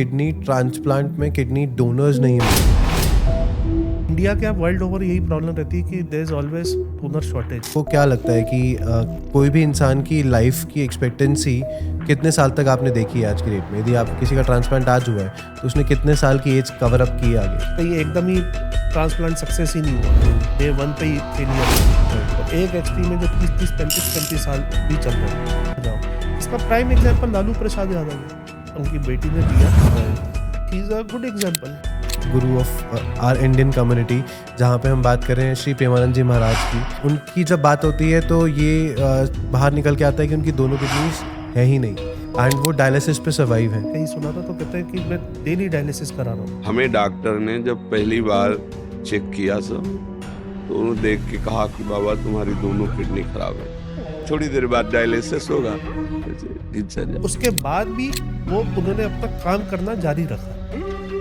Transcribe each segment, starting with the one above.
Kidney transplant में kidney donors नहीं मिलते। इंडिया क्या वर्ल्ड ओवर यही प्रॉब्लम रहती है कि there is always donor shortage. को क्या लगता है कि कोई भी इंसान की लाइफ की एक्सपेक्टेंसी कितने साल तक आपने देखी है आज की डेट में? यदि आप किसी का ट्रांसप्लांट आज हुआ है तो उसने कितने साल की एज कवर अप की है आगे? कहीं एकदम ही ट्रांसप्लांट सक्सेस ही नहीं हुआ, डे 1 पे ही फेलियर। तो एक एचपी में जो 30 35 साल भी चल रहे हैं। इसका प्राइम एग्जांपल लालू प्रसाद यादव है, उनकी बेटी ने दिया। He is a good example. Guru of are Indian community, जहाँ पे हम बात कर रहे हैं श्री प्रेमानंद जी महाराज की, उनकी जब बात होती है तो ये बाहर निकल के आता है कि उनकी दोनों किडनीज है ही नहीं एंड वो डायलिसिस पे सर्वाइव है। कहीं सुना था तो कहते हैं कि मैं डेली डायलिसिस करा रहा हूँ। हमें डॉक्टर ने जब पहली बार चेक किया सर, तो उन्होंने देख के कहा कि बाबा तुम्हारी दोनों किडनी खराब है, थोड़ी देर बाद डायलिसिस होगा। उसके बाद भी वो उन्होंने अब तक काम करना जारी रखा।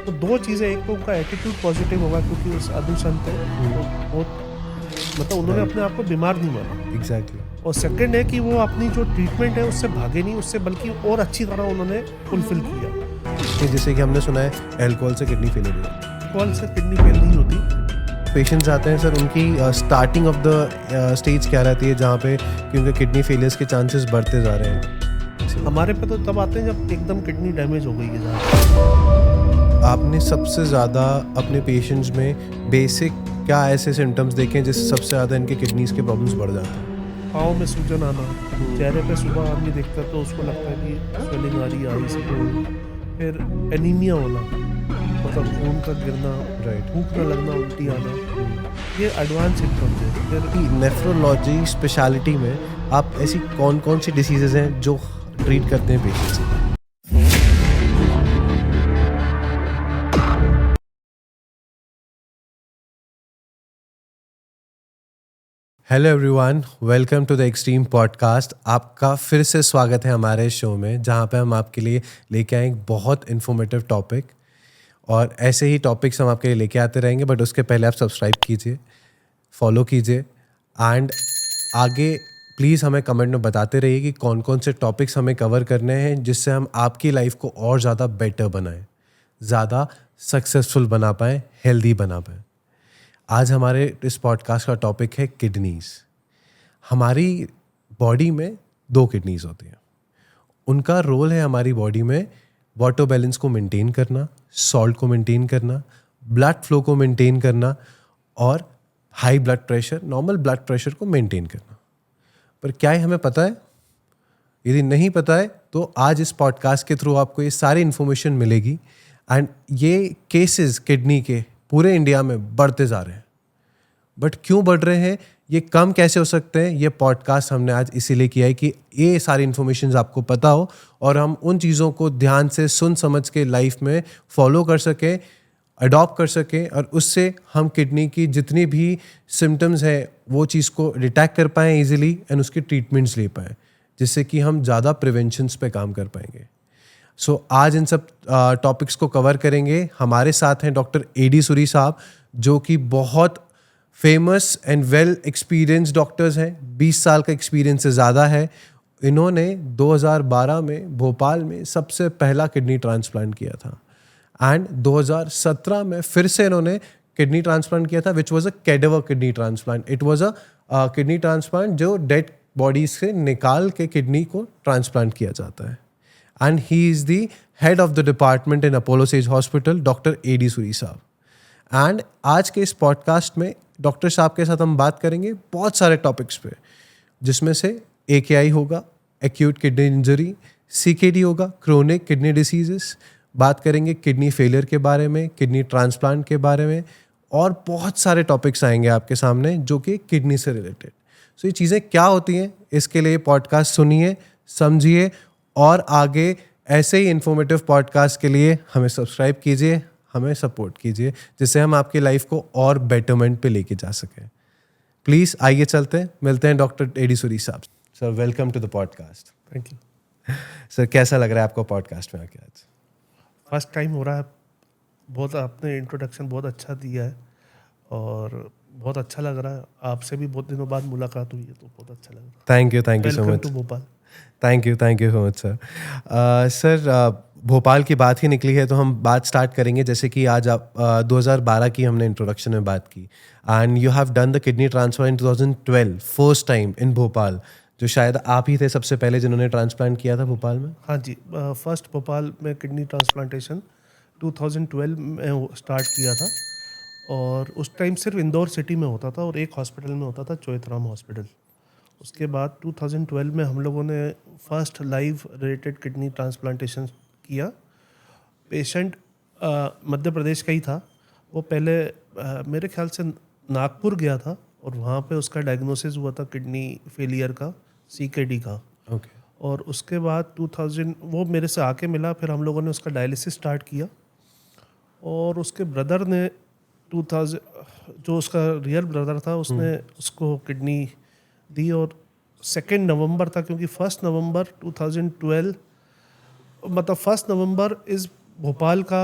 तो दो चीज़ें, एक तो उनका एटीट्यूड पॉजिटिव होगा क्योंकि उस साधु संत है, तो बहुत मतलब उन्होंने अपने आप को बीमार नहीं माना। एग्जैक्टली। और सेकंड है कि वो अपनी जो ट्रीटमेंट है उससे भागे नहीं, उससे बल्कि और अच्छी तरह उन्होंने फुलफिल किया। जैसे कि हमने सुना है अल्कोहल से किडनी फेलियर होती है। अल्कोहल से किडनी फेल नहीं होती। पेशेंट्स आते हैं सर, उनकी स्टार्टिंग ऑफ द स्टेज क्या रहती है जहाँ पे कि उनके किडनी फेलियर्स के चांसेस बढ़ते जा रहे हैं? हमारे पे तो तब आते हैं जब एकदम किडनी डैमेज हो गई है। जहाँ आपने सबसे ज़्यादा अपने पेशेंट्स में बेसिक क्या ऐसे सिम्टम्स देखे हैं जिससे सबसे ज़्यादा इनके किडनीज के प्रॉब्लम्स बढ़ जाते हैं? पाँव में सूजन आना, चेहरे पे सुबह आदमी देखता है तो उसको लगता है कि स्वेलिंग आ रही है आई से। फिर एनीमिया होना, मतलब खून का गिरना, राइट, भूख न लगना, उल्टी आना, ये एडवांस सिम्टम्स है। फिर नेफ्रोलॉजी स्पेशलिटी में आप ऐसी कौन कौन सी डिसीजेज हैं जो ट्रीट करते हैं पेशेंट्स से? Hello everyone, welcome to the extreme podcast. आपका फिर से स्वागत है हमारे शो में, जहाँ पे हम आपके लिए लेके आए एक बहुत इन्फॉर्मेटिव टॉपिक, और ऐसे ही टॉपिक्स हम आपके लिए लेके आते रहेंगे। बट उसके पहले आप सब्सक्राइब कीजिए, फॉलो कीजिए एंड आगे प्लीज़ हमें कमेंट में बताते रहिए कि कौन कौन से टॉपिक्स हमें कवर करने हैं, जिससे हम आपकी लाइफ को और ज़्यादा बेटर बनाएं, ज़्यादा सक्सेसफुल बना पाएँ, हेल्दी बना पाएँ। आज हमारे इस पॉडकास्ट का टॉपिक है किडनीज़। हमारी बॉडी में 2 किडनीज़ होती हैं। उनका रोल है हमारी बॉडी में वाटर बैलेंस को मेंटेन करना, सॉल्ट को मेंटेन करना, ब्लड फ्लो को मेंटेन करना और high blood pressure, normal blood pressure को मेंटेन करना। पर क्या है हमें पता है? यदि नहीं पता है तो आज इस पॉडकास्ट के थ्रू आपको ये सारी इन्फॉर्मेशन मिलेगी। एंड ये केसेस किडनी के पूरे इंडिया में बढ़ते जा रहे हैं। बट क्यों बढ़ रहे हैं, ये कम कैसे हो सकते हैं, ये पॉडकास्ट हमने आज इसीलिए किया है कि ये सारी इन्फॉर्मेशन आपको पता हो और हम उन चीज़ों को ध्यान से सुन समझ के लाइफ में फॉलो कर सकें, अडॉप्ट कर सकें, और उससे हम किडनी की जितनी भी सिम्टम्स हैं वो चीज़ को डिटेक्ट कर पाएँ ईजिली एंड उसके ट्रीटमेंट्स ले पाएँ, जिससे कि हम ज़्यादा प्रिवेंशंस पे काम कर पाएंगे। सो आज इन सब टॉपिक्स को कवर करेंगे। हमारे साथ हैं डॉक्टर एडी सूरी साहब, जो कि बहुत famous and well experience doctors हैं। 20 साल का एक्सपीरियंस से ज़्यादा है। इन्होंने 2012 में भोपाल में सबसे पहला किडनी ट्रांसप्लांट किया था एंड 2017 में फिर से इन्होंने किडनी ट्रांसप्लांट किया था, which was a cadaver kidney transplant. It was a kidney transplant जो डेड बॉडी से निकाल के किडनी को ट्रांसप्लांट किया जाता है। And he is the head of the department in Apollo Sage hospital, doctor A D Suri साहब। एंड आज के इस पॉडकास्ट में डॉक्टर साहब के साथ हम बात करेंगे बहुत सारे टॉपिक्स पे, जिसमें से AKI होगा, एक्यूट किडनी इंजरी, CKD होगा, क्रोनिक किडनी डिसीजेस, बात करेंगे किडनी फेलियर के बारे में, किडनी ट्रांसप्लांट के बारे में, और बहुत सारे टॉपिक्स आएंगे आपके सामने जो कि किडनी से रिलेटेड। सो ये चीज़ें क्या होती हैं, इसके लिए पॉडकास्ट सुनिए, समझिए, और आगे ऐसे ही इन्फॉर्मेटिव पॉडकास्ट के लिए हमें सब्सक्राइब कीजिए, हमें सपोर्ट कीजिए, जिससे हम आपकी लाइफ को और बेटरमेंट पे लेके जा सकें। प्लीज़ आइए चलते हैं, मिलते हैं डॉक्टर एडी सूरी साहब। Sir welcome to the podcast. Thank you sir, कैसा लग रहा है आपको पॉडकास्ट में आके आज? फर्स्ट टाइम हो रहा है। बहुत आपने इंट्रोडक्शन बहुत अच्छा दिया है और बहुत अच्छा लग रहा है। आपसे भी बहुत दिनों बाद मुलाकात हुई है तो बहुत अच्छा लग रहा है। Thank you so welcome much. To Bhopal. Thank you so much sir. Sir, Bhopal की बात ही निकली है तो हम बात स्टार्ट करेंगे। जैसे कि आज आप 2012 की हमने इंट्रोडक्शन में बात की, and you have done the kidney transfer in 2012 first time in Bhopal, जो शायद आप ही थे सबसे पहले जिन्होंने ट्रांसप्लांट किया था भोपाल में। हाँ जी, फर्स्ट भोपाल में किडनी ट्रांसप्लांटेशन 2012 में स्टार्ट किया था, और उस टाइम सिर्फ इंदौर सिटी में होता था और एक हॉस्पिटल में होता था, चोइथराम हॉस्पिटल। उसके बाद 2012 में हम लोगों ने first live related kidney transplantation किया। पेशेंट मध्य प्रदेश का ही था। वो पहले मेरे ख्याल से नागपुर गया था और वहाँ पे उसका डायग्नोसिस हुआ था किडनी फेलियर का, CKD का। ओके। और उसके बाद 2000 वो मेरे से आके मिला, फिर हम लोगों ने उसका डायलिसिस स्टार्ट किया, और उसके ब्रदर ने 2000 जो उसका रियल ब्रदर था उसने उसको किडनी दी, और 2 नवंबर था, क्योंकि 1 नवंबर 2012 मतलब 1 नवंबर इस भोपाल का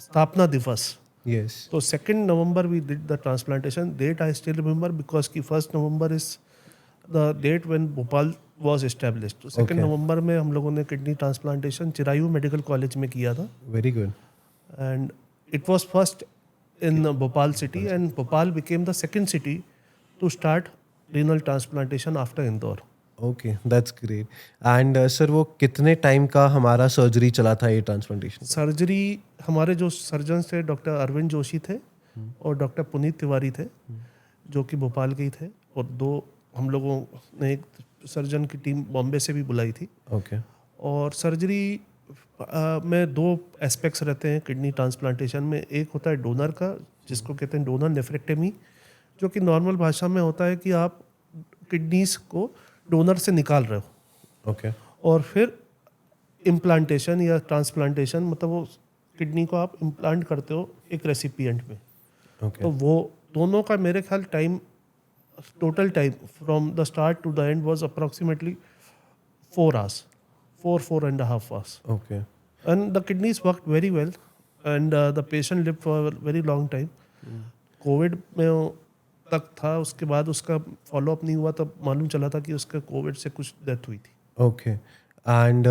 स्थापना दिवस। यस। तो 2 November we did the transplantation. Date I still remember because की 1 November is the date when Bhopal was established. तो 2 नवंबर में हम लोगों ने kidney transplantation Chirayu medical college में किया था, very good. and it was first in Bhopal city, and Bhopal became the second city to start renal transplantation after Indore. Okay, that's great. And sir वो कितने टाइम का हमारा surgery चला था ये ट्रांसप्लांटेशन? सर्जरी हमारे जो सर्जन थे डॉक्टर अरविंद जोशी थे और डॉक्टर पुनीत तिवारी थे, जो कि भोपाल के ही थे, और 2 हम लोगों ने एक सर्जन की टीम बॉम्बे से भी बुलाई थी। ओके। और सर्जरी में 2 एस्पेक्ट्स रहते हैं किडनी ट्रांसप्लांटेशन में। एक होता है डोनर का, जिसको कहते हैं डोनर नेफ्रेक्टमी, जो कि नॉर्मल भाषा में होता है कि आप किडनीज को डोनर से निकाल रहे हो। ओके। और फिर इम्प्लांटेशन या ट्रांसप्लांटेशन, मतलब वो किडनी को आप इम्प्लांट करते हो एक रेसिपिएंट में। ओके। तो वो दोनों का मेरे ख्याल time, total time from the start to the end was approximately 4 hours, 4.5 hours. Okay. And the kidneys worked very well, and the patient lived for a very long time. Covid में तक था, उसके बाद उसका फॉलोअप नहीं हुआ, तब मालूम चला था कि उसका कोविड से कुछ डेथ हुई थी। ओके। एंड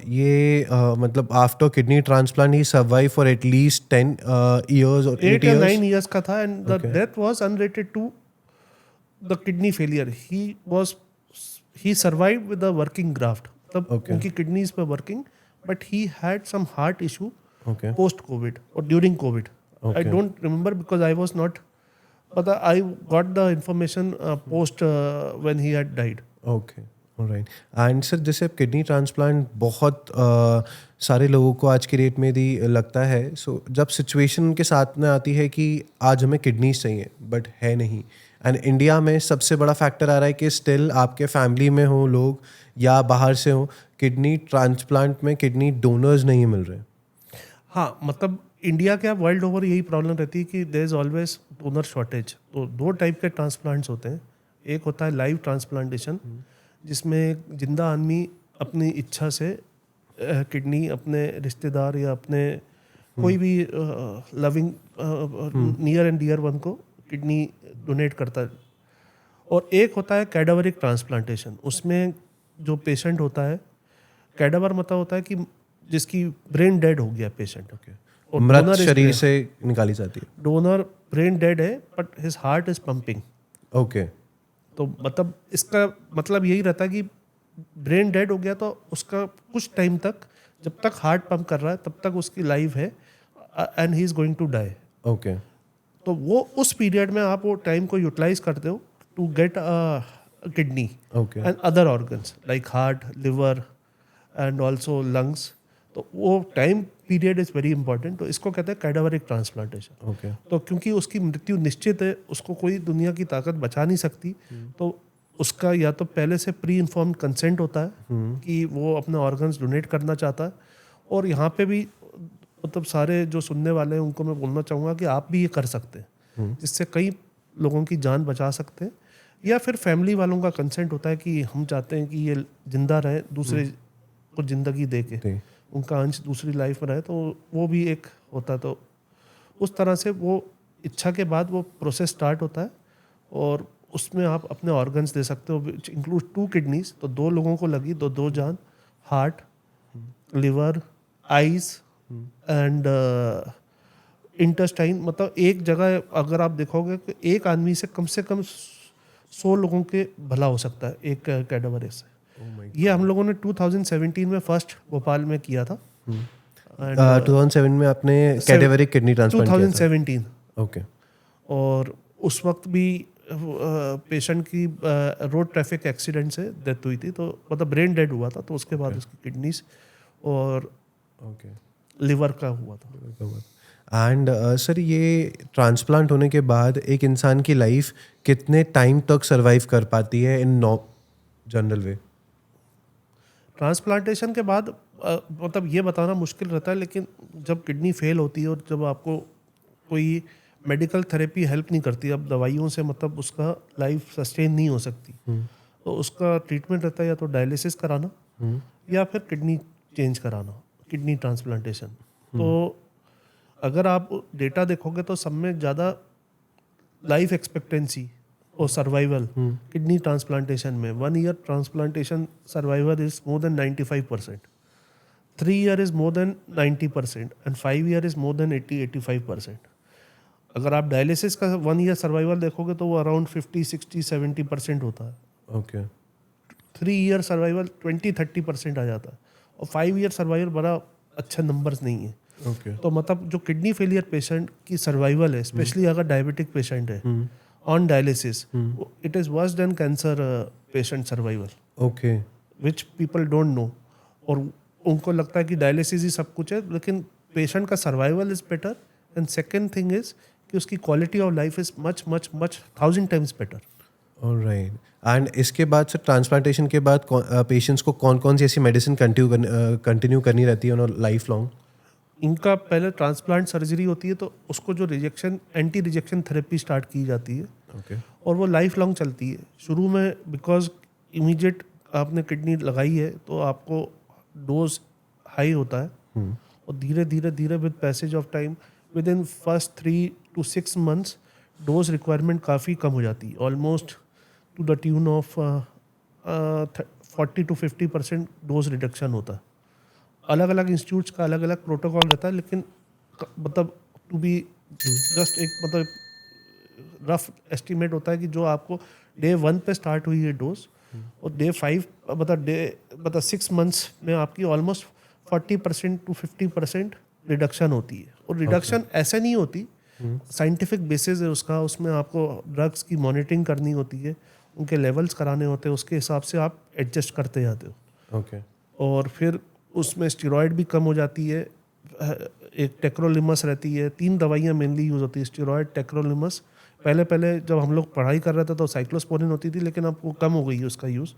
ये मतलब after kidney transplant he survive for at least 10 years or 8 या years? 9 years का था, and the Okay. death was unrelated to the kidney failure. He survived with a working graft. मतलब Okay. उनकी kidneys पे working, but he had some heart issue okay. post COVID or during COVID. I Okay. don't remember because I was not, but I got the information post when he had died. Okay, alright. And sir जैसे अब kidney transplant बहुत सारे लोगों को आज की date में भी लगता है, सो जब सिचुएशन उनके साथ में आती है कि आज हमें किडनीज चाहिए बट है नहीं, एंड इंडिया में सबसे बड़ा फैक्टर आ रहा है कि स्टिल आपके फैमिली में हो लोग या बाहर से हो, किडनी ट्रांसप्लांट में किडनी डोनर्स नहीं मिल रहे। हाँ, मतलब इंडिया क्या वर्ल्ड ओवर यही प्रॉब्लम रहती है कि there is always donor shortage. तो 2 टाइप के ट्रांसप्लांट्स होते हैं। एक होता है लाइव ट्रांसप्लांटेशन, जिसमें जिंदा आदमी अपनी इच्छा से किडनी अपने रिश्तेदार या अपने कोई भी loving near and dear one को किडनी डोनेट करता है। और एक होता है कैडावरिक ट्रांसप्लांटेशन। उसमें जो पेशेंट होता है, कैडावर मतलब होता है कि जिसकी ब्रेन डेड हो गया पेशेंट। और मृत donor is शरीर dead. से निकाली जाती है। डोनर ब्रेन डेड है but his heart is pumping. Okay. तो मतलब इसका मतलब यही रहता है कि ब्रेन डेड हो गया तो उसका कुछ टाइम तक, जब तक हार्ट पंप कर रहा है तब तक उसकी लाइफ है, and he is going to die. Okay. तो वो उस पीरियड में आप वो टाइम को यूटिलाइज करते हो to get kidney okay. And other organs like heart, liver and also lungs. तो वो time period is very important. तो इसको कहते हैं कैडावरिक ट्रांसप्लांटेशन। ओके। तो क्योंकि उसकी मृत्यु निश्चित है, उसको कोई दुनिया की ताकत बचा नहीं सकती, तो उसका या तो पहले से प्री इन्फॉर्म्ड कंसेंट होता है कि वो अपने ऑर्गन्स डोनेट करना चाहता है। और यहाँ पे भी मतलब सारे जो सुनने वाले हैं उनको मैं बोलना चाहूँगा कि आप भी ये कर सकते हैं, जिससे कई लोगों की जान बचा सकते हैं। या फिर फैमिली वालों का कंसेंट होता है कि हम चाहते हैं कि ये जिंदा रहे, दूसरे को जिंदगी दे के उनका अंश दूसरी लाइफ में रहे, तो वो भी एक होता है। तो उस तरह से वो इच्छा के बाद वो प्रोसेस स्टार्ट होता है, और उसमें आप अपने ऑर्गन्स दे सकते हो, विच इंक्लूड 2 किडनीज। तो 2 लोगों को लगी तो 2 जान, heart liver, eyes and intestine. मतलब एक जगह अगर आप देखोगे कि एक आदमी से कम 100 लोगों के भला हो सकता है एक कैडावर से। ये हम लोगों ने 2017 में फर्स्ट भोपाल में किया था। 2007 में आपने कैडेवरिक किडनी ट्रांसप्लांट किया था? 2017। ओके। और उस वक्त भी पेशेंट की रोड ट्रैफिक एक्सीडेंट से डेथ हुई थी, तो मतलब ब्रेन डेड हुआ था, तो उसके बाद उसकी किडनीज और लिवर का हुआ था। एंड सर, ये ट्रांसप्लांट होने के बाद एक इंसान की लाइफ कितने टाइम तक सरवाइव कर पाती है इन जनरल वे? ट्रांसप्लांटेशन के बाद मतलब ये बताना मुश्किल रहता है, लेकिन जब किडनी फेल होती है और जब आपको कोई मेडिकल थेरेपी हेल्प नहीं करती, अब दवाइयों से मतलब उसका लाइफ सस्टेन नहीं हो सकती, तो उसका ट्रीटमेंट रहता है या तो डायलिसिस कराना या फिर किडनी चेंज कराना, किडनी ट्रांसप्लांटेशन। तो अगर आप डेटा देखोगे तो सब में ज़्यादा लाइफ एक्सपेक्टेंसी और सर्वाइवल किडनी ट्रांसप्लांटेशन में 1 year transplantation survival is more than 95%, 3 year is more than 90% and 5 year is more than 80-85%। अगर आप डायलिसिस का 1 year सर्वाइवल देखोगे तो वो अराउंड 50-60-70% होता है। ओके। 3 year सर्वाइवल 20-30% आ जाता है, और 5 year सर्वाइवल बड़ा अच्छा नंबर्स नहीं है। ओके। तो मतलब जो किडनी फेलियर पेशेंट की सर्वाइवल है, स्पेशली अगर डायबिटिक पेशेंट है on dialysis, it is worse than cancer patient survival. Okay. Which people don't know, और उनको लगता है कि डायलिसिस ही सब कुछ है, लेकिन पेशेंट का survival is better. And second thing is कि उसकी quality of life is much much much 1000 times better. Alright. And इसके बाद सर, ट्रांसप्लांटेशन के बाद पेशेंट्स को कौन कौन सी ऐसी मेडिसिन कंटिन्यू करनी रहती है लाइफ लॉन्ग? इनका पहले ट्रांसप्लांट सर्जरी होती है, तो उसको जो एंटी रिजेक्शन थेरेपी स्टार्ट की जाती है, ओके। और वो लाइफ लॉन्ग चलती है। शुरू में बिकॉज इमीडिएट आपने किडनी लगाई है तो आपको डोज हाई होता है, और धीरे धीरे धीरे with passage of time with in first 3 to 6 months dose requirement काफ़ी कम हो जाती है, almost to the tune of 40-50% dose reduction होता है। अलग अलग इंस्टीट्यूट्स का अलग अलग प्रोटोकॉल रहता है, लेकिन मतलब टू बी जस्ट एक मतलब रफ एस्टिमेट होता है कि जो आपको डे 1 पे स्टार्ट हुई है डोज, और डे 5 मतलब 6 months में आपकी ऑलमोस्ट 40% to 50% रिडक्शन होती है। और रिडक्शन ऐसे नहीं होती, साइंटिफिक बेसिस है उसका, उसमें आपको ड्रग्स की मॉनिटरिंग करनी होती है, उनके लेवल्स कराने होते हैं, उसके हिसाब से आप एडजस्ट करते जाते हो। ओके। और फिर उसमें स्टेरॉयड भी कम हो जाती है, एक टेक्रोलिमस रहती है, 3 दवाइयाँ मेनली यूज़ होती है, स्टेरॉयड, टेक्रोलिमस। पहले जब हम लोग पढ़ाई कर रहे थे तो साइक्लोस्पोरिन होती थी, लेकिन अब वो कम हो गई है उसका यूज़।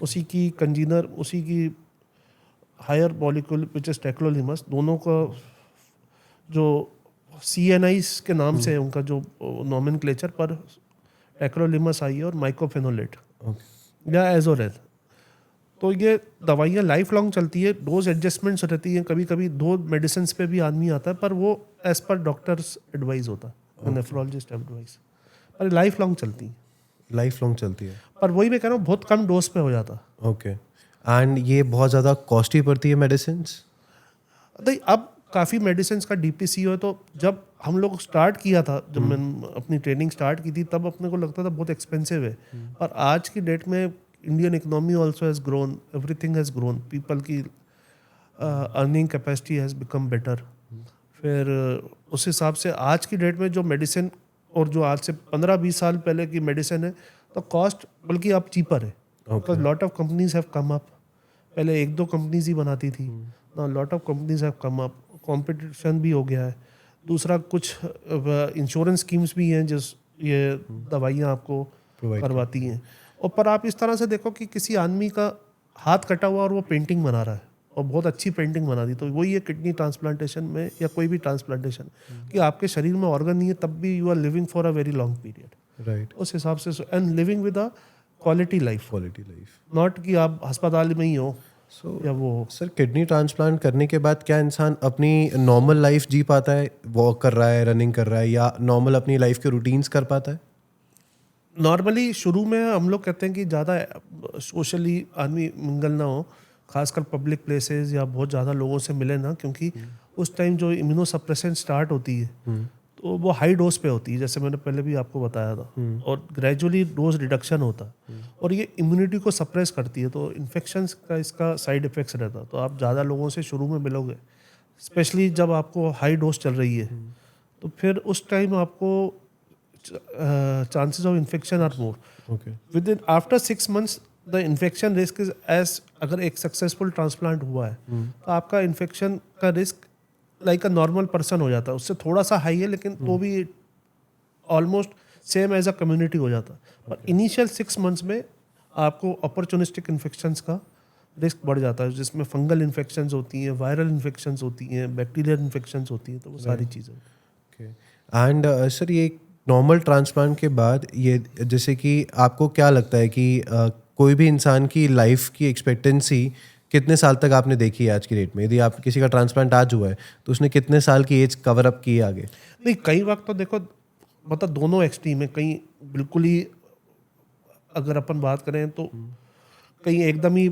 उसी की कंजीनर, उसी की हायर मॉलिक्यूल विच इज टेक्रोलिमस, दोनों का जो CNIs के नाम से है उनका जो नॉमेनक्लेचर पर टेक्रोलिमस आई है, और माइकोफेनोलेट या एजोरेल। तो ये दवाइयाँ लाइफ लॉन्ग चलती है, डोज एडजस्टमेंट्स रहती हैं, कभी कभी 2 मेडिसिन पे भी आदमी आता है, पर वो एज पर डॉक्टर्स एडवाइस होता है, नेफ्रोलॉजिस्ट एडवाइस, पर लाइफ लॉन्ग चलती है। लाइफ लॉन्ग चलती है, पर वही मैं कह रहा हूँ बहुत कम डोज पे हो जाता है। ओके। एंड ये बहुत ज़्यादा कॉस्टली पड़ती है मेडिसिन? नहीं, अब काफ़ी मेडिसिन का DPCO है, तो जब हम लोग स्टार्ट किया था, जब मैंने अपनी ट्रेनिंग स्टार्ट की थी, तब अपने को लगता था बहुत एक्सपेंसिव है। और आज की डेट में Indian economy also has grown, everything has grown, people की earning capacity has become better. फिर उस हिसाब से आज की डेट में जो मेडिसिन, और जो आज से 15-20 साल पहले की मेडिसिन है, तो कॉस्ट बल्कि अब चीपर है, because lot of companies have come up. पहले 1-2 कंपनीज ही बनाती थी, ना lot of companies have come up, competition भी हो गया है। दूसरा, कुछ इंश्योरेंस स्कीम्स भी हैं जिस ये दवाइयाँ आपको करवाती हैं। और पर आप इस तरह से देखो कि किसी आदमी का हाथ कटा हुआ और वो पेंटिंग बना रहा है, और बहुत अच्छी पेंटिंग बना दी, तो वही है किडनी ट्रांसप्लांटेशन में या कोई भी ट्रांसप्लांटेशन, कि आपके शरीर में ऑर्गन नहीं है, तब भी you are living for a very long period. Right. उस हिसाब से, and living with a quality life, not कि आप अस्पताल में ही हो। या वो सर, किडनी ट्रांसप्लांट करने के बाद क्या इंसान अपनी नॉर्मल लाइफ जी पाता है, वॉक कर रहा है, रनिंग कर रहा है, या नॉर्मल अपनी लाइफ के रूटीन्स कर पाता है? नॉर्मली शुरू में हम लोग कहते हैं कि ज़्यादा सोशली आदमी मिंगल ना हो, खासकर पब्लिक प्लेसेस या बहुत ज़्यादा लोगों से मिले ना, क्योंकि उस टाइम जो इम्यूनोसप्रेसेंट स्टार्ट होती है तो वो हाई डोज पे होती है, जैसे मैंने पहले भी आपको बताया था, और ग्रेजुअली डोज रिडक्शन होता है और ये इम्यूनिटी को सप्रेस करती है, तो इन्फेक्शंस का इसका साइड इफेक्ट्स रहता है। तो आप ज़्यादा लोगों से शुरू में मिलोगे, स्पेशली जब आपको हाई डोज चल रही है, तो फिर उस टाइम आपको chances of infection are more. Okay, within after 6 months the infection risk is as, अगर एक सक्सेसफुल ट्रांसप्लांट हुआ है तो आपका इन्फेक्शन का risk like a normal person हो जाता है, उससे थोड़ा सा हाई है लेकिन तो भी almost same as a community हो जाता है। पर इनिशियल 6 months में आपको अपॉर्चुनिस्टिक इन्फेक्शंस का रिस्क बढ़ जाता है, जिसमें फंगल इन्फेक्शंस होती हैं, वायरल इन्फेक्शंस होती हैं, बैक्टीरियल इन्फेक्शंस होती हैं, तो वो सारी चीज़ें। एंड सर ये नॉर्मल ट्रांसप्लांट के बाद ये जैसे कि आपको क्या लगता है कि कोई भी इंसान की लाइफ की एक्सपेक्टेंसी कितने साल तक आपने देखी है आज की डेट में? यदि आप किसी का ट्रांसप्लांट आज हुआ है तो उसने कितने साल की एज कवर अप की है आगे? नहीं, कई वक्त तो देखो मतलब दोनों एक्सट्रीम है, कहीं बिल्कुल ही अगर अपन बात करें तो कहीं एकदम ही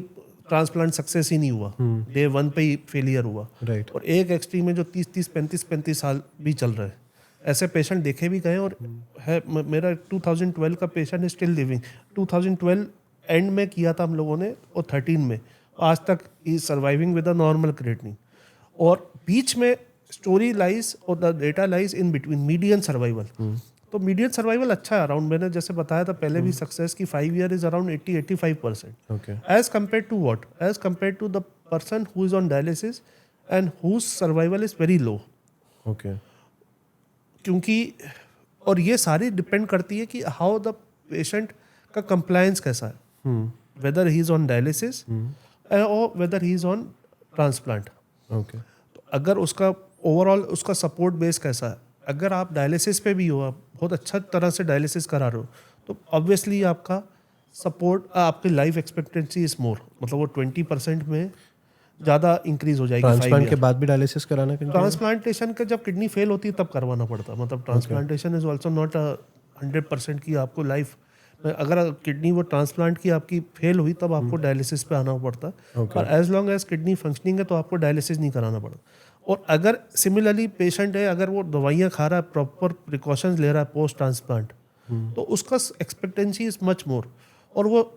ट्रांसप्लांट सक्सेस ही नहीं हुआ, डे 1 पे ही फेलियर हुआ, राइट। और एक एक्सट्रीम में जो 30 35 साल भी चल रहे हैं, ऐसे पेशेंट देखे भी गए। और है मेरा 2012 का पेशेंट है स्टिल लिविंग, 2012 एंड में किया था हम लोगों ने और 13 में, आज तक ही surviving with a normal creatinine. और बीच में स्टोरी लाइज और the data lies in between median survival. तो मीडियन सर्वाइवल अच्छा है अराउंड, मैंने जैसे बताया था पहले भी, सक्सेस की 5 year is around 80-85%। Okay, as compare to what? As compare to the person who is on dialysis and whose survival is very low. Okay, क्योंकि और ये सारी डिपेंड करती है कि हाउ द पेशेंट का कंप्लायंस कैसा है, whether he is on dialysis और whether he is on transplant. Okay, तो अगर उसका ओवरऑल उसका सपोर्ट बेस कैसा है, अगर आप डायलिसिस पे भी हो, आप बहुत अच्छा तरह से डायलिसिस करा रहे हो, तो ऑब्वियसली आपका सपोर्ट, आपकी लाइफ एक्सपेक्टेंसी इज मोर, मतलब वो 20% में ज़्यादा इंक्रीज हो जाएगी। ट्रांसप्लांट के बाद भी डायलिसिस कराना continue? ट्रांसप्लांटेशन का जब किडनी फेल होती है तब करवाना पड़ता है, मतलब ट्रांसप्लांटेशन इज ऑल्सो नॉट 100% की आपको लाइफ, अगर किडनी वो ट्रांसप्लांट की आपकी फेल हुई तब आपको डायलिसिस पे आना पड़ता है, और as long as kidney functioning है तो आपको डायलिसिस नहीं कराना पड़ता। और अगर सिमिलरली पेशेंट है, अगर वो दवाइयाँ खा रहा है, प्रॉपर प्रिकॉशंस ले रहा है पोस्ट ट्रांसप्लांट, तो उसका एक्सपेक्टेंसी इज मच मोर, और वो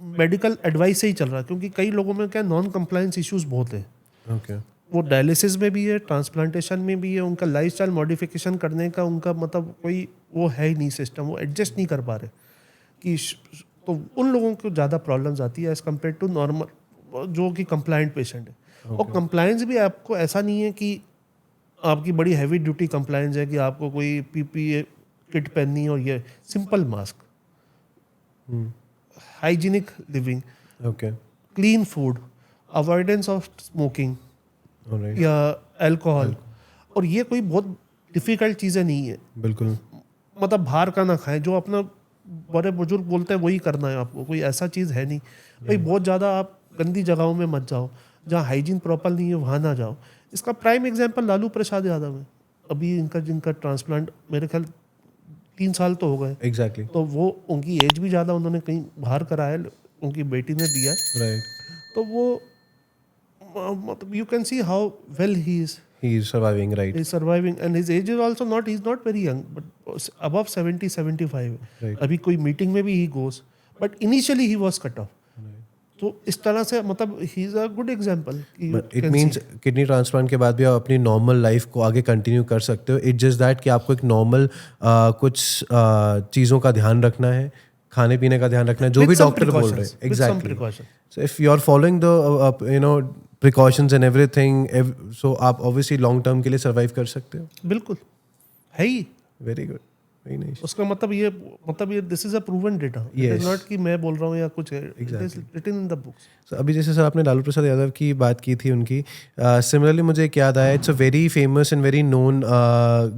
मेडिकल एडवाइस से ही चल रहा है, क्योंकि कई लोगों में क्या नॉन कंप्लायंस इश्यूज बहुत हैं। ओके, वो डायलिसिस में भी है, ट्रांसप्लांटेशन में भी है, उनका लाइफस्टाइल मॉडिफिकेशन करने का उनका मतलब कोई वो है ही नहीं सिस्टम, वो एडजस्ट नहीं कर पा रहे कि तो उन लोगों को ज़्यादा प्रॉब्लम्स आती है एज़ कम्पेयर टू नॉर्मल जो कि कंप्लायंट पेशेंट है। और कंप्लायंस भी आपको ऐसा नहीं है कि आपकी बड़ी हैवी ड्यूटी कंप्लायंस है कि आपको कोई PPE किट पहननी है, और ये simple mask, hygienic living, okay, clean food, avoidance of smoking alright, या अल्कोहल, और ये कोई बहुत डिफ़िकल्ट चीज़ें नहीं है। बिल्कुल, मतलब बाहर का ना खाएं, जो अपना बड़े बुजुर्ग बोलते हैं वही करना है आपको, कोई ऐसा चीज़ है नहीं भाई। बहुत ज़्यादा आप गंदी जगहों में मत जाओ, जहाँ हाइजीन प्रॉपर नहीं है वहाँ ना जाओ। इसका प्राइम एग्जांपल लालू प्रसाद यादव है, अभी जिनका ट्रांसप्लांट मेरे ख्याल 3 साल तो हो गए। एग्जैक्टली, तो वो उनकी एज भी ज़्यादा, उन्होंने कहीं बाहर कराया, उनकी बेटी ने दिया, राइट, तो वो मतलब you can see how well he is he is surviving, right, is surviving, and his age is also not, he's not very young, but above 70-75 Right. अभी कोई मीटिंग में भी he goes, but initially he was cut off। तो इस तरह से मतलब he is a good example। It means kidney transplant के बाद भी आप अपनी नॉर्मल लाइफ को आगे कंटिन्यू कर सकते हो। इट्स जस्ट दैट कि आपको एक नॉर्मल कुछ चीज़ों का ध्यान रखना है, खाने पीने का ध्यान रखना है, जो भी डॉक्टर बोल रहे हैं। Exactly, so if you are following the precautions and everything, so आप obviously long term के लिए survive कर सकते हो। बिल्कुल है ही। Very good, very nice। उसका मतलब ये this is a proven data, it is not कि मैं बोल रहा हूँ या कुछ है, it is written in the books. So, अभी जैसे सर आपने लालू प्रसाद यादव की बात की थी उनकी, सिमिलरली मुझे एक याद आया, it's a very famous and very known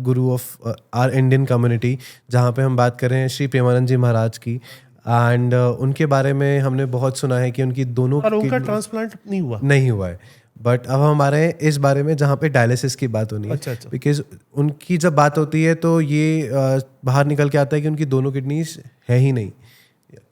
Guru of are Indian community, जहाँ पे हम बात कर रहे हैं श्री प्रेमानंद जी महाराज की। एंड उनके बारे में हमने बहुत सुना है कि उनकी दोनों पर उनका ट्रांसप्लांट नहीं हुआ है। बट अब हम आ रहे हैं इस बारे में जहाँ पे डायलिसिस की बात होनी है। अच्छा। बिकॉज उनकी जब बात होती है तो ये बाहर निकल के आता है कि उनकी दोनों किडनीज है ही नहीं,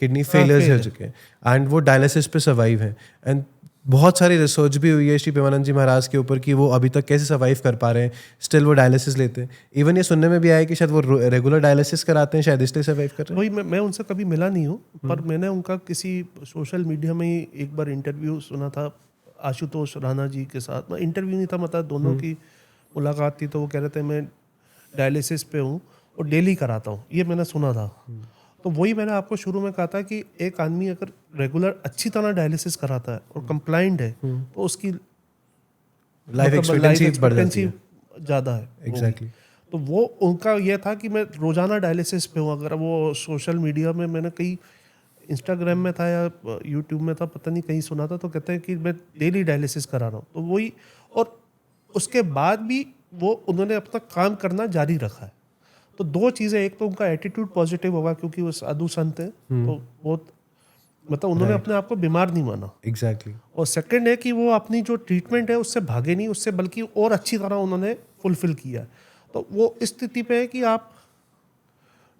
किडनी फेलियर्स हो चुके हैं, एंड वो डायलिसिस पे सर्वाइव हैं। एंड बहुत सारी रिसर्च भी हुई है श्री प्रेमानंद जी महाराज के ऊपर कि वो अभी तक कैसे सर्वाइव कर पा रहे हैं, स्टिल वो डायलिसिस लेते हैं। इवन ये सुनने में भी आया कि शायद वो रेगुलर डायलिसिस कराते हैं, शायद इसलिए सर्वाइव कर रहे हैं। वही मैं उनसे कभी मिला नहीं हूँ, पर मैंने उनका किसी सोशल मीडिया में ही एक बार इंटरव्यू सुना था आशुतोष राणा जी के साथ। इंटरव्यू नहीं था, मतलब दोनों की मुलाकात थी, तो वो कह रहे थे मैं डायलिसिस पे हूँ और डेली कराता हूँ, ये मैंने सुना था। तो वही मैंने आपको शुरू में कहा था कि एक आदमी अगर रेगुलर अच्छी तरह डायलिसिस कराता है और कंप्लाइंट है तो उसकी लाइफ एक्सपेक्टेंसी बढ़ जाती है। ज़्यादा है। एग्जैक्टली। तो वो उनका ये था कि मैं रोज़ाना डायलिसिस पे हूँ। अगर वो सोशल मीडिया में मैंने कहीं इंस्टाग्राम में था या यूट्यूब में था, पता नहीं कहीं सुना था, तो कहते हैं कि मैं डेली डायलिसिस करा रहा हूँ। तो वही, और उसके बाद भी वो उन्होंने अपना काम करना जारी रखा है। तो दो चीज़ें, एक तो उनका एटीट्यूड पॉजिटिव होगा क्योंकि वो साधु संत हैं, तो बहुत मतलब उन्होंने अपने आप को बीमार नहीं माना। एग्जैक्टली। और सेकंड है कि वो अपनी जो ट्रीटमेंट है उससे भागे नहीं, उससे बल्कि और अच्छी तरह उन्होंने फुलफिल किया। तो वो इस स्थिति पे है कि आप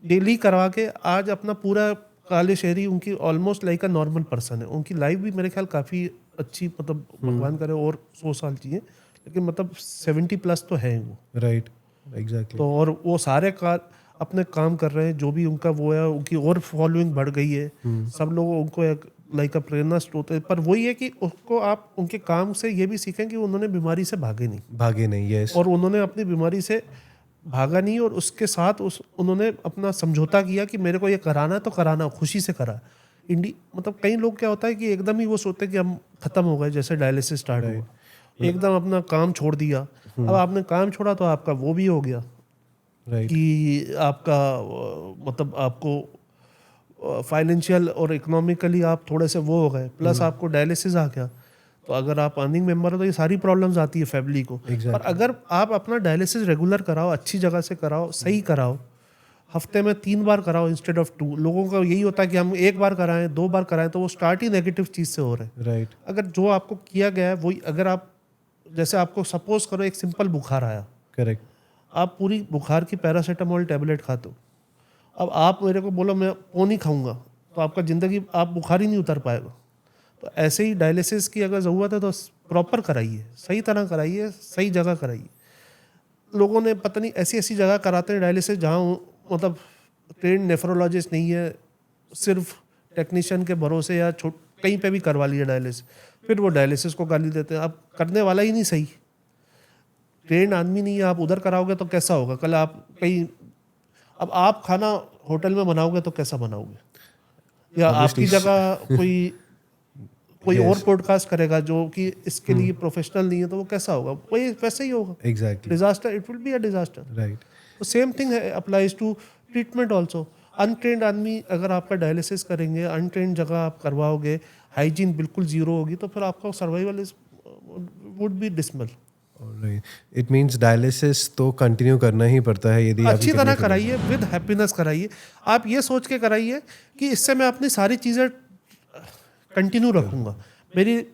डेली करवा के आज अपना पूरा काले शहरी, उनकी almost like a normal person है। उनकी लाइफ भी मेरे ख्याल काफ़ी अच्छी, मतलब भगवान करे और 100 साल चाहिए, लेकिन मतलब 70+ तो है वो। Right, exactly. तो और वो सारे अपने काम कर रहे हैं, जो भी उनका वो है, उनकी और फॉलोइंग बढ़ गई है। सब लोग उनको एक लाइक अ प्रेरणा स्रोत है। पर वही है कि उसको आप उनके काम से ये भी सीखें कि उन्होंने बीमारी से भागे नहीं, यस। और उन्होंने अपनी बीमारी से भागा नहीं, और उसके साथ उन्होंने अपना समझौता किया कि मेरे को ये कराना है तो कराना, खुशी से करा। मतलब कई लोग क्या होता है कि एकदम ही वो सोचते हैं कि हम खत्म हो गए, जैसे डायलिसिस स्टार्ट हुआ, एकदम अपना काम छोड़ दिया। अब आपने काम छोड़ा तो आपका वो भी हो गया कि आपका मतलब आपको फाइनेंशियल और इकोनॉमिकली आप थोड़े से वो हो गए, प्लस आपको डायलिसिस आ गया। तो अगर आप अर्निंग मेंबर हो तो ये सारी प्रॉब्लम्स आती है फैमिली को। पर अगर आप अपना डायलिसिस रेगुलर कराओ, अच्छी जगह से कराओ, सही कराओ, हफ्ते में 3 बार कराओ इंस्टेड ऑफ 2। लोगों का यही होता है कि हम 1 बार कराएं, 2 बार कराएं, तो वो स्टार्ट ही नेगेटिव चीज़ से हो रहे हैं। राइट। अगर जो आपको किया गया है वही, अगर आप जैसे आपको सपोज करो एक सिंपल बुखार आया, करेक्ट, आप पूरी बुखार की पैरासीटामोल टैबलेट खाते हो, अब आप मेरे को बोलो मैं पोनी खाऊंगा, तो आपका ज़िंदगी, आप बुखार ही नहीं उतर पाएगा। तो ऐसे ही डायलिसिस की अगर ज़रूरत है तो प्रॉपर कराइए, सही तरह कराइए, सही जगह कराइए। लोगों ने पता नहीं ऐसी ऐसी जगह कराते हैं डायलिसिस जहाँ मतलब ट्रेंड नेफ्रोलॉजिस्ट नहीं है, सिर्फ टेक्नीशियन के भरोसे या कहीं पे भी करवा लिया डायलिसिस, फिर वो डायलिसिस को गाली देते हैं। अब करने वाला ही नहीं सही, ट्रेंड आदमी नहीं है, आप उधर कराओगे तो कैसा होगा? कल आप कहीं, अब आप खाना होटल में बनाओगे तो कैसा बनाओगे? या आपकी जगह कोई और पॉडकास्ट करेगा जो कि इसके लिए प्रोफेशनल नहीं है, तो वो कैसा होगा? वही वैसे ही होगा। Exactly. Disaster, it will be a disaster. Right. तो same thing applies to treatment also. Untrained आदमी अगर आपका डायलिसिस करेंगे, अनट्रेंड जगह आप करवाओगे, हाइजीन बिल्कुल जीरो होगी, तो फिर आपका survival would be dismal. It means dialysis तो कंटिन्यू करना ही पड़ता है यदि अच्छी तरह कराइए, विद हैप्पीनेस कराइए। आप ये सोच के कराइए कि इससे मैं अपनी सारी चीज़ें कंटिन्यू रखूँगा, मेरी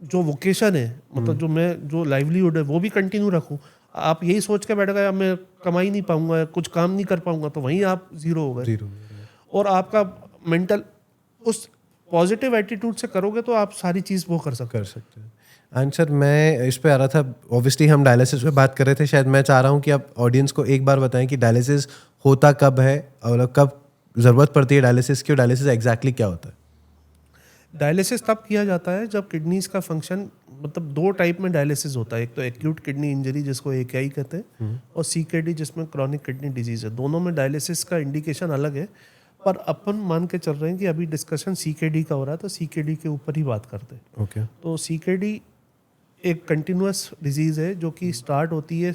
जो वोकेशन है, मतलब जो लाइवलीहुड है वो भी कंटिन्यू रखूँ। आप यही सोच के बैठेगा मैं कमाई नहीं पाऊंगा, कुछ काम नहीं कर पाऊंगा, तो वहीं आप जीरो हो गए। और आपका मेंटल उस पॉजिटिव एटीट्यूड से करोगे तो आप सारी चीज़ वो कर सकते हैं। एंड सर, मैं इस पे आ रहा था, ऑब्वियसली हम डायलिसिस पे बात कर रहे थे, शायद मैं चाह रहा हूँ कि आप ऑडियंस को एक बार बताएं कि डायलिसिस होता कब है और कब ज़रूरत पड़ती है डायलिसिस की, और डायलिसिस एग्जैक्टली क्या होता है? डायलिसिस तब किया जाता है जब किडनीज का फंक्शन, मतलब 2 टाइप में डायलिसिस होता है, एक तो एक्यूट किडनी इंजरी जिसको AKI कहते हैं, और CKD जिसमें क्रॉनिक किडनी डिजीज है। दोनों में डायलिसिस का इंडिकेशन अलग है, पर अपन मान के चल रहे हैं कि अभी डिस्कशन CKD का हो रहा है, तो CKD के ऊपर ही बात करते हैं। ओके। तो CKD एक कंटिन्यूस डिजीज़ है जो कि स्टार्ट होती है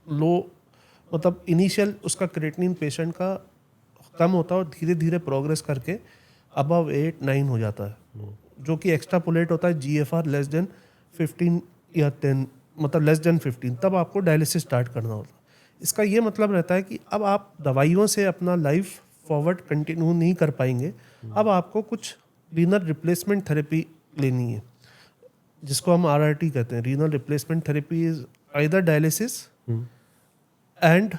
लो, मतलब इनिशियल उसका क्रिएटिनिन पेशेंट का कम होता है और धीरे धीरे प्रोग्रेस करके अबव 8-9 हो जाता है, जो कि एक्स्ट्रापोलेट होता है GFR लेस देन 15 या 10, मतलब लेस देन 15, तब आपको डायलिसिस स्टार्ट करना होता है। इसका ये मतलब रहता है कि अब आप दवाइयों से अपना लाइफ फॉरवर्ड कंटिन्यू नहीं कर पाएंगे, अब आपको कुछ रीनल रिप्लेसमेंट थेरेपी लेनी है, जिसको हम RRT कहते हैं। Renal replacement therapy is either dialysis and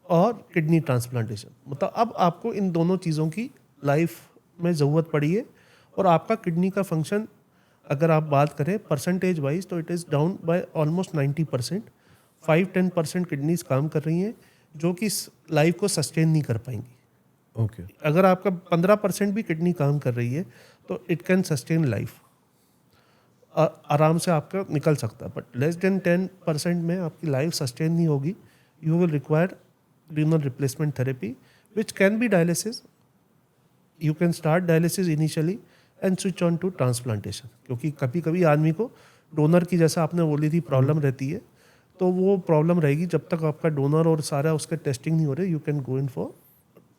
और किडनी ट्रांसप्लांटेशन। मतलब अब आपको इन दोनों चीज़ों की लाइफ में ज़रूरत पड़ी है और आपका किडनी का फंक्शन अगर आप बात करें परसेंटेज वाइज तो it is down by almost 90%। 5-10% kidneys काम कर रही हैं जो कि लाइफ को सस्टेन नहीं कर पाएंगी। ओके अगर आपका 15% भी किडनी काम कर रही है तो इट कैन सस्टेन लाइफ, आराम से आपका निकल सकता है। बट लेस देन 10% में आपकी लाइफ सस्टेन नहीं होगी। You will require renal replacement therapy which can be dialysis. You can start dialysis initially and switch on to transplantation, क्योंकि कभी कभी आदमी को डोनर की, जैसा आपने बोली थी, प्रॉब्लम रहती है, तो वो प्रॉब्लम रहेगी जब तक आपका डोनर और सारा उसके टेस्टिंग नहीं हो रहे। You can go in for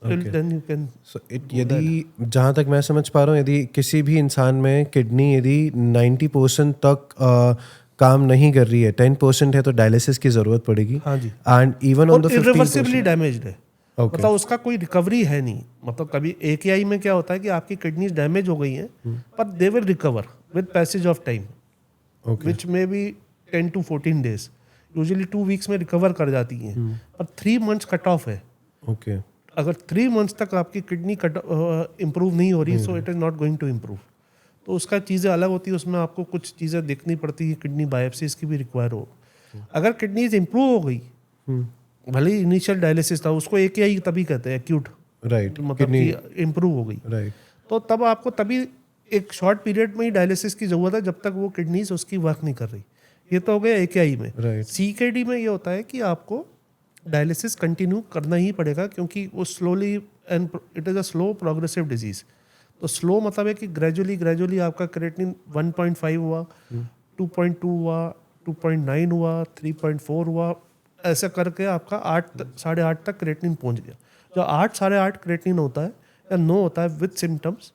then you can. So यदि जहाँ तक मैं समझ पा रहा हूँ, यदि किसी भी इंसान में किडनी यदि 90% तक काम नहीं कर रही है, 10% है, तो डायलिसिस की जरूरत पड़ेगी। हाँ जी। And even on the irreversibly damaged है। Okay. मतलब उसका कोई रिकवरी है नहीं। मतलब कभी AKI में क्या होता है कि आपकी किडनीज डैमेज हो गई हैं, पर they will recover with passage of time, which may be 10 to 14 days। Usually 2 weeks में रिकवर कर जाती हैं, पर 3 months कट ऑफ है। ओके अगर 3 months तक आपकी किडनी इम्प्रूव नहीं हो रही, so it is not going to improve. तो उसका चीज़ें अलग होती है, उसमें आपको कुछ चीज़ें देखनी पड़ती है, किडनी बायोप्सीज की भी रिक्वायर हो। अगर किडनीज इम्प्रूव हो गई, भले ही इनिशियल डायलिसिस था, उसको AKI तभी कहते हैं, एक्यूट, राइट, मतलब कि इम्प्रूव हो गई, राइट, तो तब आपको तभी एक शॉर्ट पीरियड में ही डायलिसिस की ज़रूरत है, जब तक वो किडनीज उसकी वर्क नहीं कर रही। ये तो हो गया AKI में। Right. CKD में ये होता है कि आपको डायलिसिस कंटिन्यू करना ही पड़ेगा, क्योंकि वो slowly and it is a slow progressive disease. तो स्लो मतलब है कि ग्रेजुअली आपका क्रिएटिनिन 1.5 हुआ, 2.2 हुआ, 2.9 हुआ, 3.4 हुआ, ऐसा करके आपका 8-8.5 तक क्रिएटिनिन पहुंच गया। जो 8-8.5 क्रिएटिनिन होता है या 9 होता है विद सिम्टम्स,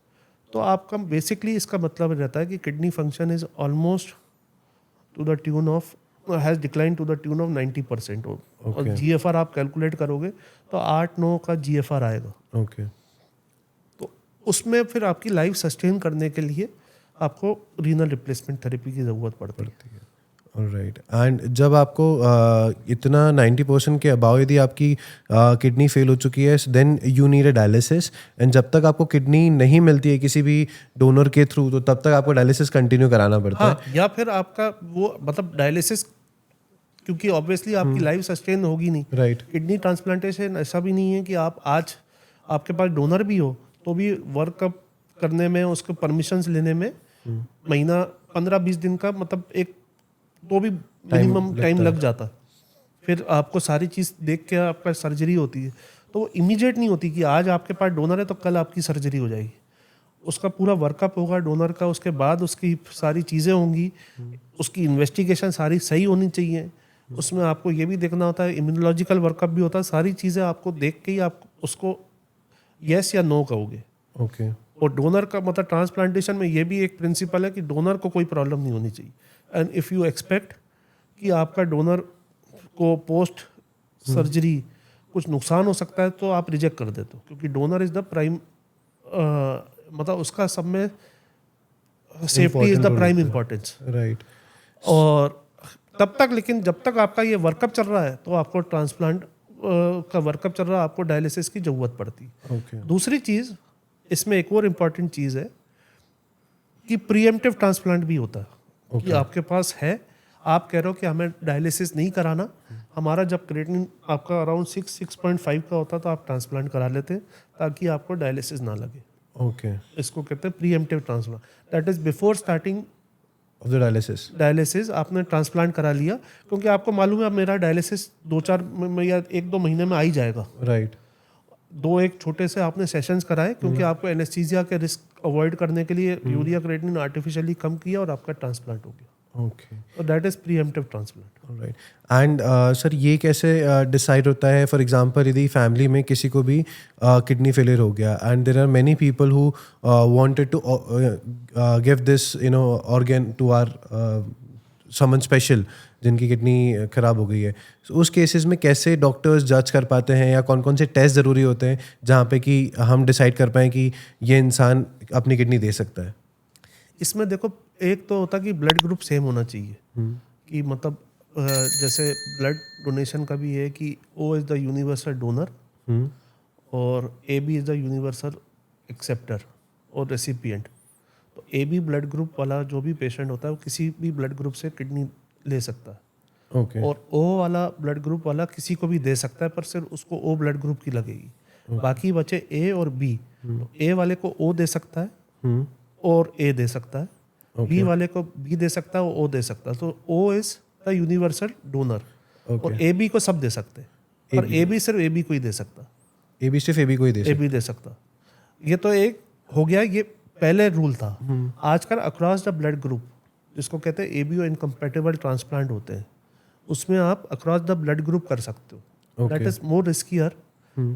तो आपका बेसिकली इसका मतलब रहता है कि kidney function is almost to the tune of has decline to the tune of 90%। और GFR आप कैलकुलेट करोगे तो 8-9 का GFR आएगा। ओके तो उसमें फिर आपकी लाइफ सस्टेन करने के लिए आपको रीनल रिप्लेसमेंट थेरेपी की ज़रूरत पड़ती है। राइट। एंड जब आपको इतना 90% के अबाव यदि आपकी किडनी फेल हो चुकी है, then you need a dialysis. And जब तक आपको किडनी नहीं मिलती है किसी भी डोनर के थ्रू, तो तब तक आपको डायलिसिस कंटिन्यू कराना पड़ता है। या फिर आपका वो मतलब डायलिसिस, क्योंकि ऑब्वियसली आपकी लाइफ सस्टेन होगी नहीं। राइट, किडनी ट्रांसप्लांटेशन ऐसा भी नहीं है कि आप आज आपके पास डोनर भी हो तो भी वर्कअप करने में, उसके परमिशंस लेने में महीना 15-20 दिन का, मतलब एक तो भी मिनिमम टाइम लग जाता। फिर आपको सारी चीज़ देख के आपका सर्जरी होती है, तो वो इमीडिएट नहीं होती कि आज आपके पास डोनर है तो कल आपकी सर्जरी हो जाएगी। उसका पूरा वर्कअप होगा डोनर का, उसके बाद उसकी सारी चीज़ें होंगी, उसकी इन्वेस्टिगेशन सारी सही होनी चाहिए। उसमें आपको ये भी देखना होता है, इम्यूनोलॉजिकल वर्कअप भी होता है। सारी चीज़ें आपको देख के ही आप उसको यस या नो कहोगे। ओके। और डोनर का मतलब ट्रांसप्लांटेशन में ये भी एक प्रिंसिपल है कि डोनर को कोई प्रॉब्लम नहीं होनी चाहिए। एंड इफ़ यू एक्सपेक्ट कि आपका डोनर को पोस्ट सर्जरी कुछ नुकसान हो सकता है तो आप रिजेक्ट कर देते हो, क्योंकि डोनर इज़ द प्राइम, मतलब उसका सब में safety is the prime importance. Right. और तब तक, लेकिन जब तक आपका ये वर्कअप चल रहा है तो आपको ट्रांसप्लांट का वर्कअप चल रहा है, आपको डायलिसिस की ज़रूरत पड़ती है। ओके। दूसरी चीज़ इसमें एक और इम्पॉर्टेंट चीज़ है कि प्रीएम्प्टिव ट्रांसप्लांट भी होता है। कि आपके पास है, आप कह रहे हो कि हमें डायलिसिस नहीं कराना, हमारा जब क्रिएटिनिन आपका अराउंड 6.5 का होता तो आप ट्रांसप्लांट करा लेते हैं ताकि आपको डायलिसिस ना लगे। ओके। इसको कहते हैं pre-emptive transplant. That is before starting of the dialysis आपने ट्रांसप्लांट करा लिया, क्योंकि आपको मालूम है अब मेरा डायलिसिस 2-4 या 1-2 महीने में आ ही जाएगा। राइट। 2-1 छोटे से आपने सेशंस कराए, क्योंकि आपको एनेस्थीसिया के रिस्क अवॉइड करने के लिए यूरिया क्रिएटिनिन आर्टिफिशियली कम किया और आपका ट्रांसप्लांट हो गया। ओके। तो that is pre-emptive transplant. Right. And sir ये कैसे डिसाइड होता है, फॉर एग्जांपल यदि फैमिली में किसी को भी किडनी फेलियर हो गया and there are many people who wanted to give this organ to our someone special, जिनकी किडनी खराब हो गई है, so, उस केसेस में कैसे डॉक्टर्स जज कर पाते हैं, या कौन कौन से टेस्ट ज़रूरी होते हैं जहाँ पे कि हम डिसाइड कर पाएँ कि ये इंसान अपनी किडनी दे सकता है? इसमें देखो, एक तो होता कि ब्लड ग्रुप सेम होना चाहिए, कि मतलब जैसे ब्लड डोनेशन का भी है कि O is the universal donor और AB is the universal acceptor और रेसिपिएंट। तो ए बी ब्लड ग्रुप वाला जो भी पेशेंट होता है वो किसी भी ब्लड ग्रुप से किडनी ले सकता है। ओके। और ओ वाला ब्लड ग्रुप वाला किसी को भी दे सकता है, पर सिर्फ उसको ओ ब्लड ग्रुप की लगेगी। बाकी बचे ए और बी। तो ए वाले को ओ दे सकता है और ए दे सकता है, बी वाले को बी दे सकता है, ओ दे सकता है। तो O is the universal donor. और ए बी को सब दे सकते हैं, पर ए बी सिर्फ ए बी को ही दे सकता, ए बी सिर्फ ए बी को ही दे ए बी दे सकता। ये तो एक हो गया, ये पहले रूल था। आजकल अक्रॉस द ब्लड ग्रुप, जिसको कहते हैं एबीओ इनकम्पैटिबल ट्रांसप्लांट होते हैं, उसमें आप अक्रॉस द ब्लड ग्रुप कर सकते हो। That is more riskier.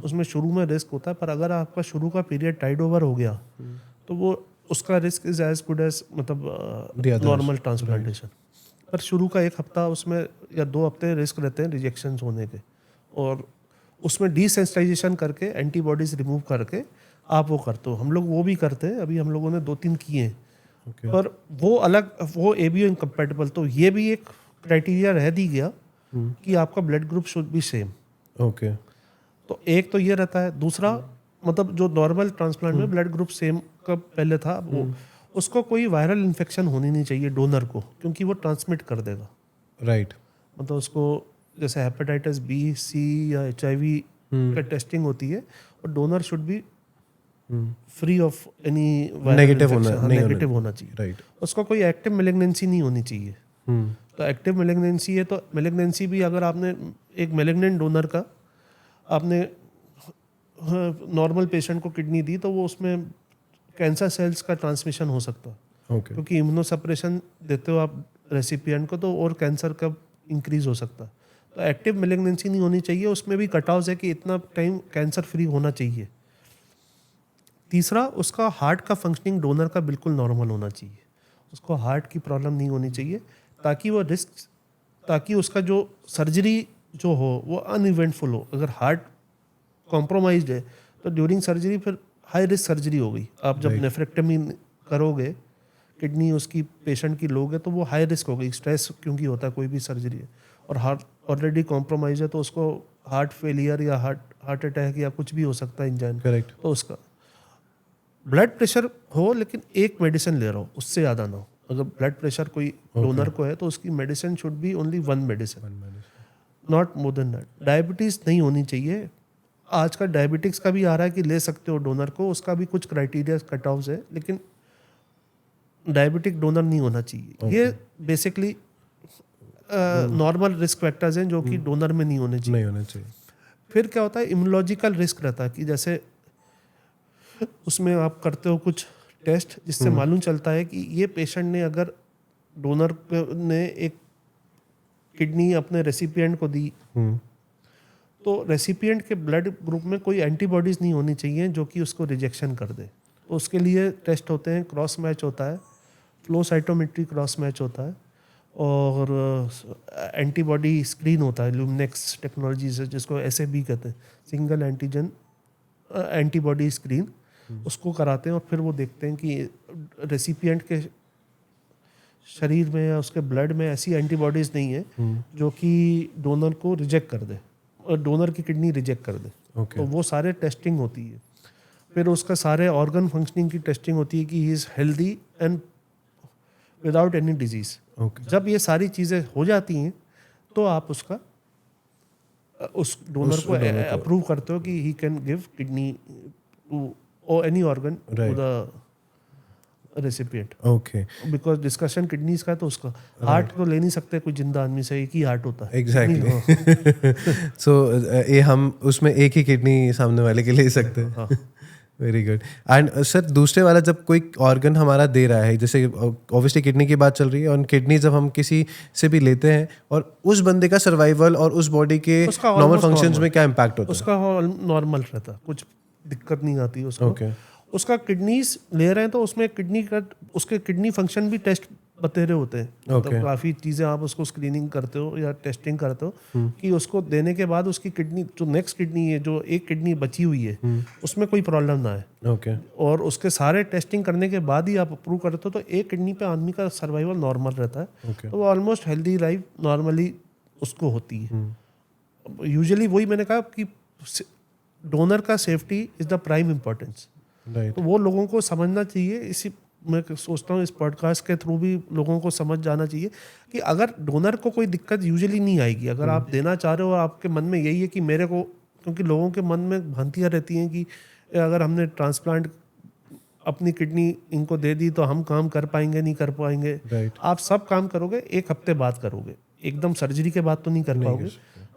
उसमें शुरू में रिस्क होता है, पर अगर आपका शुरू का पीरियड टाइड ओवर हो गया तो वो उसका risk is as good as मतलब नॉर्मल ट्रांसप्लांटेशन। पर शुरू का 1 हफ्ता उसमें या 2 हफ्ते रिस्क रहते हैं रिजेक्शन होने के, और उसमें डिसेंसिटाइजेशन करके एंटीबॉडीज रिमूव करके आप वो करते हो। हम लोग वो भी करते हैं, अभी हम लोगों ने 2-3 किए हैं। पर वो अलग, वो एबीओ इनकम्पैटिबल। तो ये भी एक क्राइटेरिया रह दी गया कि आपका blood group should be same. Okay. तो एक तो ये रहता है। दूसरा मतलब जो नॉर्मल ट्रांसप्लांट में ब्लड ग्रुप सेम का पहले था, वो उसको कोई वायरल इन्फेक्शन होनी नहीं चाहिए डोनर को, क्योंकि वो ट्रांसमिट कर देगा। राइट। मतलब उसको जैसे हेपेटाइटिस बी, सी या HIV का टेस्टिंग होती है, और donor should be free of any negative होना चाहिए। राइट। उसको कोई एक्टिव मेलिग्नेंसी नहीं होनी चाहिए। तो एक्टिव मेलिग्नेंसी है, तो मेलिग्नेंसी भी अगर आपने एक मेलिग्नेंट डोनर का आपने नॉर्मल पेशेंट को किडनी दी, तो वो उसमें कैंसर सेल्स का ट्रांसमिशन हो सकता है। ओके। क्योंकि इम्यूनोसप्रेशन देते हो आप रेसिपिएंट को, तो और कैंसर का इंक्रीज हो सकता है। तो एक्टिव मेलिग्नेंसी नहीं होनी चाहिए। उसमें भी कटऑफ है कि इतना टाइम कैंसर फ्री होना चाहिए। तीसरा, उसका हार्ट का फंक्शनिंग डोनर का बिल्कुल नॉर्मल होना चाहिए। उसको हार्ट की प्रॉब्लम नहीं होनी चाहिए, ताकि वो रिस्क, ताकि उसका जो सर्जरी जो हो वो अनइवेंटफुल हो। अगर हार्ट कॉम्प्रोमाइज्ड है तो ड्यूरिंग सर्जरी फिर हाई रिस्क सर्जरी हो गई। आप जब नेफ्रेक्टमी करोगे, किडनी उसकी पेशेंट की लोगे, तो वो हाई रिस्क हो गई। स्ट्रेस क्योंकि होता है कोई भी सर्जरी है, और हार्ट ऑलरेडी कॉम्प्रोमाइज है, तो उसको हार्ट फेलियर या हार्ट अटैक या कुछ भी हो सकता है इंजन। करेक्ट। तो उसका ब्लड प्रेशर हो, लेकिन एक मेडिसिन ले रहा हो, उससे ज़्यादा ना हो। अगर ब्लड प्रेशर कोई डोनर को है तो उसकी medicine should be only 1 medicine, not more than that. Diabetes नहीं होनी चाहिए। आजकल डायबिटिक्स का भी आ रहा है कि ले सकते हो डोनर को, उसका भी कुछ क्राइटेरिया कट ऑफ है, लेकिन डायबिटिक डोनर नहीं होना चाहिए। ये बेसिकली नॉर्मल रिस्क फैक्टर्स हैं जो कि डोनर में नहीं होने चाहिए। फिर क्या होता है, इम्यूनोलॉजिकल रिस्क रहता है कि जैसे उसमें आप करते हो कुछ टेस्ट जिससे मालूम चलता है कि ये पेशेंट ने, अगर डोनर ने एक किडनी अपने रेसिपिएंट को दी, तो रेसिपिएंट के ब्लड ग्रुप में कोई एंटीबॉडीज़ नहीं होनी चाहिए जो कि उसको रिजेक्शन कर दे। तो उसके लिए टेस्ट होते हैं, क्रॉस मैच होता है, फ्लो साइटोमेट्री क्रॉस मैच होता है, और एंटीबॉडी स्क्रीन होता है, ल्यूमिनेक्स टेक्नोलॉजी से, जिसको SAB कहते हैं, सिंगल एंटीजन एंटीबॉडी स्क्रीन। उसको कराते हैं और फिर वो देखते हैं कि रेसिपिएंट के शरीर में या उसके ब्लड में ऐसी एंटीबॉडीज़ नहीं है जो कि डोनर को रिजेक्ट कर दे और डोनर की किडनी रिजेक्ट कर दे। तो वो सारे टेस्टिंग होती है। फिर उसका सारे ऑर्गन फंक्शनिंग की टेस्टिंग होती है कि he is healthy and without any disease. जब ये सारी चीज़ें हो जाती हैं तो आप उसका उस डोनर को अप्रूव करते हो कि he can give kidney to or any organ to the recipient. Okay. Because discussion kidneys का है, तो उसका हार्ट तो ले नहीं सकते कोई जिंदा आदमी से, एक ही हार्ट होता है। Exactly. So ये हम उसमें एक ही किडनी सामने वाले के ले सकते हैं। Very good. एंड सर, दूसरे वाला जब कोई ऑर्गन हमारा दे रहा है, जैसे ऑब्वियसली किडनी की बात चल रही है, और किडनी जब हम किसी से भी लेते हैं, और उस बंदे का सर्वाइवल और उस बॉडी के नॉर्मल फंक्शंस में क्या इम्पैक्ट होता है? उसका नॉर्मल रहता है, कुछ दिक्कत नहीं आती उसको। उसका किडनीज ले रहे हैं तो उसमें किडनी का, उसके किडनी फंक्शन भी टेस्ट बतेरे होते हैं। मतलब काफ़ी चीज़ें आप उसको स्क्रीनिंग करते हो या टेस्टिंग करते हो कि उसको देने के बाद उसकी किडनी, जो नेक्स्ट किडनी है, जो एक किडनी बची हुई है, उसमें कोई प्रॉब्लम ना है। और उसके सारे टेस्टिंग करने के बाद ही आप अप्रूव करते हो, तो एक किडनी पे आदमी का सर्वाइवल नॉर्मल रहता है। तो वो ऑलमोस्ट हेल्दी लाइफ नॉर्मली उसको होती है। यूजुअली वही मैंने कहा कि डोनर का safety is the prime importance. तो वो लोगों को समझना चाहिए। इसी मैं सोचता हूँ इस पॉडकास्ट के थ्रू भी लोगों को समझ जाना चाहिए कि अगर डोनर को कोई दिक्कत यूजुअली नहीं आएगी, अगर आप देना चाह रहे हो और आपके मन में यही है कि मेरे को, क्योंकि लोगों के मन में भ्रांतियाँ रहती हैं कि अगर हमने ट्रांसप्लांट अपनी किडनी इनको दे दी तो हम काम कर पाएंगे नहीं कर पाएंगे। राइट। आप सब काम करोगे, एक हफ्ते बाद करोगे, एकदम सर्जरी के बाद तो नहीं कर पाओगे।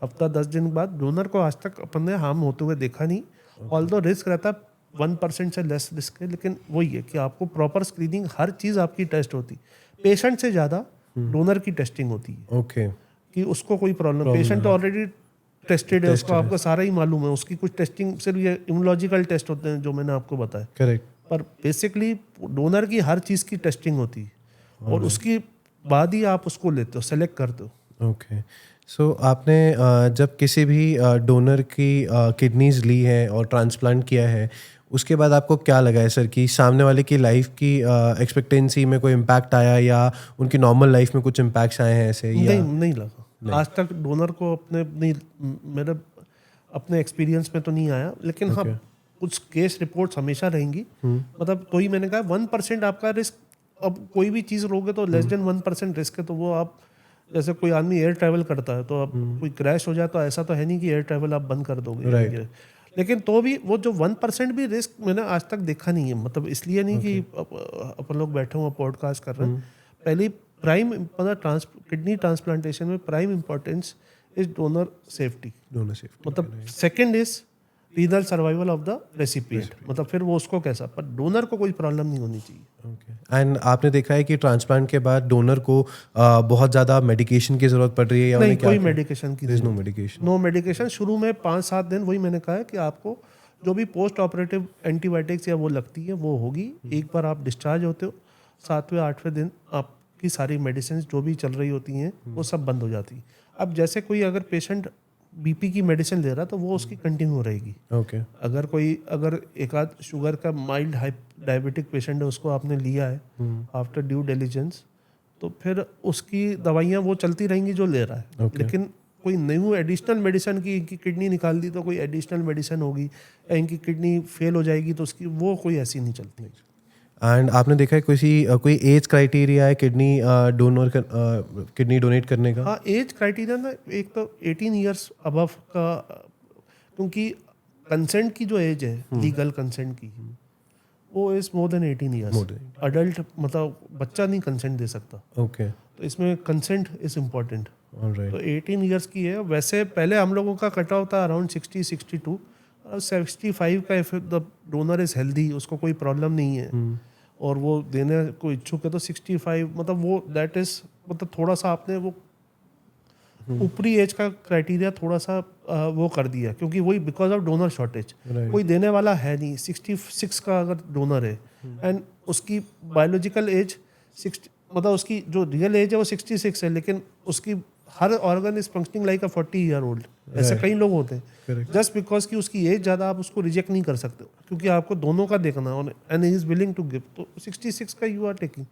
हफ्ता 10 दिन बाद। डोनर को आज तक अपन ने हार्म होते हुए देखा नहीं, ऑल्दो रिस्क रहता 1% से लेस रिस्क है, लेकिन वही है कि आपको प्रॉपर स्क्रीनिंग, हर चीज़ आपकी टेस्ट होती, पेशेंट से ज़्यादा डोनर की टेस्टिंग होती है ओके। कि उसको कोई प्रॉब्लम, पेशेंट तो ऑलरेडी टेस्टेड है, उसको आपको सारा ही मालूम है, उसकी कुछ टेस्टिंग सिर्फ ये इम्यूनोलॉजिकल टेस्ट होते हैं जो मैंने आपको बताया, करेक्ट। पर बेसिकली डोनर की हर चीज़ की टेस्टिंग होती है और उसके बाद ही आप उसको लेते हो, सेलेक्ट करते हो। ओके। सो आपने जब किसी भी डोनर की किडनीज ली है और ट्रांसप्लांट किया है, उसके बाद आपको क्या लगा है सर कि सामने वाले की लाइफ की एक्सपेक्टेंसी में कोई इम्पैक्ट आया या उनकी नॉर्मल लाइफ में कुछ इम्पैक्ट्स आए हैं ऐसे? नहीं लगा आज तक डोनर को अपने मेरे अपने एक्सपीरियंस में तो नहीं आया, लेकिन हाँ कुछ केस रिपोर्ट्स हमेशा रहेंगी। मतलब तो ही मैंने कहा 1% आपका रिस्क, अब कोई भी चीज़ लोगे तो लेस देन 1% रिस्क है, तो वो आप जैसे कोई आदमी एयर ट्रैवल करता है तो अब कोई क्रैश हो जाए तो ऐसा तो है नहीं कि एयर ट्रैवल आप बंद कर दोगे, लेकिन तो भी वो जो 1% भी रिस्क मैंने आज तक देखा नहीं है। मतलब इसलिए नहीं कि अपन लोग बैठे हुए पॉडकास्ट कर रहे हैं। पहली प्राइम मतलब किडनी ट्रांसप्लांटेशन में prime importance is donor safety, मतलब second is renal survival of the recipient, मतलब फिर वो उसको कैसा, पर डोनर को कोई प्रॉब्लम नहीं होनी चाहिए। ओके। एंड आपने देखा है कि ट्रांसप्लांट के बाद डोनर को बहुत ज़्यादा मेडिकेशन की ज़रूरत पड़ रही है या नहीं, कोई मेडिकेशन की नो मेडिकेशन? No medication. शुरू में 5-7 दिन, वही मैंने कहा है कि आपको जो भी पोस्ट ऑपरेटिव एंटीबायोटिक्स या वो लगती है वो होगी। एक बार आप डिस्चार्ज होते हो, 7वें-8वें दिन आपकी सारी मेडिसिन जो भी चल रही होती हैं वो सब बंद हो जाती है। अब जैसे कोई अगर पेशेंट बीपी की मेडिसिन ले रहा तो वो उसकी कंटिन्यू रहेगी। ओके। अगर एक आध शुगर का माइल्ड डायबिटिक पेशेंट है, उसको आपने लिया है आफ्टर ड्यू डिलीजेंस, तो फिर उसकी दवाइयाँ वो चलती रहेंगी जो ले रहा है। लेकिन कोई न्यू एडिशनल मेडिसिन की इनकी किडनी निकाल दी तो कोई एडिशनल मेडिसिन होगी, या इनकी किडनी फेल हो जाएगी तो उसकी वो कोई ऐसी नहीं चलती। एंड आपने देखा है कोई एज क्राइटेरिया है किडनी डोनेट करने का? हाँ, एज क्राइटेरिया ना, एक तो 18 ईयर्स अबव का, क्योंकि कंसेंट की जो एज है लीगल कंसेंट की, वो is more than 18 years. Adult मतलब बच्चा नहीं कंसेंट दे सकता। ओके। तो इसमें कंसेंट इज इम्पोर्टेंट। ऑलराइट। तो 18 ईयर्स की है। वैसे पहले हम लोगों का कट ऑफ था अराउंड 60-62, 65 का। If the donor is healthy, उसको कोई प्रॉब्लम नहीं है और वो देने को इच्छुक है तो 65, मतलब वो दैट इज, मतलब थोड़ा सा आपने वो ऊपरी एज का क्राइटेरिया थोड़ा सा वो कर दिया, क्योंकि वही बिकॉज ऑफ डोनर शॉर्टेज कोई देने वाला है नहीं। 66 का अगर डोनर है एंड उसकी बायोलॉजिकल एज 60, मतलब उसकी जो रियल एज है वो 66 है, लेकिन उसकी हर organ is functioning like a 40 year old. ऐसे कई लोग होते हैं। जस्ट बिकॉज कि उसकी एज ज़्यादा, आप उसको रिजेक्ट नहीं कर सकते, क्योंकि आपको दोनों का देखना and he is willing to give. तो 66 का you are taking.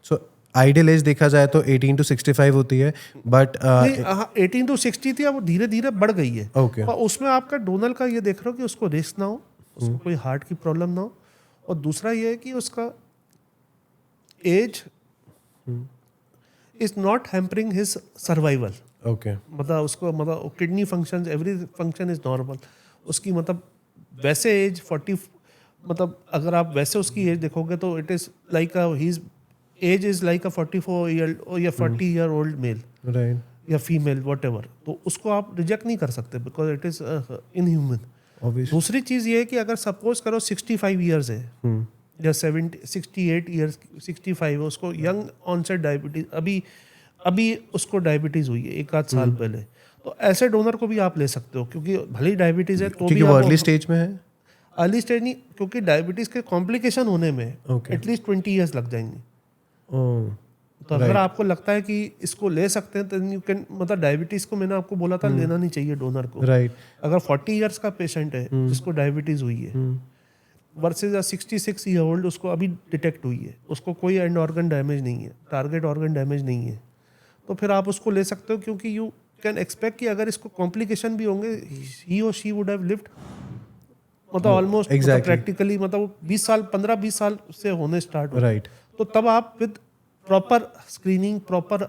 So ideal age देखा जाए तो 18 to 65 होती है, बट 18 to 60 थी, अब वो धीरे धीरे बढ़ गई है। ओके। और उसमें आपका डोनर का ये देख रहे हो कि उसको रिस्क ना हो, उसको कोई हार्ट की प्रॉब्लम ना हो, और दूसरा ये है कि उसका age is not hampering his survival. Okay. मतलब उसको, मतलब kidney function, every function is normal. उसकी मतलब वैसे एज 40, मतलब अगर आप वैसे उसकी एज देखोगे तो it is like his age is like a 44 year या 40 ईयर ओल्ड मेल, राइट, या फीमेल व्हाटएवर। तो उसको आप रिजेक्ट नहीं कर सकते बिकॉज इट इज इनह्यूमन। दूसरी चीज़ ये है कि अगर सपोज करो 65 ईयर्स है या 68 ईयर्स, 65, उसको यंग ऑनसेट डायबिटीज, अभी उसको डायबिटीज हुई है 1 आध साल पहले, तो ऐसे डोनर को भी आप ले सकते हो, क्योंकि भले ही डायबिटीज है तो भी वो अर्ली स्टेज में है। अर्ली स्टेज नहीं, क्योंकि डायबिटीज के कॉम्प्लिकेशन होने में एटलीस्ट 20 ईयर्स लग जाएंगे। तो अगर आपको लगता है कि इसको ले सकते हैं तो यू कैन, मतलब डायबिटीज को मैंने आपको बोला था लेना नहीं चाहिए डोनर को। राइट। अगर 40 ईयर्स का पेशेंट है जिसको डायबिटीज हुई है वर्सेज 66 ईयर ओल्ड, उसको अभी डिटेक्ट हुई है, उसको कोई एंड ऑर्गन डैमेज नहीं है, टारगेट ऑर्गन डैमेज नहीं है, तो फिर आप उसको ले सकते हो, क्योंकि यू कैन एक्सपेक्ट कि अगर इसको कॉम्प्लिकेशन भी होंगे ही और शी वुड हैव लिव्ड मतलब ऑलमोस्ट exactly. प्रैक्टिकली मतलब 20 साल 15-20 साल से होने स्टार्ट हो राइट तो तब आप with proper screening proper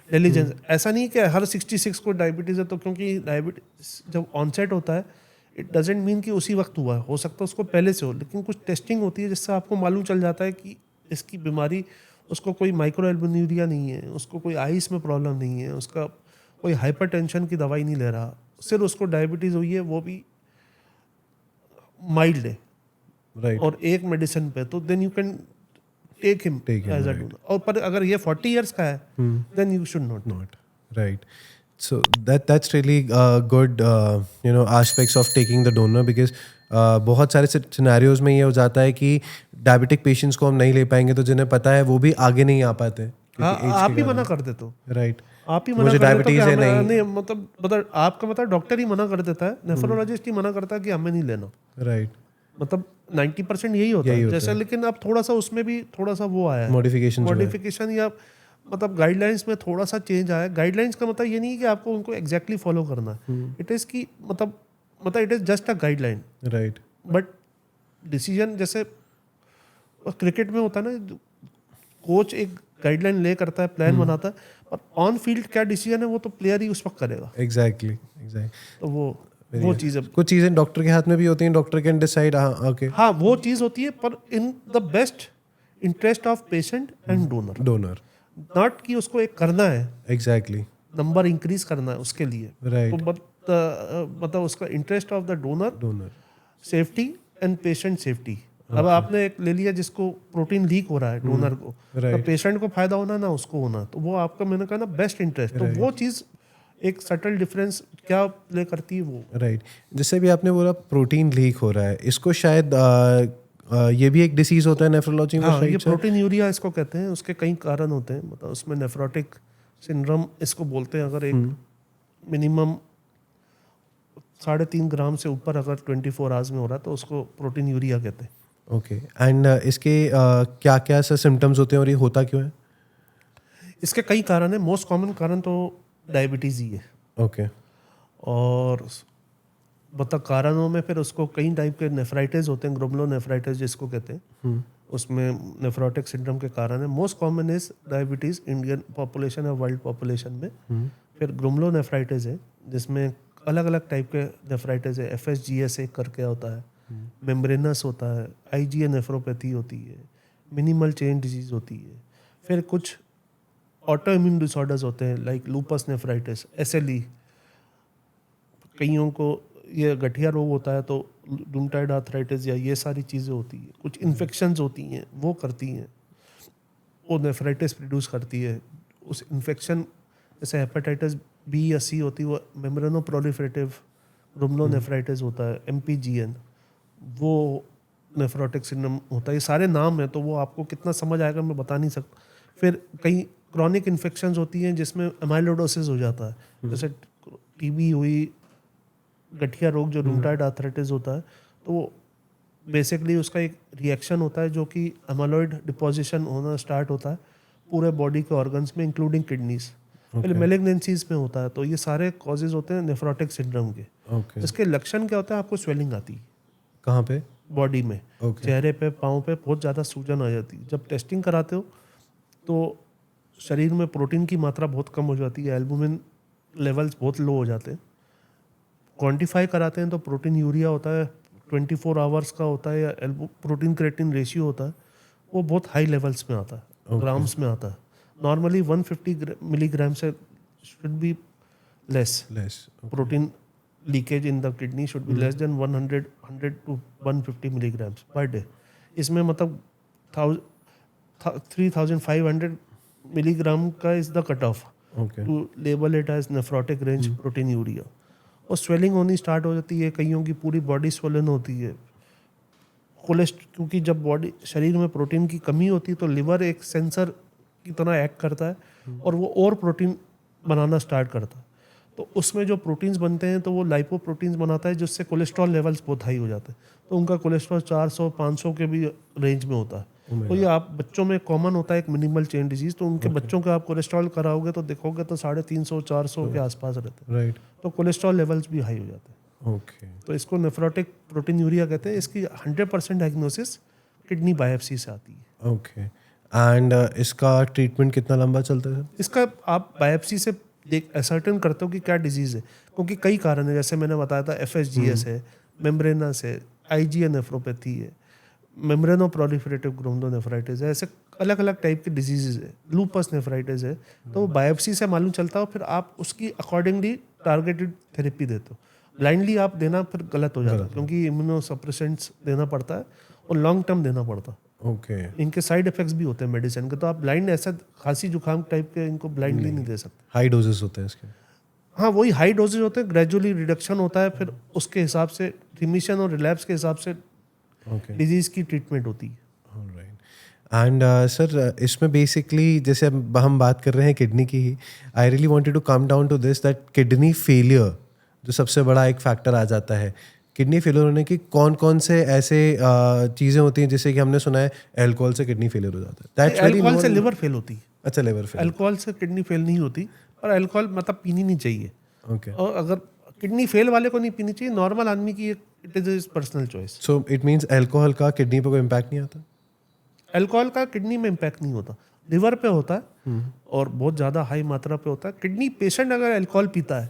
diligence ऐसा नहीं कि हर 66 को डायबिटीज़ है तो क्योंकि डायबिटीज जब ऑनसेट होता है इट डजेंट मीन कि उसी वक्त हुआ है, हो सकता है उसको पहले से हो, लेकिन कुछ टेस्टिंग होती है जिससे आपको मालूम चल जाता है कि इसकी बीमारी, उसको कोई माइक्रोएल्बुमिनुरिया नहीं है, उसको कोई आइस में प्रॉब्लम नहीं है, उसका कोई हाइपरटेंशन की दवाई नहीं ले रहा, सिर्फ उसको डायबिटीज़ हुई है, वो भी माइल्ड है राइट और एक मेडिसिन पे, तो then you can take him Take him, as a right. Donor. और पर अगर ये 40 इयर्स का है then you should not. not right. So that's really good aspects of taking the donor because बहुत सारे सिनेरियोज में ये हो जाता है कि डायबिटिक पेशेंट्स को हम नहीं ले पाएंगे तो जिन्हें पता है वो भी आगे नहीं आ पाते हाँ, आप ही मना कर देते हो, राइट आप ही मना मुझे कर देते हो डायबिटीज कि है हमें नहीं मतलब आपका मतलब डॉक्टर ही मना कर देता है, नेफ्रोलॉजिस्ट ही मना करता है कि हमें नहीं लेना, राइट मतलब 90% यही होता है जैसे। लेकिन अब थोड़ा सा उसमें भी थोड़ा सा वो आया है मॉडिफिकेशन या मतलब गाइडलाइंस में थोड़ा सा चेंज आया है। गाइडलाइंस का मतलब ये नहीं है कि आपको उनको एग्जैक्टली फॉलो करना है, इट इज़ की मतलब it is just a guideline, right but decision जैसे क्रिकेट में होता है ना, कोच एक गाइडलाइन ले करता है, प्लान बनाता है, पर ऑन फील्ड क्या डिसीजन है वो तो प्लेयर ही उस वक्त करेगा। एग्जैक्टली तो वो चीज़ है, कुछ चीज़ें डॉक्टर के हाथ में भी होती हैं, डॉक्टर कैन डिसाइड। ओके हाँ वो चीज़ होती है, पर in the best interest of patient and donor not कि उसको एक करना है, एग्जैक्टली नंबर इंक्रीज करना है उसके लिए, राइट तो मतलब उसका interest of the donor safety and patient safety. अब आपने एक ले लिया जिसको प्रोटीन लीक हो रहा है डोनर को, तो पेशेंट को फायदा होना ना उसको होना, तो वो आपका मैंने कहा ना बेस्ट इंटरेस्ट, तो वो चीज़ एक सटल डिफरेंस क्या प्ले करती है वो। राइट जैसे भी आपने बोला प्रोटीन लीक हो रहा है, इसको शायद ये भी एक डिसीज होता है नेफ्रोलॉजी में। हाँ, ये प्रोटीन यूरिया इसको कहते हैं, उसके कई कारण होते हैं, मतलब उसमें नेफ्रोटिक सिंड्रोम इसको बोलते हैं। अगर एक मिनिमम 3.5 ग्राम से ऊपर अगर 24 आवर्स में हो रहा है तो उसको प्रोटीन यूरिया कहते हैं। ओके एंड इसके क्या क्या ऐसे सिम्टम्स होते हैं और ये होता क्यों है? इसके कई कारण है, मोस्ट कॉमन कारण तो डायबिटीज़ ही है। ओके और मतलब कारणों में फिर उसको कई टाइप के नेफ्राइटिस होते हैं, ग्लोमेरुलोनेफ्राइटिस जिसको कहते हैं, उसमें नेफ्रोटिक सिंड्रोम के कारण है। Most common is diabetes Indian population और वर्ल्ड पॉपुलेशन में। फिर ग्लोमेरुलोनेफ्राइटिस है जिसमें अलग अलग टाइप के नेफ्राइटिस है, FSGS एक करके होता है, मेम्ब्रेनस होता है, IgA नेफ्रोपैथी होती है, मिनिमल चेन डिजीज होती है। फिर कुछ ऑटो इम्यून डिसऑर्डर्स होते हैं लाइक लूपस नेफ्राइटिस, SLE। कईयों को ये गठिया रोग होता है तो रूमेटॉइड आर्थराइटिस या ये सारी चीज़ें होती हैं। कुछ इन्फेक्शंस होती हैं वो करती हैं, वो नेफ्राइटिस प्रोड्यूस करती है। उस इन्फेक्शन जैसे हेपेटाइटिस B या C होती है, वो मेम्ब्रेनोप्रोलिफरेटिव ग्लोमेरुलोनेफ्राइटिस होता है, MPGN, वो नेफ्रोटिक सिंड्रोम होता है। ये सारे नाम हैं तो वो आपको कितना समझ आएगा मैं बता नहीं सकता। फिर कई क्रॉनिक इन्फेक्शंस होती हैं जिसमें एमाइलोडोसिस हो जाता है, जैसे TB हुई, गठिया रोग जो रूमेटॉइड आर्थराइटिस होता है, तो वो बेसिकली उसका एक रिएक्शन होता है जो कि एमाइलॉइड डिपोजिशन होना स्टार्ट होता है पूरे बॉडी के ऑर्गन्स में इंक्लूडिंग किडनीज। पहले मेलिग्नेंसीज में होता है। तो ये सारे कॉजेज होते हैं नेफ्रोटिक सिंड्रोम के। इसके लक्षण क्या होता है? आपको स्वेलिंग आती है। कहाँ पे? बॉडी में, चेहरे पे, पाँव पे बहुत ज़्यादा सूजन आ जाती है। जब टेस्टिंग कराते हो तो शरीर में प्रोटीन की मात्रा बहुत कम हो जाती है, एल्बुमिन लेवल्स बहुत लो हो जाते हैं। क्वांटिफाई कराते हैं तो प्रोटीन यूरिया होता है 24 आवर्स का होता है, या प्रोटीन क्रिएटिन रेशियो होता है, वो बहुत हाई लेवल्स में आता है, ग्राम्स में आता है। नॉर्मली 150 मिलीग्राम से should be less. Protein leakage in the kidney should be less than 100 to 150 milligrams per day. इसमें मतलब 3500 मिलीग्राम का is the cut off to label it as nephrotic range protein यूरिया। और swelling होनी start हो जाती है, कईयों की पूरी बॉडी स्वेलन होती है। क्योंकि जब बॉडी शरीर में प्रोटीन की कमी होती है तो लिवर एक सेंसर की तरह एक्ट करता है और वो और प्रोटीन बनाना स्टार्ट करता है। तो उसमें जो प्रोटीन्स बनते हैं तो वो लाइपोप्रोटीन्स बनाता है, जिससे कोलेस्ट्रॉल लेवल्स बहुत हाई हो जाते हैं। तो उनका कोलेस्ट्रॉल 400-500 के भी रेंज में होता है। तो ये आप बच्चों में कॉमन होता है एक मिनिमल चेन डिजीज। तो उनके बच्चों का आप कोलेस्ट्रॉल कराओगे तो देखोगे तो 350-400 के आसपास रहते हैं। तो कोलेस्ट्रॉल लेवल्स भी हाई हो जाते हैं। ओके तो इसको नेफ्रोटिक प्रोटीनूरिया कहते हैं। इसकी 100% डायग्नोसिस किडनी बायोप्सी से आती है। ओके एंड इसका ट्रीटमेंट कितना लंबा चलता है? इसका आप बायोप्सी से देख असर्टेन करते हो कि क्या डिजीज़ है, क्योंकि कई कारण है, जैसे मैंने बताया था FSGS है, मेम्ब्रेनस है, IgA नेफ्रोपैथी है, मेम्ब्रेनो प्रोलिफरेटिव ग्लोमेरुलोनेफ्राइटिस है, ऐसे अलग अलग टाइप के डिजीज़ है, लूपस नेफ्राइटिस है। तो बायोप्सी से मालूम चलता है, फिर आप उसकी अकॉर्डिंगली टारगेटेड थेरेपी देते हो। ब्लाइंडली आप देना फिर गलत हो जाता है, क्योंकि इम्यूनोसप्रेसेंट्स देना पड़ता है और लॉन्ग टर्म देना पड़ता है। ओके इनके साइड इफेक्ट्स भी होते हैं मेडिसिन के, तो आप ब्लाइंड ऐसा खांसी जुकाम टाइप के इनको ब्लाइंडली नहीं दे सकते। हाई डोजेस होते हैं इसके? हाँ, वही हाई डोजेज होते हैं, ग्रेजुअली रिडक्शन होता है, फिर उसके हिसाब से रिमिशन और रिलैप्स के हिसाब से ओके डिजीज की ट्रीटमेंट होती है। एंड सर इसमें बेसिकली जैसे अब हम बात कर रहे हैं किडनी की ही, I really wanted to come down to this that kidney failure जो सबसे बड़ा एक फैक्टर आ जाता है, किडनी फेलियर होने की कौन कौन से ऐसे चीज़ें होती हैं, जैसे कि हमने सुना है अल्कोहल से किडनी फेलियर हो जाता है, दैट्स वेरी अल्कोहल से लिवर फेल होती है, अच्छा लिवर फेलियर, अल्कोहल से किडनी फेल नहीं होती। और अल्कोहल मतलब पीनी नहीं चाहिए, ओके और अगर किडनी फेल वाले को नहीं पीनी चाहिए, नॉर्मल आदमी की it is personal choice. So it means alcohol का किडनी पर कोई इम्पैक्ट नहीं आता? अल्कोहल का किडनी में इम्पैक्ट नहीं होता, लिवर पे होता है और बहुत ज़्यादा हाई मात्रा पे होता है। किडनी पेशेंट अगर अल्कोहल पीता है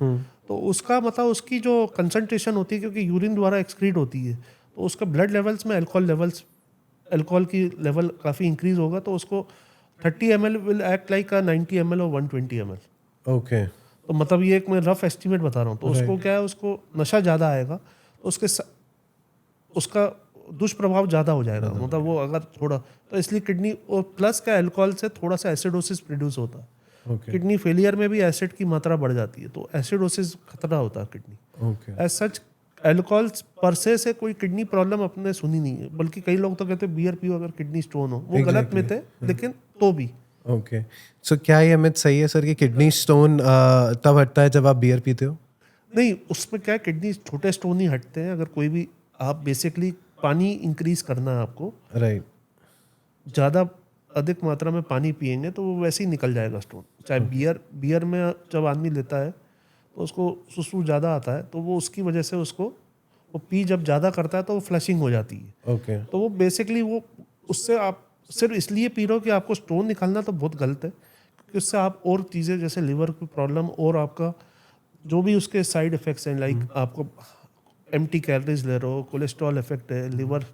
तो उसका मतलब उसकी जो कंसंट्रेशन होती है, क्योंकि यूरिन द्वारा एक्सक्रीट होती है, तो उसका ब्लड लेवल्स में अल्कोहल की लेवल काफ़ी इंक्रीज होगा, तो उसको 30 ml will act like 90 ml और 120 ml। ओके तो मतलब ये एक मैं रफ एस्टिमेट बता रहा हूँ। तो उसको क्या है, उसको नशा ज़्यादा आएगा, तो उसका दुष्प्रभाव ज़्यादा हो जाएगा, मतलब वो अगर थोड़ा, तो इसलिए किडनी और प्लस क्या अल्कोहल से थोड़ा सा एसिडोसिस प्रोड्यूस होता है। ओके किडनी फेलियर में भी एसिड की मात्रा बढ़ जाती है, तो एसिडोसिस खतरा होता है kidney. Okay as such alcohol per se कोई किडनी प्रॉब्लम अपने सुनी नहीं है, बल्कि कई लोग तो कहते हैं बियर पियो अगर किडनी स्टोन हो, वो गलत मिथ है, लेकिन तो भी ओके सो क्या ये मिथ सही है सर कि किडनी स्टोन तब हटता है जब आप बियर पीते हो? नहीं, उसमें क्या है, किडनी छोटे स्टोन ही हटते हैं। अगर कोई भी आप बेसिकली पानी इंक्रीज करना है आपको, राइट ज़्यादा अधिक मात्रा में पानी पिएंगे तो वो वैसे ही निकल जाएगा स्टोन। चाहे बियर में जब आदमी लेता है तो उसको सुसु ज़्यादा आता है, तो वो उसकी वजह से उसको वो पी जब ज़्यादा करता है तो वो फ्लशिंग हो जाती है। ओके तो वो बेसिकली वो उससे आप सिर्फ इसलिए पी रहे हो कि आपको स्टोन निकालना, तो बहुत गलत है, क्योंकि उससे आप और चीज़ें जैसे लिवर की प्रॉब्लम और आपका जो भी उसके साइड इफ़ेक्ट्स हैं, लाइक आपको एम्प्टी कैलोरीज ले रहे हो, कोलेस्ट्रॉल इफेक्ट है, लिवर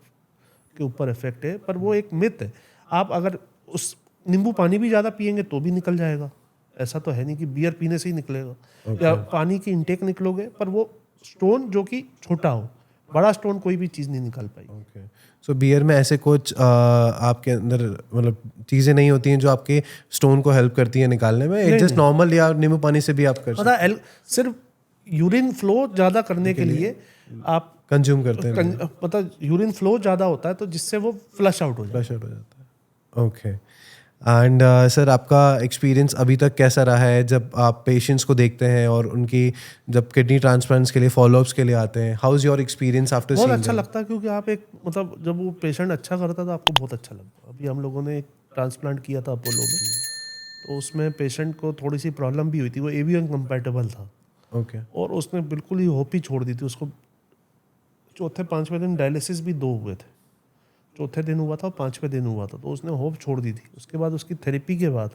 के ऊपर इफेक्ट है, पर वो एक मिथ है। आप अगर उस नींबू पानी भी ज़्यादा पिएंगे तो भी निकल जाएगा, ऐसा तो है नहीं कि बियर पीने से ही निकलेगा। या पानी की इंटेक निकलोगे, पर वो स्टोन जो कि छोटा हो, बड़ा स्टोन कोई भी चीज़ नहीं निकाल पाएगी। ओके सो बियर में ऐसे कुछ आपके अंदर मतलब चीज़ें नहीं होती हैं जो आपके स्टोन को हेल्प करती हैं निकालने में? जस्ट नॉर्मल या नींबू पानी से भी आप कर सकते मतलब सिर्फ यूरिन फ्लो ज़्यादा करने के लिए आप कंज्यूम करते हैं? मतलब यूरिन फ्लो ज़्यादा होता है, तो जिससे वो फ्लश आउट हो जाए। फ्लश आउट हो जाता है। ओके एंड सर आपका एक्सपीरियंस अभी तक कैसा रहा है जब आप पेशेंट्स को देखते हैं और उनकी जब किडनी ट्रांसप्लांट्स के लिए फॉलोअप्स के लिए आते हैं? How is your experience after बहुत सीइंग? अच्छा लगता है, क्योंकि आप एक मतलब जब वो पेशेंट अच्छा करता है तो आपको बहुत अच्छा लगता है। अभी हम लोगों ने एक ट्रांसप्लांट किया था अपोलो में, तो उसमें पेशेंट को थोड़ी सी प्रॉब्लम भी हुई थी, वो AVM कंपैटिबल था। ओके और उसने बिल्कुल ही होप ही छोड़ दी थी। उसको चौथे 5वें दिन डायलिसिस भी 2 हुए थे, चौथे दिन हुआ था और 5वें दिन हुआ था, तो उसने होप छोड़ दी थी। उसके बाद उसकी थेरेपी के बाद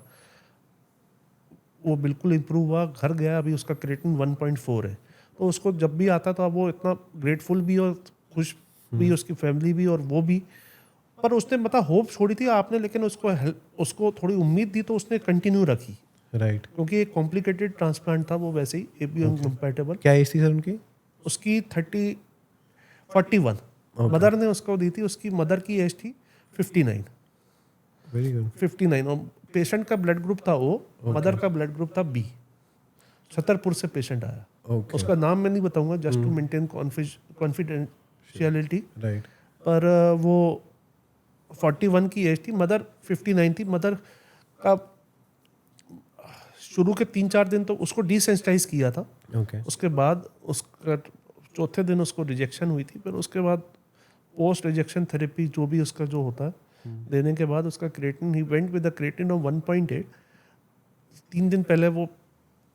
वो बिल्कुल इम्प्रूव हुआ, घर गया, अभी उसका क्रिएटिनिन 1.4 है। तो उसको जब भी आता था वो इतना ग्रेटफुल भी और खुश भी, उसकी फैमिली भी और वो भी। पर उसने मतलब होप छोड़ी थी आपने, लेकिन उसको थोड़ी उम्मीद दी तो उसने कंटिन्यू रखी, राइट। क्योंकि एक कॉम्प्लिकेटेड ट्रांसप्लांट था वो, वैसे ही AVM कंपैटिबल। क्या एज थी सर उनकी? उसकी 41 मदर ने उसको दी थी। उसकी मदर की एज थी 59। Very good. 59 और पेशेंट का ब्लड ग्रुप था O, मदर का ब्लड ग्रुप था B। छतरपुर से पेशेंट आया। ओके उसका नाम मैं नहीं बताऊंगा, just to maintain confidentiality. Right. पर वो 41 की एज थी, मदर 59 थी। मदर का शुरू के 3-4 दिन तो उसको डिसेंसिटाइज किया था। ओके उसके बाद उसका चौथे दिन उसको रिजेक्शन हुई थी। फिर उसके बाद पोस्ट रिजेक्शन थेरेपी जो भी उसका जो होता है देने के बाद उसका creatinine, he went with the creatinine of 1.8। 3 दिन पहले वो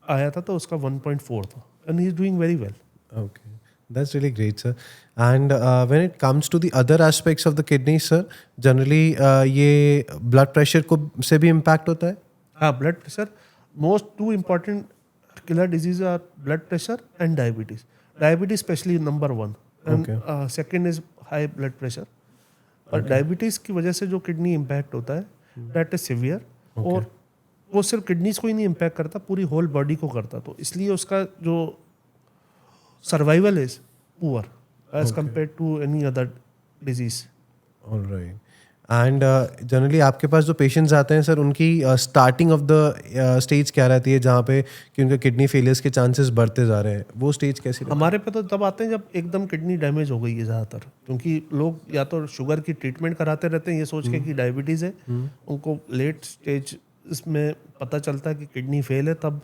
आया था तो उसका 1.4 था, and he is doing very well. Okay That's really great, sir. And when it comes to the other aspects of the kidney, sir, generally ये blood pressure को से भी impact होता है? हाँ, blood pressure, most to important killer disease are blood pressure and diabetes. Diabetes specially number 1 and second is high blood pressure. और diabetes की वजह से जो किडनी इम्पैक्ट होता है दैट इज सिवियर. और वो सिर्फ किडनीज को ही नहीं इम्पैक्ट करता, पूरी होल बॉडी को करता. तो इसलिए उसका जो survival is poor as compare to any other disease. Alright. And generally आपके पास जो पेशेंट्स आते हैं सर, उनकी स्टार्टिंग ऑफ द स्टेज क्या रहती है जहाँ पे कि उनके किडनी फेलियर्स के चांसेस बढ़ते जा रहे हैं? वो स्टेज कैसी रहती है? हमारे पे तो तब आते हैं जब एकदम किडनी डैमेज हो गई है ज़्यादातर, क्योंकि लोग या तो शुगर की ट्रीटमेंट कराते रहते हैं ये सोच के कि डायबिटीज़ है. उनको लेट स्टेज इसमें पता चलता है कि किडनी फेल है, तब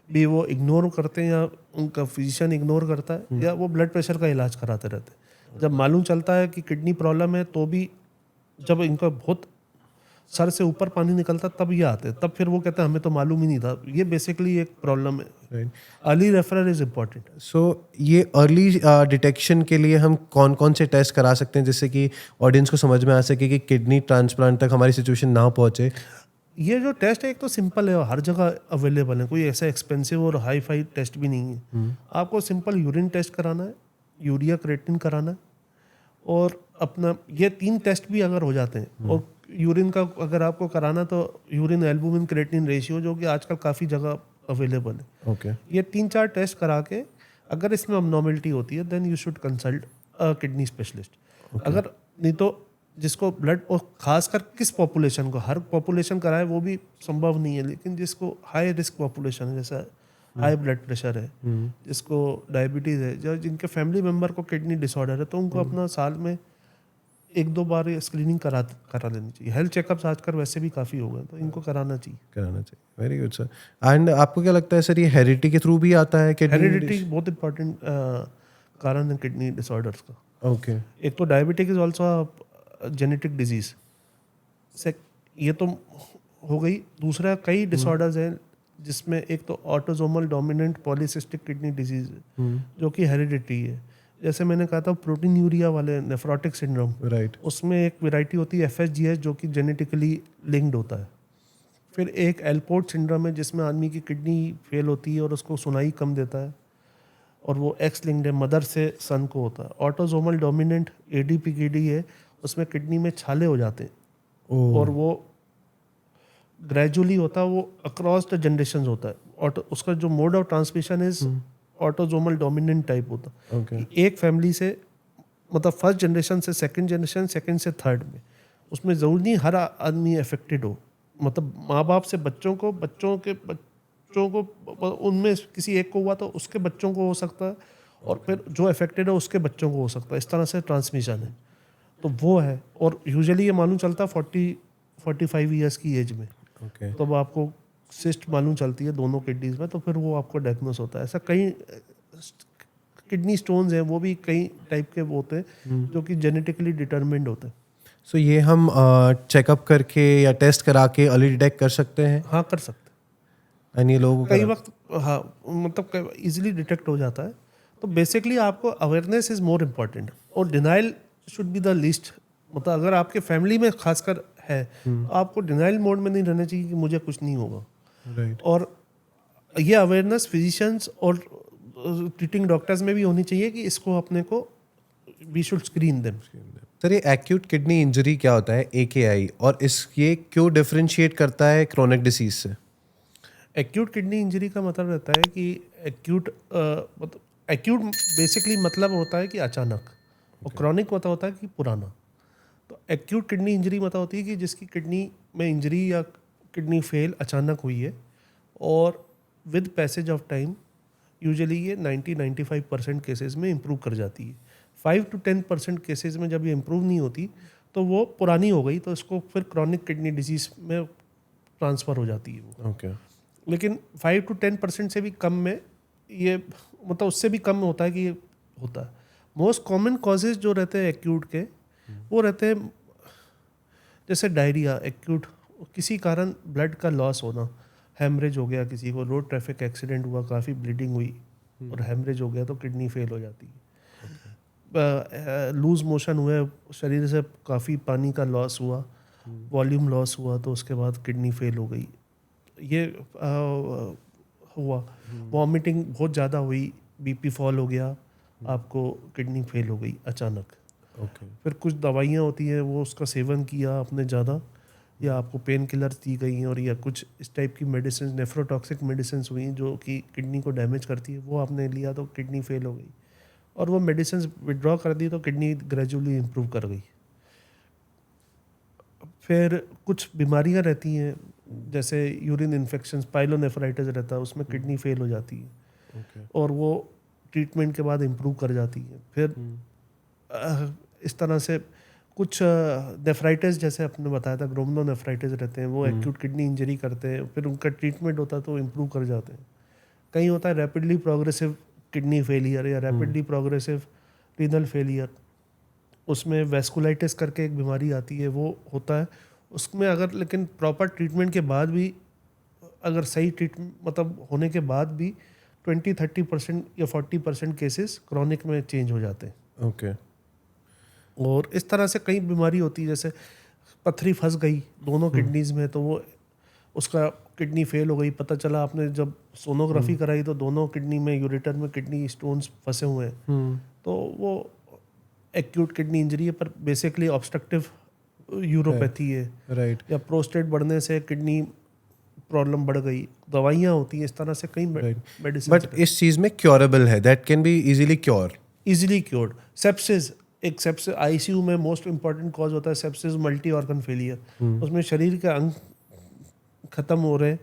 भी वो इग्नोर करते हैं या उनका फिजिशियन इग्नोर करता है, या वो ब्लड प्रेशर का इलाज कराते रहते हैं. जब मालूम चलता है कि किडनी प्रॉब्लम है तो भी जब इनका बहुत सर से ऊपर पानी निकलता तब ये आते हैं. तब फिर वो कहते हैं हमें तो मालूम ही नहीं था. ये बेसिकली एक प्रॉब्लम है. Early referral is important. So ये अर्ली डिटेक्शन के लिए हम कौन कौन से टेस्ट करा सकते हैं जिससे कि ऑडियंस को समझ में आ सके कि किडनी ट्रांसप्लांट तक हमारी सिचुएशन ना पहुंचे? ये जो टेस्ट है एक तो सिंपल है और हर जगह अवेलेबल है, कोई ऐसा एक्सपेंसिव और हाई फाई टेस्ट भी नहीं है. आपको सिंपल यूरिन टेस्ट कराना है, यूरिया क्रिएटिनिन कराना है, और अपना ये 3 टेस्ट भी अगर हो जाते हैं. और यूरिन का अगर आपको कराना तो यूरिन एल्बुमिन क्रिएटिनिन रेशियो जो कि आजकल काफ़ी जगह अवेलेबल है. ओके. ये 3-4 टेस्ट करा के अगर इसमें अबनॉर्मलिटी होती है then you should consult a kidney specialist. अगर नहीं तो जिसको ब्लड, और खासकर किस पॉपुलेशन को, हर पॉपुलेशन कराए वो भी संभव नहीं है, लेकिन जिसको हाई रिस्क पॉपुलेशन है, जैसा हाई ब्लड प्रेशर है, जिसको डायबिटीज़ है, या जिनके फैमिली मेम्बर को किडनी डिसऑर्डर है, तो उनको अपना साल में 1-2 बार स्क्रीनिंग करा लेनी चाहिए. हेल्थ चेकअप्स आजकल वैसे भी काफ़ी हो गए, तो इनको कराना चाहिए. Very good sir. एंड आपको क्या लगता है सर, ये हेरिडिटी के थ्रू भी आता है? हेरिडिटी बहुत इंपॉर्टेंट कारण है किडनी डिसऑर्डर्स का. ओके. एक तो diabetic is also genetic disease से, ये तो हो गई. दूसरा कई डिसऑर्डर्स हैं जिसमें एक तो autosomal dominant polycystic kidney disease है जो कि हेरिडिटी है. जैसे मैंने कहा था प्रोटीन यूरिया वाले नेफ्रोटिक सिंड्रोम, राइट. उसमें एक वैरायटी होती है FSGS जो कि जेनेटिकली लिंक्ड होता है. फिर एक एल्पोर्ट सिंड्रोम है जिसमें आदमी की किडनी फेल होती है और उसको सुनाई कम देता है, और वो एक्स लिंक्ड है, मदर से सन को होता है. ऑटोसोमल डोमिनेंट ADPKD है, उसमें किडनी में छाले हो जाते हैं और वो ग्रेजुअली होता है, वो अक्रॉस द जनरेशन होता है. उसका जो mode of transmission is autosomal dominant type होता है. Okay. एक फैमिली से, मतलब फर्स्ट जनरेशन से सेकंड जनरेशन, सेकंड से थर्ड में, उसमें ज़रूरी नहीं हर आदमी अफेक्टेड हो. मतलब माँ बाप से बच्चों को, बच्चों को उनमें किसी एक को हुआ तो उसके बच्चों को हो सकता है, और फिर जो अफेक्टेड है उसके बच्चों को हो सकता है. इस तरह से ट्रांसमिशन है. तो वो है, और यूजुअली ये मालूम चलता है 40-45 ईयर्स की एज में. Okay. तो अब आपको सिस्ट मालूम चलती है दोनों किडनीज में, तो फिर वो आपको डायग्नोस होता है. ऐसा कई किडनी स्टोन्स हैं, वो भी कई टाइप के होते हैं जो कि जेनेटिकली डिटरमिन्ड होते हैं. सो ये हम चेकअप करके या टेस्ट करा के अर्ली डिटेक्ट कर सकते हैं? हाँ, कर सकते हैं. एंड ये लोगों कई वक्त हाँ, मतलब इजीली डिटेक्ट हो जाता है. तो बेसिकली आपको अवेयरनेस इज मोर इम्पॉर्टेंट, और denial should be the least. मतलब अगर आपके फैमिली में खासकर है तो आपको डिनाइल मोड में नहीं रहना चाहिए कि मुझे कुछ नहीं होगा. राइट. और ये अवेयरनेस फिजिशियंस और ट्रीटिंग डॉक्टर्स में भी होनी चाहिए कि इसको अपने को we should screen them. Sir, ये एक्यूट किडनी इंजरी क्या होता है, AKI, और ये क्यों डिफरेंशिएट करता है क्रोनिक डिसीज से? एक्यूट किडनी इंजरी का मतलब रहता है कि एक्यूट बेसिकली मतलब होता है कि अचानक, और क्रॉनिक होता है कि पुराना. तो एक्यूट किडनी इंजरी मतलब होती है कि जिसकी किडनी में इंजरी या किडनी फेल अचानक हुई है, और with passage of time usually ये 90-95% केसेस में इम्प्रूव कर जाती है. 5-10% केसेस में जब ये इम्प्रूव नहीं होती तो वो पुरानी हो गई, तो इसको फिर क्रॉनिक किडनी डिजीज में ट्रांसफ़र हो जाती है वो. ओके. लेकिन 5-10% से भी कम में ये, मतलब उससे भी कम होता है कि ये होता है. मोस्ट कॉमन कॉजेज जो रहते हैं एक्यूट के, वो रहते हैं जैसे डायरिया, एक्यूट किसी कारण ब्लड का लॉस होना, हेमरेज हो गया, किसी को रोड ट्रैफिक एक्सीडेंट हुआ, काफ़ी ब्लीडिंग हुई और हेमरेज हो गया तो किडनी फेल हो जाती है. लूज मोशन हुए, शरीर से काफ़ी पानी का लॉस हुआ, वॉल्यूम लॉस हुआ, तो उसके बाद किडनी फेल हो गई, ये हुआ। वॉमिटिंग बहुत ज़्यादा हुई, बीपी फॉल हो गया, आपको किडनी फेल हो गई अचानक। ओके फिर कुछ दवाइयाँ होती हैं, वो उसका सेवन किया आपने ज़्यादा, या आपको पेन किलर दी गई हैं, और या कुछ इस टाइप की मेडिसिन, नेफ्रोटॉक्सिक मेडिसिन हुई जो कि किडनी को डैमेज करती है, वो आपने लिया तो किडनी फेल हो गई, और वो मेडिसिन विड्रॉ कर दी तो किडनी ग्रेजुअली इम्प्रूव कर गई। फिर कुछ बीमारियां रहती हैं, जैसे यूरिन इन्फेक्शन, पाइलोनेफ्राइटिस रहता है, उसमें किडनी फेल हो जाती है, ओके और वो ट्रीटमेंट के बाद इम्प्रूव कर जाती है। फिर इस तरह से कुछ नेफ्राइटिस, जैसे आपने बताया था, ग्लोमेरुलोनेफ्राइटिस रहते हैं, वो एक्यूट किडनी इंजरी करते हैं, फिर उनका ट्रीटमेंट होता है तो इम्प्रूव कर जाते हैं। कहीं होता है रैपिडली प्रोग्रेसिव किडनी फेलियर या रैपिडली प्रोग्रेसिव रीनल फेलियर, उसमें वेस्कुलाइटिस करके एक बीमारी आती है, वो होता है उसमें। अगर लेकिन प्रॉपर ट्रीटमेंट के बाद भी, अगर सही ट्रीटमेंट मतलब होने के बाद भी 20-30% या 40% केसेस क्रॉनिक में चेंज हो जाते हैं। ओके और इस तरह से कई बीमारी होती है, जैसे पथरी फंस गई दोनों किडनीज में, तो वो उसका किडनी फेल हो गई, पता चला आपने जब सोनोग्राफी कराई तो दोनों किडनी में, यूरेटर में किडनी स्टोन्स फंसे हुए हैं, तो वो एक्यूट किडनी इंजरी है, पर बेसिकली ऑब्स्ट्रक्टिव यूरोपैथी है, राइट या प्रोस्टेट बढ़ने से किडनी प्रॉब्लम बढ़ गई, दवाइयाँ होती हैं, इस तरह से कई मेडिसिन। बट इस चीज़ में क्योरेबल है, that can be easily cure? Easily cured. Sepsis, एक सेप्सिस आईसीयू में मोस्ट इंपॉर्टेंट कॉज होता है सेप्सिस, मल्टी ऑर्गन फेलियर। उसमें शरीर के अंग खत्म हो रहे हैं,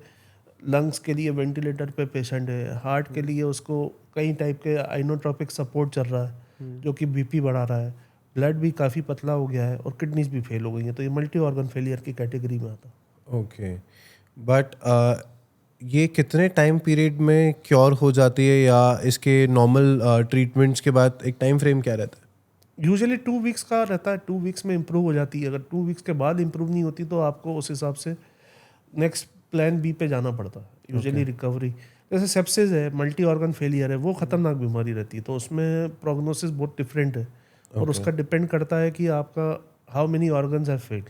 लंग्स के लिए वेंटिलेटर पे पेशेंट है, हार्ट के लिए उसको कई टाइप के आइनोट्रोपिक सपोर्ट चल रहा है जो कि बीपी बढ़ा रहा है, ब्लड भी काफ़ी पतला हो गया है, और किडनीज भी फेल हो गई हैं, तो ये मल्टी ऑर्गन फेलियर की कैटेगरी में आता है। ओके बट ये कितने टाइम पीरियड में क्योर हो जाती है, या इसके नॉर्मल ट्रीटमेंट्स के बाद एक टाइम फ्रेम क्या रहता है? यूजुअली 2 वीक्स का रहता है, 2 वीक्स में इम्प्रूव हो जाती है। अगर 2 वीक्स के बाद इम्प्रूव नहीं होती तो आपको उस हिसाब से नेक्स्ट प्लान बी पे जाना पड़ता है। यूजुअली रिकवरी, जैसे सेप्सिस है, मल्टी ऑर्गन फेलियर है, वो खतरनाक बीमारी रहती है, तो उसमें प्रोग्नोसिस बहुत डिफरेंट है, और उसका डिपेंड करता है कि आपका how many organs have failed.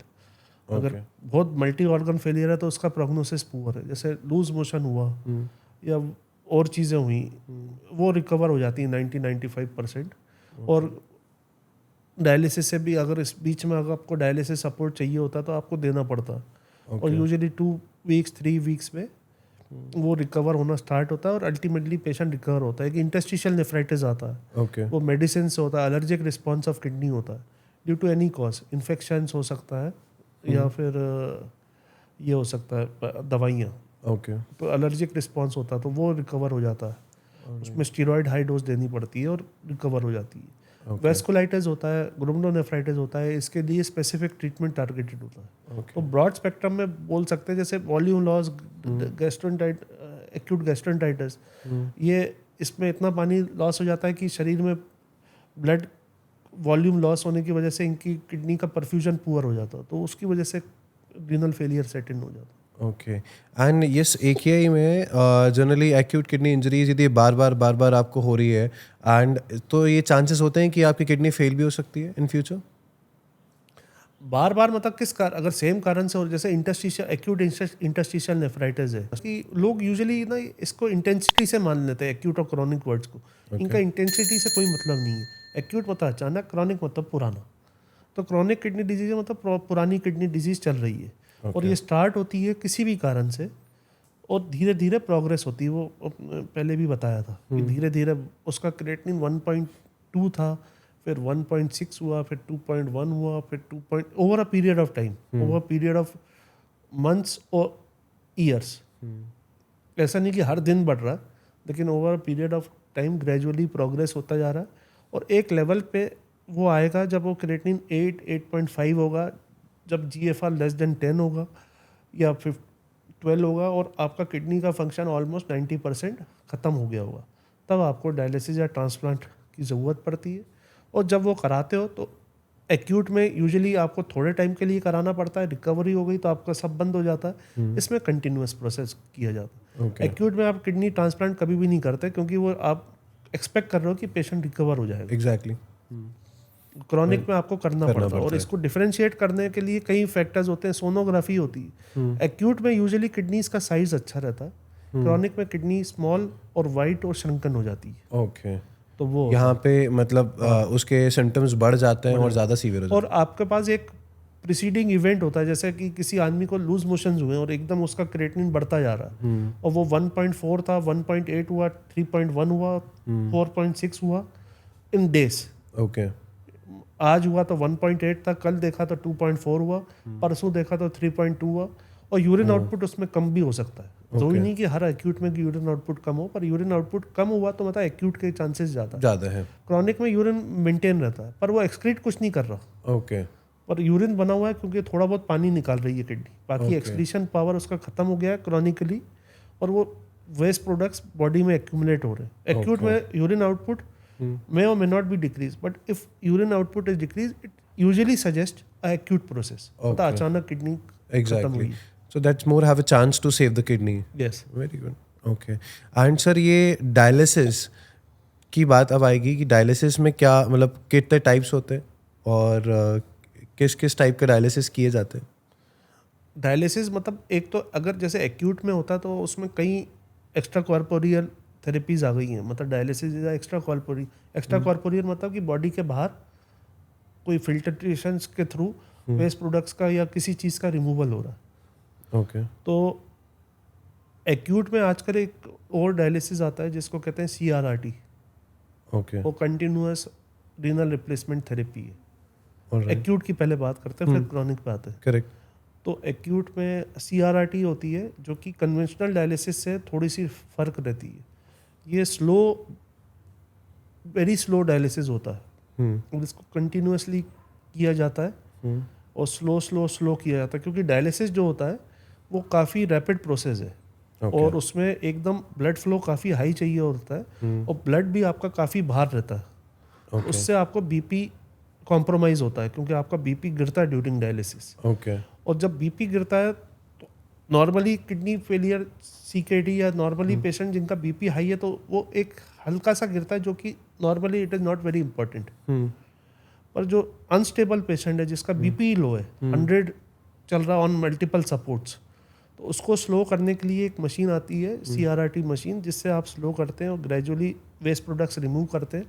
अगर बहुत मल्टी ऑर्गन फेलियर है तो उसका प्रोग्नोसिस पुअर है, जैसे लूज मोशन हुआ या और चीज़ें हुई, वो रिकवर हो जाती है 90-95%। और डायलिसिस से भी, अगर इस बीच में अगर आपको डायलिसिस सपोर्ट चाहिए होता है तो आपको देना पड़ता है, और यूजुअली 2 वीक्स 3 वीक्स में वो रिकवर होना स्टार्ट होता है, और अल्टीमेटली पेशेंट रिकवर होता है। कि इंटरस्टिशियल नेफ्राइटिस आता है, वो मेडिसिन से होता है, एलर्जिक रिस्पॉन्स ऑफ किडनी होता है due to any cause, infections हो सकता है, या फिर ये हो सकता है दवाइयाँ, तो एलर्जिक रिस्पॉन्स होता है, तो वो रिकवर हो जाता है। उसमें स्टीरॉयड हाई डोज देनी पड़ती है और रिकवर हो जाती है। वेस्कुलाइटिस होता है, ग्लोमेरुलोनेफ्राइटिस होता है, इसके लिए स्पेसिफिक ट्रीटमेंट टारगेटेड होता है। तो ब्रॉड स्पेक्ट्रम में बोल सकते हैं, जैसे वॉल्यूम लॉस, गैस्ट्रोएंटाइट, एक्यूट गैस्ट्रोएंटाइटिस, ये इसमें इतना पानी लॉस हो जाता है कि शरीर में ब्लड वॉल्यूम लॉस होने की वजह से इनकी किडनी का परफ्यूजन पुअर हो जाता है, तो उसकी वजह से रीनल फेलियर सेट इन हो जाता है। ओके एंड यस, AKI में जनरली एक्यूट किडनी इंजरीज यदि बार बार आपको हो रही है, एंड तो ये चांसेस होते हैं कि आपकी किडनी फेल भी हो सकती है इन फ्यूचर? बार बार मतलब किस कारण, अगर सेम कारण से, और जैसे इंटरस्टिशियल, एक्यूट इंटरस्टिशियल नेफ्राइटिस है, कि लोग यूजुअली ना इसको इंटेंसिटी से मान लेते हैं, एक्यूट और क्रॉनिक वर्ड्स को। इनका इंटेंसिटी से कोई मतलब नहीं है। एक्यूट मतलब अचानक, क्रॉनिक मतलब पुराना। तो क्रॉनिक किडनी डिजीज मतलब पुरानी किडनी डिजीज चल रही है, और ये स्टार्ट होती है किसी भी कारण से, और धीरे धीरे प्रोग्रेस होती है। वो पहले भी बताया था कि धीरे धीरे उसका क्रिएटिनिन 1.2 था, फिर 1.6 हुआ, फिर 2.1 हुआ, फिर 2. Over a period of time, over period of months और ईयर्स। ऐसा नहीं कि हर दिन बढ़ रहा, लेकिन over a period of time gradually progress होता जा रहा है, और एक लेवल पे वो आएगा जब वो क्रिएटिनिन 8.5 होगा, जब GFR लेस देन 10 होगा या 12 होगा, और आपका किडनी का फंक्शन ऑलमोस्ट 90% ख़त्म हो गया होगा, तब आपको डायलिसिस या ट्रांसप्लांट की ज़रूरत पड़ती है। और जब वो कराते हो तो एक्यूट में यूजुअली आपको थोड़े टाइम के लिए कराना पड़ता है, रिकवरी हो गई तो आपका सब बंद हो जाता है। इसमें कंटिन्यूअस प्रोसेस किया जाता है। एक्यूट में आप किडनी ट्रांसप्लांट कभी भी नहीं करते, क्योंकि वो आप एक्सपेक्ट कर रहे हो कि पेशेंट रिकवर हो जाएगा। एग्जैक्टली क्रॉनिक में आपको करना पड़ता है। और इसको डिफरेंशिएट करने के लिए कई फैक्टर्स होते हैं, सोनोग्राफी होती है। एक्यूट में यूजुअली किडनीज का साइज अच्छा रहता है, क्रॉनिक में किडनी स्मॉल और वाइट और श्रंकन हो जाती है। ओके, तो वो यहाँ पे मतलब उसके सिम्टम्स बढ़ जाते हैं और ज़्यादा सीवियर हो जाते और आपके पास एक प्रीसीडिंग इवेंट होता है, जैसे कि किसी आदमी को लूज मोशंस हुए और एकदम उसका क्रिएटिनिन बढ़ता जा रहा है और वो 1.4 था, 1.8 हुआ, 3.1 हुआ, 4.6 हुआ इन डेज। हैं। ओके, आज हुआ तो 1.8 था, कल देखा तो 2.4 हुआ, परसों देखा तो 3.2 हुआ। और यूरिन आउटपुट उसमें कम भी हो सकता है। जरूरी नहीं कि हर एक्यूट में यूरिन आउटपुट कम हो, पर यूरिन आउटपुट कम हुआ तो मतलब एक्यूट के चांसेस ज़्यादा है। क्रॉनिक में यूरिन मेंटेन रहता है पर वो एक्सक्रीट कुछ नहीं कर रहा। ओके, पर यूरिन बना हुआ है क्योंकि थोड़ा बहुत पानी निकाल रही है किडनी, बाकी एक्सक्रीशन पावर उसका खत्म हो गया है क्रॉनिकली और वो वेस्ट प्रोडक्ट्स बॉडी में एक्यूमुलेट हो रहे हैं। एक्यूट में urine output may or may not be decreased, but if urine output is decreased, it usually suggests a acute process. मतलब अचानक किडनी खत्म हुई। So that's more have a chance to save the kidney. Yes. Very good. Okay. And sir, ये dialysis की बात अब आएगी कि डायलिसिस में क्या मतलब कितने टाइप्स होते हैं और किस किस टाइप के डायलिसिस किए जाते हैं? डायलिसिस मतलब एक तो अगर जैसे एक्यूट में होता है तो उसमें कई एक्स्ट्रा कॉर्पोरियल थेरेपीज आ गई हैं। मतलब डायलिसिस इज एक्स्ट्रा कॉर्पोरियल मतलब कि बॉडी के बाहर कोई फिल्ट्रेशन के थ्रू वेस्ट प्रोडक्ट्स का या किसी चीज़ का रिमूवल हो रहा है। ओके, तो एक्यूट में आजकल एक और डायलिसिस आता है जिसको कहते हैं CRRT। ओके, वो कंटिन्यूअस रीनल रिप्लेसमेंट थेरेपी है। Alright. एक्यूट की पहले बात करते हैं फिर क्रॉनिक पे आते हैं। करेक्ट। तो एक्यूट में CRRT होती है जो कि कन्वेंशनल डायलिसिस से थोड़ी सी फर्क रहती है। ये वेरी स्लो डायलिसिस होता है और इसको कंटिन्यूअसली किया जाता है और स्लो किया जाता है क्योंकि डायलिसिस जो होता है वो काफ़ी रैपिड प्रोसेस है। और उसमें एकदम ब्लड फ्लो काफ़ी हाई चाहिए होता है और ब्लड भी आपका काफ़ी बाहर रहता है। उससे आपको BP कॉम्प्रोमाइज़ होता है क्योंकि आपका BP गिरता है ड्यूरिंग डायलिसिस। और जब BP गिरता है तो नॉर्मली किडनी फेलियर CKD या नॉर्मली पेशेंट जिनका BP हाई है तो वो एक हल्का सा गिरता है जो कि normally it is not very important. पर जो अनस्टेबल पेशेंट है जिसका BP लो है 100 चल रहा ऑन मल्टीपल सपोर्ट्स, तो उसको स्लो करने के लिए एक मशीन आती है CRRT मशीन, जिससे आप स्लो करते हैं और ग्रेजुअली वेस्ट प्रोडक्ट्स रिमूव करते हैं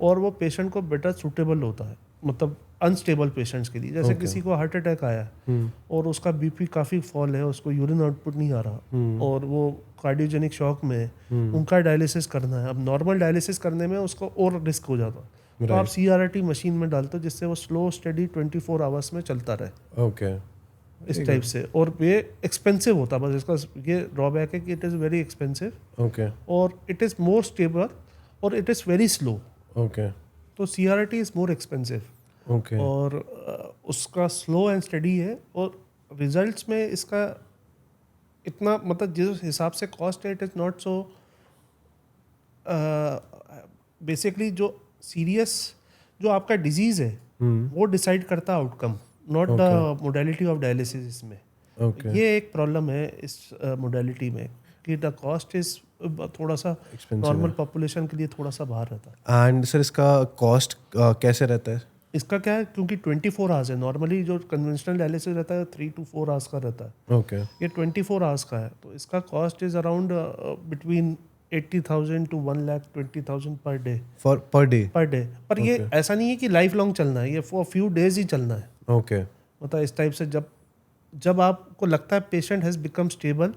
और वो पेशेंट को बेटर सूटेबल होता है। मतलब अनस्टेबल पेशेंट्स के लिए, जैसे किसी को हार्ट अटैक आया और उसका BP काफ़ी फॉल है, उसको यूरिन आउटपुट नहीं आ रहा और वो कार्डियोजेनिक शॉक में है, उनका डायलिसिस करना है। अब नॉर्मल डायलिसिस करने में उसको और रिस्क हो जाता है तो आप CRRT मशीन में डालते हो जिससे वो स्लो स्टडी 24 आवर्स में चलता रहे। इस टाइप से। और ये एक्सपेंसिव होता है, बस इसका ये ड्रॉबैक है कि इट इज़ वेरी एक्सपेंसिव और इट इज़ मोर स्टेबल और इट इज़ वेरी स्लो। तो CRRT इज़ मोर एक्सपेंसिव और उसका स्लो एंड स्टडी है और रिजल्ट्स में इसका इतना मतलब जिस हिसाब से कॉस्ट है it is not so basically जो सीरियस जो आपका डिजीज़ है वो डिसाइड करता है outcome, not the modality of dialysis. इसमें ये एक प्रॉब्लम है इस मोडालिटी में कि द कॉस्ट इज थोड़ा सा नॉर्मल पॉपुलेशन के लिए थोड़ा सा बाहर रहता है। एंड सर इसका कॉस्ट कैसे रहता है? इसका क्या है, क्योंकि 24 आवर्स है, नॉर्मली जो कन्वेंशनल डायलिसिस रहता है 3 to 4 आवर्स का रहता है। ये 24 आवर्स का है तो इसका cost is around between 80,000 to 1,20,000 per day. Per day पर ये ऐसा नहीं है कि लाइफ लॉन्ग चलना है, ये फॉर फ्यू डेज ही चलना है। मतलब इस टाइप से जब आपको लगता है patient has become stable,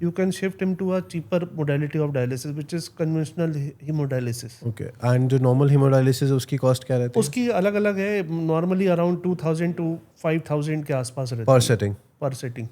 you can shift him to a cheaper modality of dialysis which is conventional haemodialysis. And जो नॉर्मल हीमोडायलिसिस है उसकी कॉस्ट क्या रहती है? उसकी अलग अलग है, नॉर्मली अराउंड 2,000 to 5,000 के आसपास रहती है पर सेटिंग।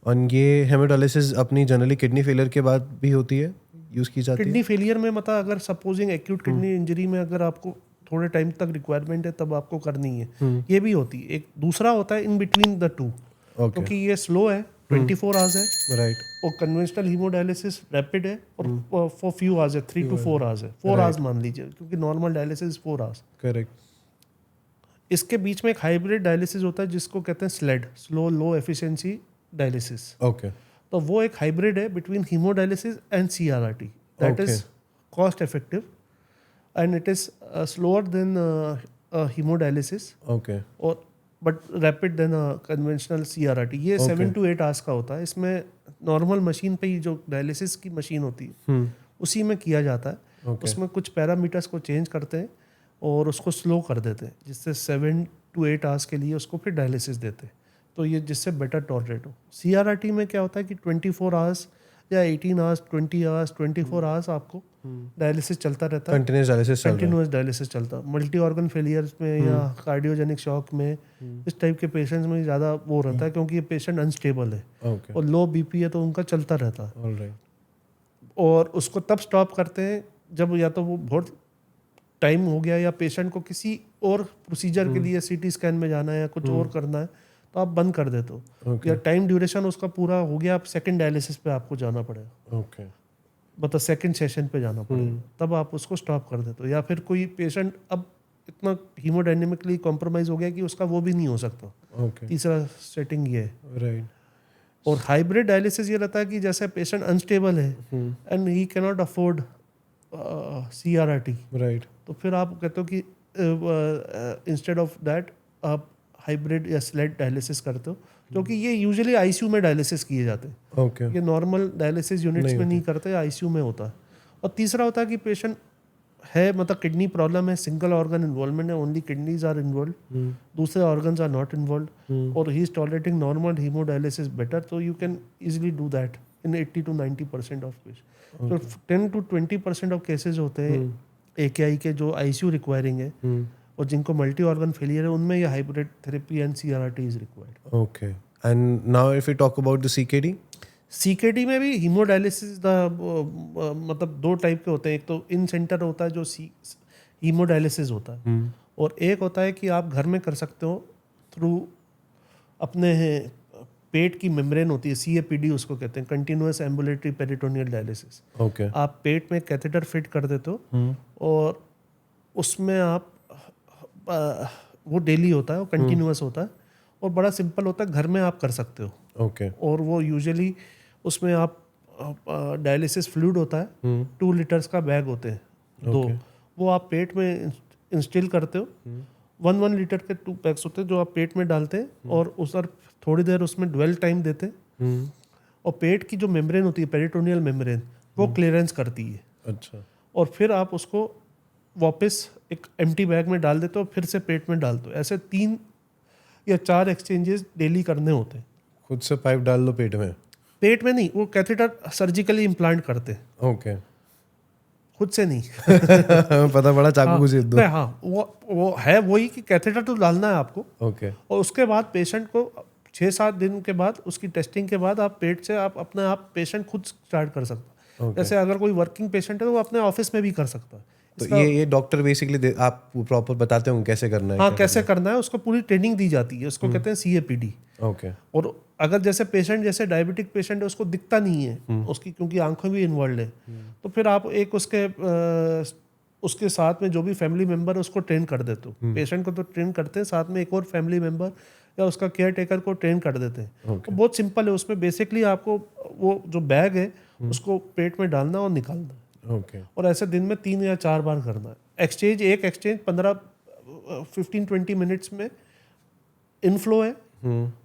और ये हीमोडायलिसिस अपनी जनरली किडनी फेलियर के बाद भी होती है, यूज की जाती है? किडनी फेलियर में मतलब अगर सपोजिंग एक्यूट किडनी इंजरी में अगर आपको थोड़े टाइम तक रिक्वायरमेंट है तब आपको करनी है, ये भी होती है। एक दूसरा होता है इन बिटवीन द टू, क्योंकि ये स्लो है 24 आवर्स है राइट और कन्वेंशनल हीमोडायलिसिस रैपिड है और फॉर फ्यू आवर्स है, 3 to 4 आवर्स है, 4 आवर्स मान लीजिए क्योंकि नॉर्मल डायलिसिस 4 आवर्स। करेक्ट। इसके बीच में एक हाइब्रिड डायलिसिस होता है जिसको कहते हैं SLED, slow low efficiency dialysis. तो वो एक हाइब्रिड है between haemodialysis and CRRT, that is cost effective and it is slower than haemodialysis okay और but rapid then conventional CRRT. ये 7 to 8 आवर्स का होता है. इसमें नॉर्मल मशीन पे ही जो डायलिसिस की मशीन होती है उसी में किया जाता है. Okay. उसमें कुछ पैरामीटर्स को चेंज करते हैं और उसको स्लो कर देते हैं, जिससे 7 to 8 आवर्स के लिए उसको फिर डायलिसिस देते हैं, तो ये जिससे बेटर टॉलरेट हो. CRRT में क्या होता है कि 24 आवर्स या 18 आवर्स, 20 आवर्स, 24 आवर्स आपको डायलिसिस चलता रहता है. कंटिन्यूस डायलिसिस चल रहा है. कंटिन्यूस डायलिसिस चलता है. मल्टी ऑर्गन फेलियर्स में या कार्डियोजेनिक शॉक में इस टाइप के पेशेंट्स में ज़्यादा वो रहता है, क्योंकि ये पेशेंट अनस्टेबल है ओके और लो BP है, तो उनका चलता रहता है. ऑलराइट. और उसको तब स्टॉप करते हैं जब या तो वो बहुत टाइम हो गया या पेशेंट को किसी और प्रोसीजर के लिए CT स्कैन में जाना है या कुछ और करना है, तो आप बंद कर देते हो. या टाइम ड्यूरेशन उसका पूरा हो गया, आप सेकंड डायलिसिस पे आपको जाना पड़ेगा, ओके मतलब सेकंड सेशन पे जाना पड़ेगा, तब आप उसको स्टॉप कर देते हो. या फिर कोई पेशेंट अब इतना हीमोडायनेमिकली कॉम्प्रोमाइज हो गया कि उसका वो भी नहीं हो सकता. ओके तीसरा सेटिंग ये है. राइट. और हाइब्रिड डायलिसिस ये रहता है कि जैसे पेशेंट अनस्टेबल है and he cannot afford CRRT, right. तो फिर आप कहते हो कि इंस्टेड ऑफ दैट आप हाइब्रिड या स्लेट डायलिसिस करते हो, क्योंकि ये यूजुअली ICU में डायलिसिस किए जाते हैं. ओके ये नॉर्मल डायलिसिस यूनिट्स नहीं में नहीं करते, ICU में होता है. और तीसरा होता है कि पेशेंट है, मतलब किडनी प्रॉब्लम है, सिंगल ऑर्गन इन्वॉल्वमेंट है, ओनली किडनीज आर इन्वॉल्व, दूसरे ऑर्गन्स आर नॉट इन्वॉल्व, और he is tolerating normal hemodialysis better, तो you can easily do that in 80 to 90% of patient. तो 10 to 20% ऑफ केसेज होते हैं AKI के जो ICU रिक्वायरिंग है, और जिनको मल्टी ऑर्गन फेलियर है उनमें ये hybrid therapy and CRRT is required. Okay. And now if we talk about the CKD में भी हीमोडायलिसिस मतलब दो टाइप के होते हैं. एक तो इन सेंटर होता है जो हीमोडायलिसिस होता है, और एक होता है कि आप घर में कर सकते हो थ्रू अपने पेट की मेम्ब्रेन होती है, CAPD उसको कहते हैं, continuous ambulatory peritoneal dialysis. Okay. आप पेट में कैथेटर फिट कर देते हो और उसमें आप वो डेली होता है, वो कंटिन्यूअस होता है और बड़ा सिंपल होता है, घर में आप कर सकते हो. ओके. और वो यूजुअली उसमें आप डायलिसिस फ्लूइड होता है, 2 लीटर्स का बैग होते हैं दो, वो आप पेट में इंस्टिल करते हो. 1 लीटर के 2 पैक्स होते हैं जो आप पेट में डालते हैं, और उस पर थोड़ी देर उसमें ड्वेल टाइम देते हैं, और पेट की जो मेम्ब्रेन होती है, पेरिटोनियल मेम्ब्रेन, वो क्लियरेंस करती है. अच्छा. और फिर आप उसको वापस एक एम्प्टी बैग में डाल देते हो, फिर से पेट में डालते हो. ऐसे 3 या 4 एक्सचेंजेस डेली करने होते हैं. खुद से पाइप डाल दो पेट में? पेट में नहीं, वो कैथेटर सर्जिकली इम्प्लांट करते हैं. ओके. खुद से नहीं. पता पड़ा चाकू घुसेड़ दो. हाँ, वो है वही कि कैथेटर तो डालना है आपको. ओके. और उसके बाद पेशेंट को 6-7 दिन के बाद उसकी टेस्टिंग के बाद आप पेट से आप अपने आप पेशेंट खुद स्टार्ट कर सकता है. जैसे अगर कोई वर्किंग पेशेंट है तो वो अपने ऑफिस में भी कर सकता है. तो ये डॉक्टर बेसिकली आप प्रॉपर बताते होंगे कैसे करना है? हाँ, कैसे करना है, उसको पूरी ट्रेनिंग दी जाती है. उसको कहते हैं CAPD. ओके. और अगर जैसे पेशेंट जैसे डायबिटिक पेशेंट है, उसको दिखता नहीं है उसकी, क्योंकि आंखें भी इन्वॉल्व है, तो फिर आप एक उसके साथ में जो भी फैमिली मेंबर है उसको ट्रेन कर देते हो. पेशेंट को तो ट्रेन करते हैं, साथ में एक और फैमिली मेंबर या उसका केयर टेकर को ट्रेन कर देते हैं. तो बहुत सिंपल है. उसमें बेसिकली आपको वो जो बैग है उसको पेट में डालना और निकालना. ओके. और ऐसे दिन में 3 या 4 बार करना है. एक एक्सचेंज 15-20 मिनट्स में इनफ्लो है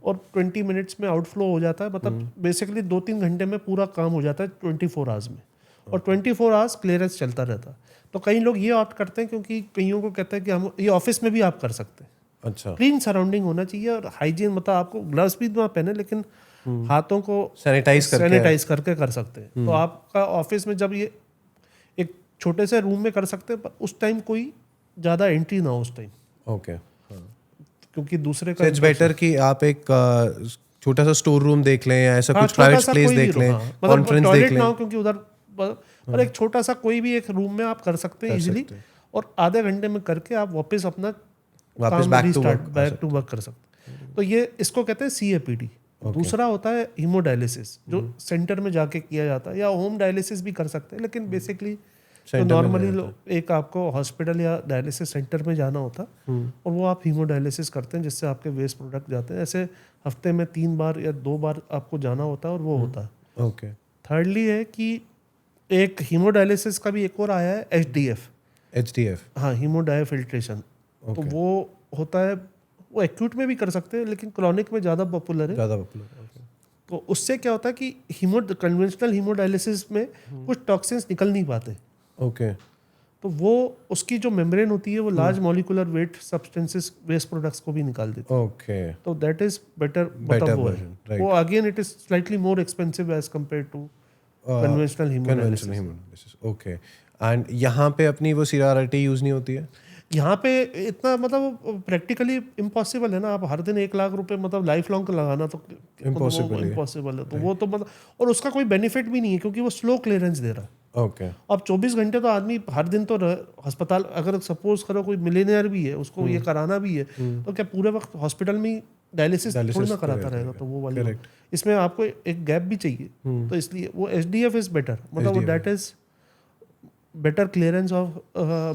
और 20 मिनट्स में आउटफ्लो हो जाता है. मतलब बेसिकली 2-3 घंटे में पूरा काम हो जाता है 24 आवर्स में. और 24 आवर्स क्लियरेंस चलता रहता है. तो कई लोग ये ऑप्ट करते हैं, क्योंकि कईयों को कहते हैं कि हम ये ऑफिस में भी आप कर सकते हैं. अच्छा. क्लीन सराउंडिंग होना चाहिए और हाइजीन, मतलब आपको ग्लव्स भी ना पहने, लेकिन हाथों को सैनिटाइज करके कर सकते हैं. तो आपका ऑफिस में जब ये एक छोटे से रूम में कर सकते हैं, पर उस टाइम कोई ज़्यादा एंट्री ना हो उस टाइम. ओके. क्योंकि दूसरे का इट्स बेटर कि आप एक छोटा सा स्टोर रूम देख लें या ऐसा कुछ प्राइवेट प्लेस देख लें, कॉन्फ्रेंस देख लें, क्योंकि उधर और एक छोटा सा कोई भी एक रूम में आप कर सकते हैं इजीली. और आधे घंटे में करके आप वापस अपना बैक टू वर्क कर सकते हैं. तो ये इसको कहते हैं CAPD. दूसरा होता है हीमोडायलिसिस, जो सेंटर में जाके किया जाता है, या होम डायलिसिस भी कर सकते हैं, लेकिन बेसिकली तो नॉर्मली एक आपको हॉस्पिटल या डायलिसिस सेंटर में जाना होता है, और वो आप हीमोडायलिसिस करते हैं, जिससे आपके वेस्ट प्रोडक्ट जाते हैं. ऐसे हफ्ते में 3 बार या 2 बार आपको जाना होता है, और वो होता है. ओके. थर्डली है कि एक हीमोडायलिसिस का भी एक और आया है, HDF, HDF. हाँ, हीमोडायफिल्ट्रेशन. तो वो होता है, वो एक्यूट में भी कर सकते हैं लेकिन क्रॉनिक में ज़्यादा पॉपुलर है. ज़्यादा पॉपुलर. तो उससे क्या होता है कि कन्वेंशनल हीमोडायलिसिस में कुछ टॉक्सिन्स निकल नहीं पाते. ओके. तो वो उसकी जो मेम्ब्रेन होती है वो large molecular weight substances waste products को भी निकाल देती है. ओके. तो that is better version, right. वो again it is slightly more expensive as compare to conventional haemodialysis. Okay. And यहाँ पे अपनी वो CRRT यूज़ नहीं होती है? यहाँ पे इतना मतलब प्रैक्टिकली इम्पॉसिबल है ना. आप हर दिन 1 लाख रुपए मतलब लाइफ लॉन्ग लगाना तो Impossible है. इम्पॉसिबल है. तो वो तो मतलब, और उसका कोई बेनिफिट भी नहीं है क्योंकि वो स्लो क्लियरेंस दे रहा है. ओके. अब 24 घंटे तो आदमी हर दिन तो अस्पताल, अगर सपोज करो कोई मिलेनियर भी है उसको ये कराना भी है तो क्या पूरे वक्त हॉस्पिटल में डायलिसिस थोड़ी ना कराता रहेगा. तो वो वाली इसमें आपको एक गैप भी चाहिए. तो इसलिए वो HDF इज बेटर, मतलब वो that is better clearance of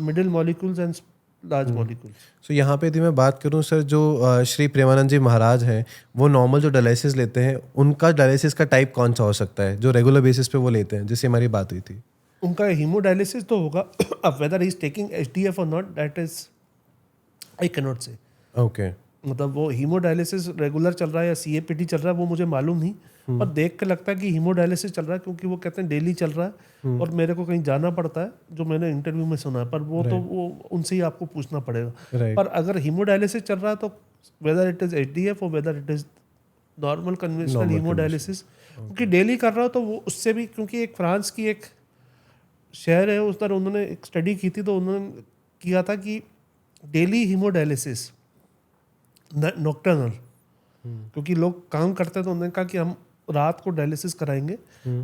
middle molecules and large molecules. So यहाँ पे यदि मैं बात करूँ सर, जो श्री प्रेमानंद जी महाराज हैं, वो नॉर्मल जो डायलिसिस लेते हैं उनका डायलिसिस का टाइप कौन सा हो सकता है जो रेगुलर बेसिस पे वो लेते हैं, जिससे हमारी बात हुई थी? उनका हीमोडायलिसिस तो होगा. अब weather he is taking HDF और not, that is I can not से. ओके. मतलब वो हीमोडायलिसिस रेगुलर चल रहा है या CAPT चल रहा है वो मुझे मालूम नहीं, पर देख के लगता है कि हीमोडायलिसिस चल रहा है क्योंकि वो कहते हैं डेली चल रहा है और मेरे को कहीं जाना पड़ता है, जो मैंने इंटरव्यू में सुना है. पर वो तो वो उनसे ही आपको पूछना पड़ेगा. पर अगर हीमोडायलिसिस चल रहा है तो वेदर इट इज HDF और whether it is normal conventional haemodialysis, क्योंकि डेली कर रहा हो तो वो उससे भी, क्योंकि एक फ्रांस की एक शहर है उस पर उन्होंने एक स्टडी की थी तो उन्होंने किया था कि डेली हीमोडायलिसिस नॉक्टर्नल, क्योंकि लोग काम करते हैं तो उन्होंने कहा कि हम रात को डायलिसिस कराएंगे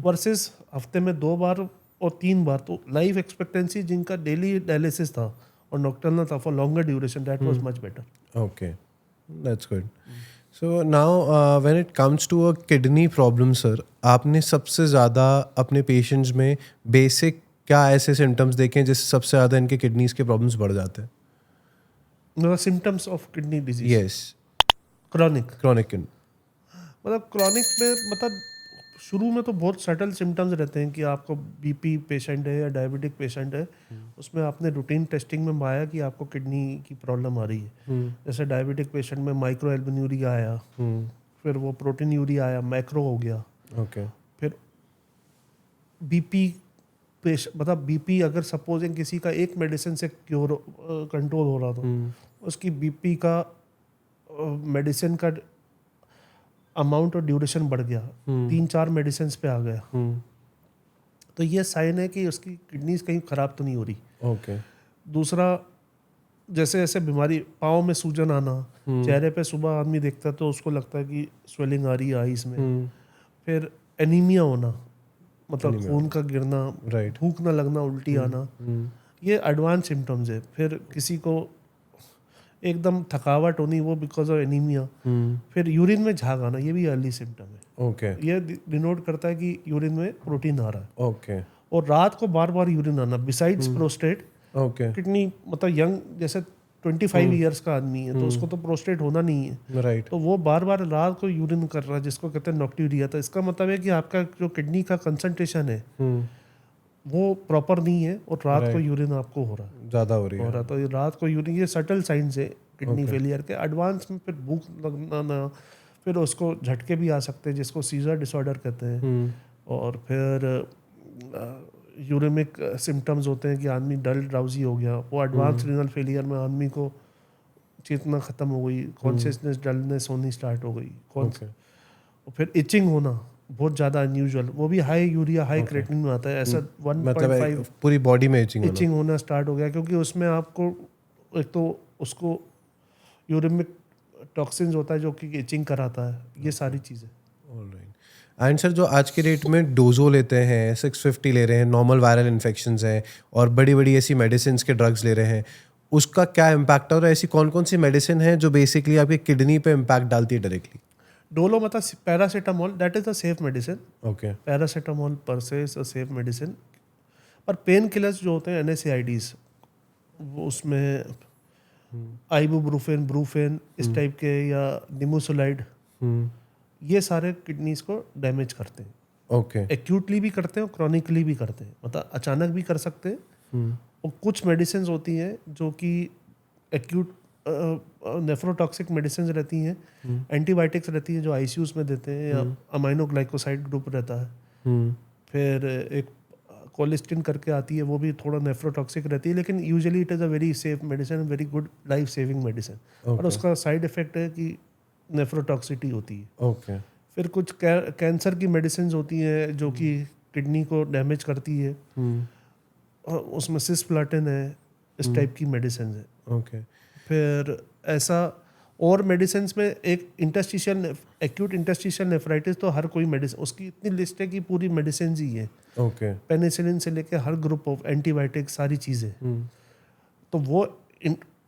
वर्सेस हफ्ते में 2 बार और 3 बार. तो लाइफ एक्सपेक्टेंसी जिनका डेली डायलिसिस था और नॉक्टर्नल था for longer duration, that was much better. Okay, that's good. So now when it comes to a kidney problem sir, आपने सबसे ज़्यादा अपने पेशेंट्स में बेसिक क्या ऐसे सिम्टम्स देखे हैं जिससे सबसे ज़्यादा इनके किडनीज के प्रॉब्लम्स बढ़ जाते हैं? Symptoms of kidney disease. Yes. Chronic kidney, मतलब क्रॉनिक में मतलब शुरू में तो बहुत सटल सिम्टम्स रहते हैं कि आपको BP पेशेंट है या डायबिटिक पेशेंट है, उसमें आपने रूटीन टेस्टिंग में पाया कि आपको किडनी की प्रॉब्लम आ रही है. जैसे डायबिटिक पेशेंट में माइक्रोएल्बुमिनुरिया आया, फिर वो प्रोटीन यूरिया आया, मैक्रो हो गया. ओके. फिर BP मतलब BP अगर सपोजिंग किसी का एक मेडिसिन से क्योर कंट्रोल हो रहा था, उसकी BP का मेडिसिन का अमाउंट और ड्यूरेशन बढ़ गया, 3-4 मेडिसिन पे आ गया, तो ये साइन है कि उसकी किडनीज कहीं खराब तो नहीं हो रही. ओके. दूसरा, जैसे जैसे बीमारी, पाँव में सूजन आना, चेहरे पे सुबह आदमी देखता है तो उसको लगता है कि स्वेलिंग आ रही है आईज में. फिर एनीमिया होना, मतलब खून का गिरना, भूख ना लगना, उल्टी आना, ये एडवांस सिम्टम्स है. फिर किसी को एकदम थकावट होनी, वो बिकॉज ऑफ एनीमिया. फिर यूरिन में झाग आना, ये भी अर्ली सिम्टम है. ओके. ये डिनोट करता है कि यूरिन में प्रोटीन आ रहा है. ओके. और रात को बार बार यूरिन आना बिसाइड्स प्रोस्टेट. ओके. किडनी मतलब यंग जैसे 25 ईयर्स का आदमी है तो उसको तो प्रोस्टेट होना नहीं है. राइट. तो वो बार बार रात को यूरिन कर रहा है, जिसको कहते हैं नॉक्ट्यूरिया. तो इसका मतलब है कि आपका जो किडनी का कंसंट्रेशन है वो प्रॉपर नहीं है और रात को यूरिन आपको हो रहा है, ज़्यादा हो रही है. तो रात को यूरिन, ये सटल साइंस है किडनी फेलियर के. एडवांस में फिर भूख लगना, फिर उसको झटके भी आ सकते हैं जिसको सीजर डिसऑर्डर कहते हैं. और फिर यूरिमिक सिम्टम्स होते हैं कि आदमी डल ड्राउजी हो गया. वो एडवांस रीनल फेलियर में आदमी को चेतना खत्म हो गई, कॉन्शियसनेस डलनेस होनी स्टार्ट हो गई. और फिर इचिंग होना बहुत ज़्यादा अनयूजुअल, वो भी हाई यूरिया हाई क्रेटिनिन में आता है. ऐसा 1.5 पूरी बॉडी में इचिंग होना स्टार्ट हो गया, क्योंकि उसमें आपको एक तो उसको यूरिमिक टॉक्सिन्स होता है जो कि इचिंग कराता है. ये सारी चीज़ें. एंड सर, जो आज के डेट में डोजो लेते हैं, 650 ले रहे हैं, नॉर्मल वायरल इन्फेक्शंस हैं और बड़ी बड़ी ऐसी मेडिसिन के ड्रग्स ले रहे हैं, उसका क्या इम्पैक्ट है और ऐसी कौन कौन सी मेडिसिन है जो बेसिकली आपकी किडनी पे इम्पैक्ट डालती है डायरेक्टली? डोलो मतलब paracetamol, that is a safe medicine. Okay. Paracetamol पर से इज अ सेफ मेडिसिन. पर पेन किलर्स जो होते हैं NSAIDs, वो उसमें आइबुप्रोफेन, ब्रूफेन इस टाइप के, या निमोसोलाइड, ये सारे किडनीज को डैमेज करते हैं. ओके. एक्यूटली भी करते हैं और क्रॉनिकली भी करते हैं. मतलब अचानक भी कर सकते हैं और कुछ मेडिसिन होती हैं जो कि एक्यूट नेफ्रोटॉक्सिक मेडिसिन रहती हैं, एंटीबायोटिक्स रहती हैं जो आईसीयूज में देते हैं, या अमाइनोग्लाइकोसाइड ग्रुप रहता है। फिर एक कोलिस्टिन करके आती है, वो भी थोड़ा नेफ्रोटॉक्सिक रहती है, लेकिन usually it is a very safe medicine, very good life saving medicine. और उसका साइड इफेक्ट है कि नेफ्रोटॉक्सिटी होती है। ओके। फिर कुछ कैंसर की मेडिसिन होती हैं जो कि किडनी को डैमेज करती है, और उसमें सिस्प्लाटिन है, इस टाइप की मेडिसिन है। ओके। फिर ऐसा और मेडिसिन में एक इंटरस्टिशियल एक्यूट इंटरस्टिशियल नेफ्राइटिस, तो हर कोई मेडिसिन उसकी इतनी लिस्ट है कि पूरी मेडिसिन ही है। ओके। पेनिसिलिन से लेके हर ग्रुप ऑफ एंटीबायोटिक सारी चीज़ें। तो वो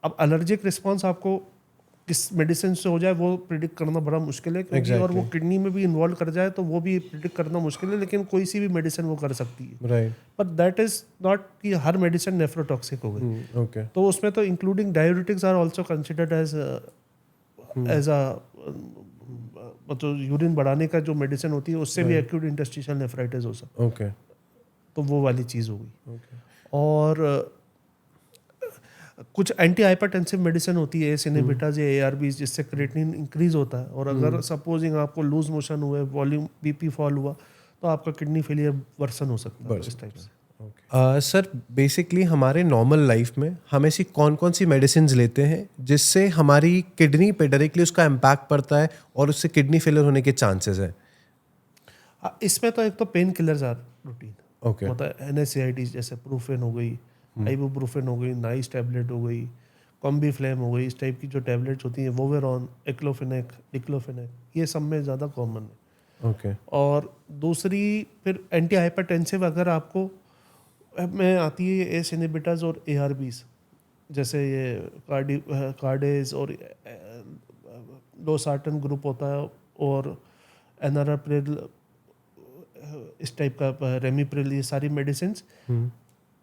अब एलर्जिक रिस्पॉन्स आपको किस मेडिसिन से हो जाए वो प्रिडिक्ट करना बड़ा मुश्किल है, क्योंकि और वो किडनी में भी इन्वॉल्व कर जाए तो वो भी प्रिडिक्ट करना मुश्किल है, लेकिन कोई सी भी मेडिसिन वो कर सकती है। Right. But that is not कि हर मेडिसिन नेफ्रोटॉक्सिक हो गई। ओके। तो उसमें तो including diuretics are also considered as a मतलब यूरिन बढ़ाने का जो मेडिसिन होती है उससे भी एक्यूट इंटरस्टिशियल नेफ्राइटिस हो सकता है। ओके। तो वो वाली चीज़ हो गई। ओके। और कुछ एंटी हाइपरटेंसिव मेडिसिन होती है, सिनेबिटाज या एआरबीज, जिससे क्रिएटिनिन इंक्रीज होता है। और अगर सपोजिंग आपको लूज मोशन हुए, वॉल्यूम बीपी फॉल हुआ, तो आपका किडनी फेलियर वर्सन हो सकता है इस टाइप से। सर बेसिकली हमारे नॉर्मल लाइफ में हम ऐसी कौन कौन सी मेडिसिन लेते हैं जिससे हमारी किडनी पे डायरेक्टली उसका इम्पैक्ट पड़ता है और उससे किडनी फेलियर होने के चांसेस है? इसमें तो एक तो pain killers are routine. Okay. मतलब एनएसएआईडी जैसे प्रूफेन हो गई, आइबुप्रोफेन हो गई, नाइस टैबलेट हो गई, कॉम्बीफ्लेम हो गई, इस टाइप की जो टैबलेट्स होती हैं, वोवेरॉन, एक्लोफेनेक, डिक्लोफेनेक, ये सब में ज़्यादा कॉमन है। ओके। और दूसरी फिर एंटी हाइपरटेंसिव अगर आपको में आती है एस इनहिबिटर्स और एआरबीज, जैसे ये कार्डेज और लोसार्टन ग्रुप होता है, और एनाराप्रिल, इस टाइप का रेमिप्रिल, ये सारी मेडिसिन।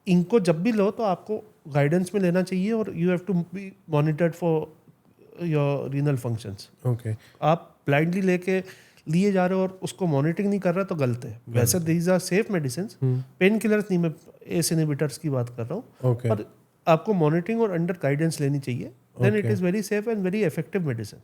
इनको जब भी लो तो आपको गाइडेंस में लेना चाहिए, और you have to be monitored for your renal functions. Okay. आप ब्लाइंडली लेके लिए जा रहे हो और उसको मॉनिटरिंग नहीं कर रहा तो गलत है। वैसे these are safe medicine, pain killers नहीं, मैं एस इनहिबिटर्स की बात कर रहा हूँ। ओके। पर आपको मॉनिटरिंग और अंडर गाइडेंस लेनी चाहिए, then it is very safe and very effective medicine.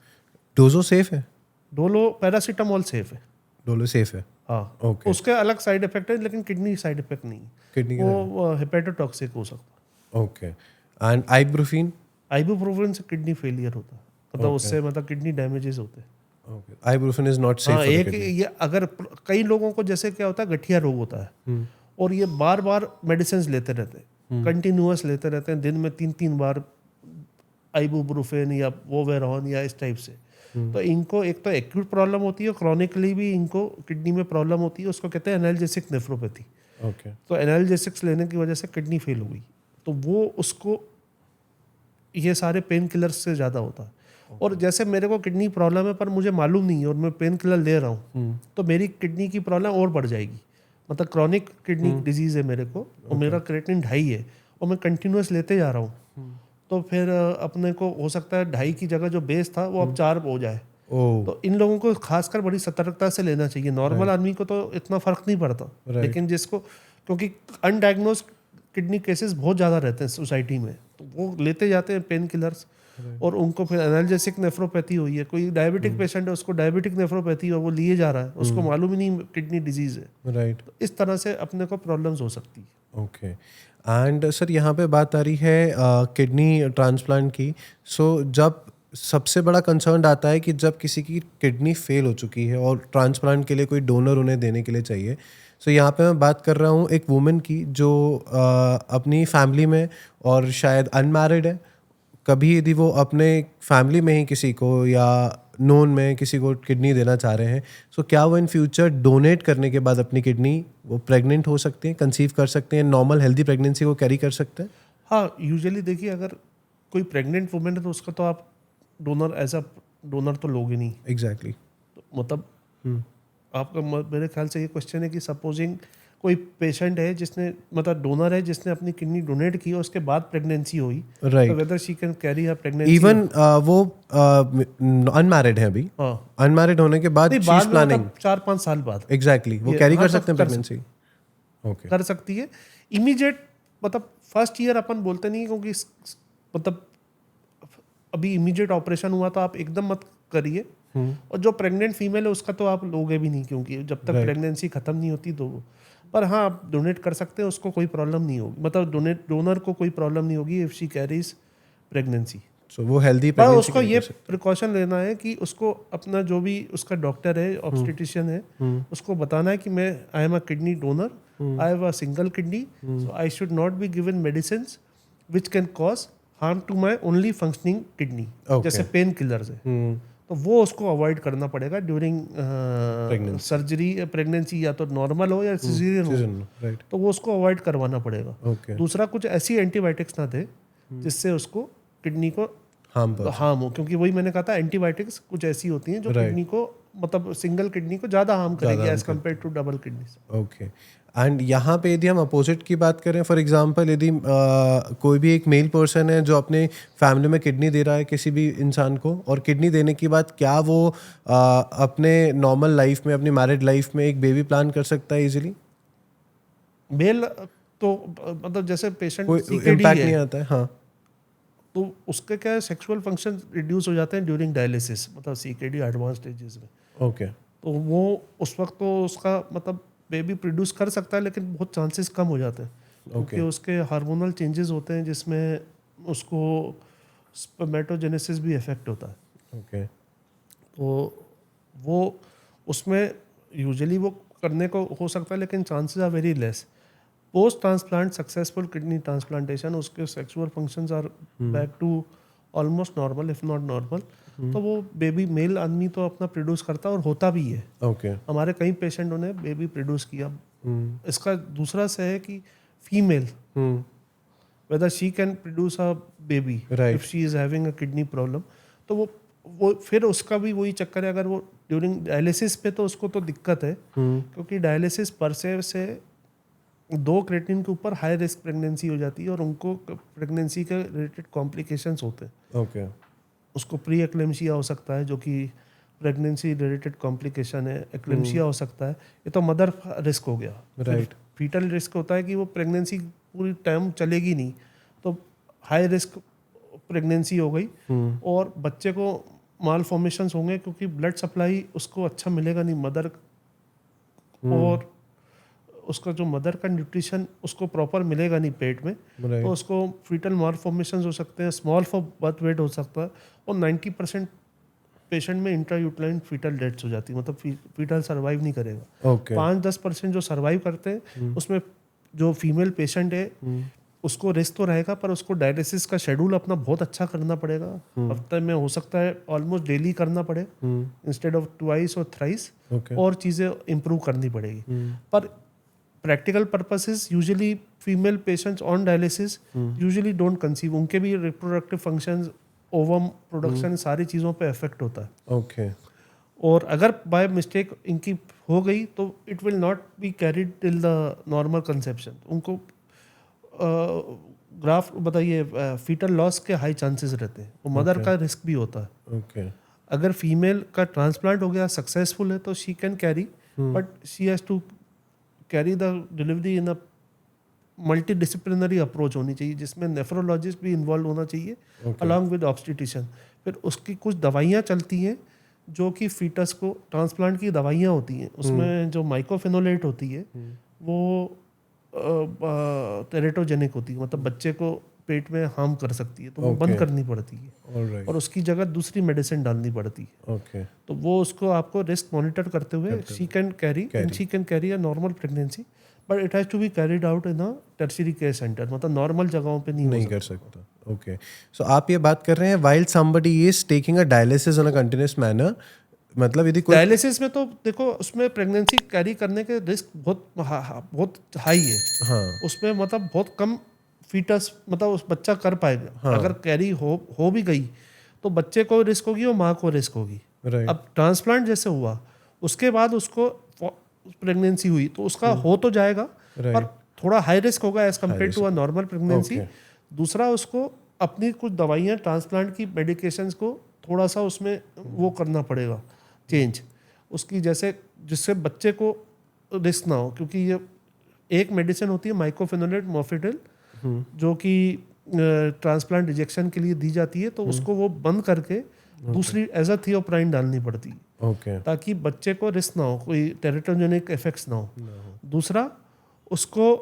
डोजो सेफ है? डोलो पैरासीटामोल सेफ है। डोलो सेफ है? हाँ। ओके। उसके अलग साइड इफेक्ट है, लेकिन किडनी साइड इफेक्ट नहीं है। किडनी वो हेपेटोटॉक्सिक हो सकता है। ओके। And ibuprofen? आइबुप्रोफेन से किडनी फेलियर होता है, मतलब उससे मतलब किडनी डैमेजेस होते हैं। Okay. Ibuprofen is not safe? हाँ, एक ये अगर कई लोगों को जैसे क्या होता है, गठिया रोग होता है, और ये बार बार मेडिसिन लेते रहते हैं, कंटिन्यूअस लेते रहते हैं, दिन में 3-3 बार आइबुप्रोफेन या वोवेरॉन या इस टाइप से। तो इनको एक तो एक्यूट प्रॉब्लम होती है, क्रॉनिकली भी इनको किडनी में प्रॉब्लम होती है, उसको कहते हैं एनाल्जेसिक नेफ्रोपैथी। ओके। तो एनाल्जेसिक्स लेने की वजह से किडनी फेल हो गई, तो वो उसको ये सारे पेन किलर्स से ज़्यादा होता है। और जैसे मेरे को किडनी प्रॉब्लम है पर मुझे मालूम नहीं है और मैं पेन किलर ले रहा हूँ, तो मेरी किडनी की प्रॉब्लम और बढ़ जाएगी। मतलब क्रॉनिक किडनी डिजीज़ है मेरे को, और मेरा क्रिएटिनिन 2.5 है, और मैं कंटिन्यूस लेते जा रहा हूँ, तो फिर अपने को हो सकता है 2.5 की जगह जो बेस था वो अब 4 हो जाए। तो इन लोगों को खासकर बड़ी सतर्कता से लेना चाहिए। नॉर्मल आदमी को तो इतना फर्क नहीं पड़ता, लेकिन जिसको, क्योंकि अनडायग्नोज किडनी केसेस बहुत ज़्यादा रहते हैं सोसाइटी में, तो वो लेते जाते हैं पेन किलर्स, और उनको फिर एनाल्जेसिक नेफ्रोपैथी हुई है। कोई डायबिटिक पेशेंट है, उसको डायबिटिक नेफ्रोपैथी हो, वो लिए जा रहा है, उसको मालूम ही नहीं किडनी डिजीज़ है। राइट। तो इस तरह से अपने को प्रॉब्लम्स हो सकती है। ओके। एंड सर यहाँ पे बात आ रही है किडनी ट्रांसप्लांट की। सो जब सबसे बड़ा कंसर्न आता है कि जब किसी की किडनी फेल हो चुकी है और ट्रांसप्लांट के लिए कोई डोनर उन्हें देने के लिए चाहिए। सो यहाँ पे मैं बात कर रहा हूँ एक वुमेन की जो अपनी फैमिली में और शायद अनमैरिड है, कभी यदि वो अपने फैमिली में ही किसी को या नोन में किसी को किडनी देना चाह रहे हैं, सो क्या वो इन फ्यूचर डोनेट करने के बाद अपनी किडनी वो प्रेग्नेंट हो सकते हैं, कंसीव कर सकते हैं, नॉर्मल हेल्दी प्रेगनेंसी को कैरी कर सकते हैं? हाँ, यूजुअली देखिए अगर कोई प्रेग्नेंट वुमेन है तो उसका तो आप डोनर एज अ डोनर तो लोगे नहीं। एग्जैक्टली। तो मतलब आपका मेरे ख्याल से ये क्वेश्चन है कि सपोजिंग कोई पेशेंट है जिसने मतलब डोनर है जिसने अपनी किडनी डोनेट की और उसके बाद प्रेगनेंसी हुई, राइट, तो whether she can carry her pregnancy. Even वो अनमैरिड है अभी, अनमैरिड होने के बाद शी इज प्लानिंग 4-5 साल बाद एग्जैक्टली वो कैरी कर सकते हैं प्रेगनेंसी? ओके, कर सकती है। इमीडिएट मतलब फर्स्ट ईयर अपन बोलते नहीं, क्योंकि मतलब अभी इमीडिएट ऑपरेशन हुआ तो आप एकदम मत करिए, और जो प्रेग्नेंट फीमेल है उसका तो आप लोगे भी नहीं, क्योंकि जब तक प्रेगनेंसी खत्म नहीं होती तो। पर हाँ, आप डोनेट कर सकते हैं, उसको कोई प्रॉब्लम नहीं होगी, मतलब डोनर को कोई प्रॉब्लम नहीं होगी if she carries pregnancy. So, वो हेल्दी पर उसको ये प्रिकॉशन लेना है कि उसको अपना जो भी उसका डॉक्टर है, ऑब्स्टेट्रिशियन है, उसको बताना है कि मैं I am a kidney donor, I have a single kidney, so I should not be given medicines which can cause harm to my only functioning kidney, जैसे पेन किलर्स है, तो वो उसको अवॉइड करना पड़ेगा ड्यूरिंग सर्जरी, प्रेगनेंसी या तो normal हो या सिजेरियन हो, तो वो उसको अवॉइड करवाना पड़ेगा। दूसरा, कुछ ऐसी एंटीबायोटिक्स ना दे जिससे उसको किडनी को हार्म हो, क्योंकि वही मैंने कहा था, एंटीबायोटिक्स कुछ ऐसी होती हैं जो किडनी को, मतलब सिंगल किडनी को ज़्यादा हार्म करेगी as compare to double kidney. Okay. And यहाँ पे यदि हम अपोजिट की बात करें, फॉर एग्जांपल यदि कोई भी एक मेल पर्सन है जो अपने फैमिली में किडनी दे रहा है किसी भी इंसान को, और किडनी देने के बाद क्या वो अपने नॉर्मल लाइफ में, अपनी मैरिड लाइफ में एक बेबी प्लान कर सकता है इजीली? मेल तो मतलब जैसे पेशेंट कोई इम्पैक्ट नहीं आता है, हाँ, तो उसके क्या है, सेक्सुअल फंक्शन रिड्यूस हो जाते हैं ड्यूरिंग डायलिसिस, मतलब सीकेडी एडवांस स्टेजेस में। ओके। तो वो उस वक्त तो उसका मतलब बेबी प्रोड्यूस कर सकता है, लेकिन बहुत चांसेस कम हो जाते हैं, क्योंकि उसके हार्मोनल चेंजेस होते हैं जिसमें उसको स्पर्मेटोजेनेसिस भी इफेक्ट होता है। ओके। तो वो उसमें यूजुअली वो करने को हो सकता है, लेकिन chances are very less. Post transplant successful kidney transplantation, उसके sexual functions are back to almost normal if not normal, तो वो बेबी मेल आदमी तो अपना प्रोड्यूस करता है और होता भी है। ओके। हमारे कई पेशेंटों ने बेबी प्रोड्यूस किया। इसका दूसरा से है कि female whether she can produce a baby if she is having a kidney problem, तो वो फिर उसका भी वही चक्कर है। अगर वो ड्यूरिंग डायलिसिस पे तो उसको तो दिक्कत है, क्योंकि डायलिसिस पर से 2 क्रेटिन के ऊपर हाई रिस्क प्रेगनेंसी हो जाती है, और उनको प्रेगनेंसी के रिलेटेड कॉम्प्लिकेशंस होते हैं। ओके। उसको प्री एक्लेम्शिया हो सकता है, जो कि प्रेगनेंसी रिलेटेड कॉम्प्लिकेशन है। एक्लेम्शिया हो सकता है, ये तो मदर रिस्क हो गया। राइट। फीटल रिस्क होता है कि वो प्रेगनेंसी पूरी टाइम चलेगी नहीं, तो हाई रिस्क प्रेगनेंसी हो गई, और बच्चे को माल फॉर्मेशंस होंगे, क्योंकि ब्लड सप्लाई उसको अच्छा मिलेगा नहीं मदर, और उसका जो मदर का न्यूट्रिशन उसको प्रॉपर मिलेगा नहीं पेट में, तो उसको फीटल मालफॉर्मेशंस हो सकते हैं, स्मॉल फॉर बर्थ वेट हो सकता है, और 90% पेशेंट में इंट्रायूटेराइन फीटल डेथ्स हो जाती है, मतलब फीटल सर्वाइव नहीं करेगा। 5-10% जो सर्वाइव करते हैं उसमें जो फीमेल पेशेंट है उसको रिस्क तो रहेगा, पर उसको डायलिसिस का शेड्यूल अपना बहुत अच्छा करना पड़ेगा। हफ्ते में हो सकता है ऑलमोस्ट डेली करना पड़े इंस्टेड ऑफ ट्वाइस और थ्राइस, और चीज़ें इम्प्रूव करनी पड़ेगी। पर practical purposes usually female patients on dialysis usually don't conceive, उनके भी रिप्रोडक्टिव फंक्शंस, ओवम प्रोडक्शन, सारी चीज़ों पे इफेक्ट होता है। ओके। और अगर बाय मिस्टेक इनकी हो गई तो it will not be carried till the normal conception. उनको ग्राफ बताइए, फीटल लॉस के हाई चांसेस रहते हैं, और मदर का रिस्क भी होता है। ओके। अगर फीमेल का ट्रांसप्लांट हो गया सक्सेसफुल है तो she can carry, but she has to carry the delivery in a multi disciplinary approach होनी चाहिए, जिसमें नेफ्रोलॉजिस्ट भी इन्वॉल्व होना चाहिए अलॉन्ग विद ऑब्स्टेट्रिशियन। फिर उसकी कुछ दवाइयाँ चलती हैं जो कि फीटस को, ट्रांसप्लांट की दवाइयाँ होती हैं, उसमें जो माइकोफेनोलेट होती है वो टेरेटोजेनिक होती है, मतलब बच्चे को पेट में हार्म कर सकती है, तो वो बंद करनी पड़ती है, और उसकी जगह दूसरी मेडिसिन डालनी पड़ती है। तो वो उसको आपको रिस्क मॉनिटर करते हुए she can carry and she can carry a normal pregnancy, but it has to be carried out in a tertiary care centre, मतलब नॉर्मल जगहों पे नहीं कर सकता। ओके। सो आप ये बात कर रहे हैं while somebody is taking a dialysis in a continuous manner, मतलब यदि कोई डायलिसिस में तो देखो उसमें प्रेगनेंसी कैरी करने के रिस्क बहुत हाई है। हाँ। उसमें मतलब बहुत कम फीटस, मतलब उस बच्चा कर पाएगा। हाँ। अगर कैरी हो भी गई तो बच्चे को रिस्क होगी और माँ को रिस्क होगी। अब ट्रांसप्लांट जैसे हुआ उसके बाद उसको प्रेगनेंसी हुई तो उसका हो तो जाएगा, पर थोड़ा हाई रिस्क होगा as compare to a normal pregnancy. दूसरा, उसको अपनी कुछ दवाइयाँ, ट्रांसप्लांट की मेडिकेशंस को थोड़ा सा उसमें वो करना पड़ेगा चेंज उसकी, जैसे जिससे बच्चे को रिस्क ना हो, क्योंकि ये एक मेडिसिन होती है माइकोफेनोलेट मॉर्फिडिल, जो कि ट्रांसप्लांट रिजेक्शन के लिए दी जाती है, तो उसको वो बंद करके दूसरी एजाथियोप्राइन डालनी पड़ती है ओके ताकि बच्चे को रिस्क ना हो, कोई टेरिटोजेनिक इफेक्ट्स ना हो। दूसरा, उसको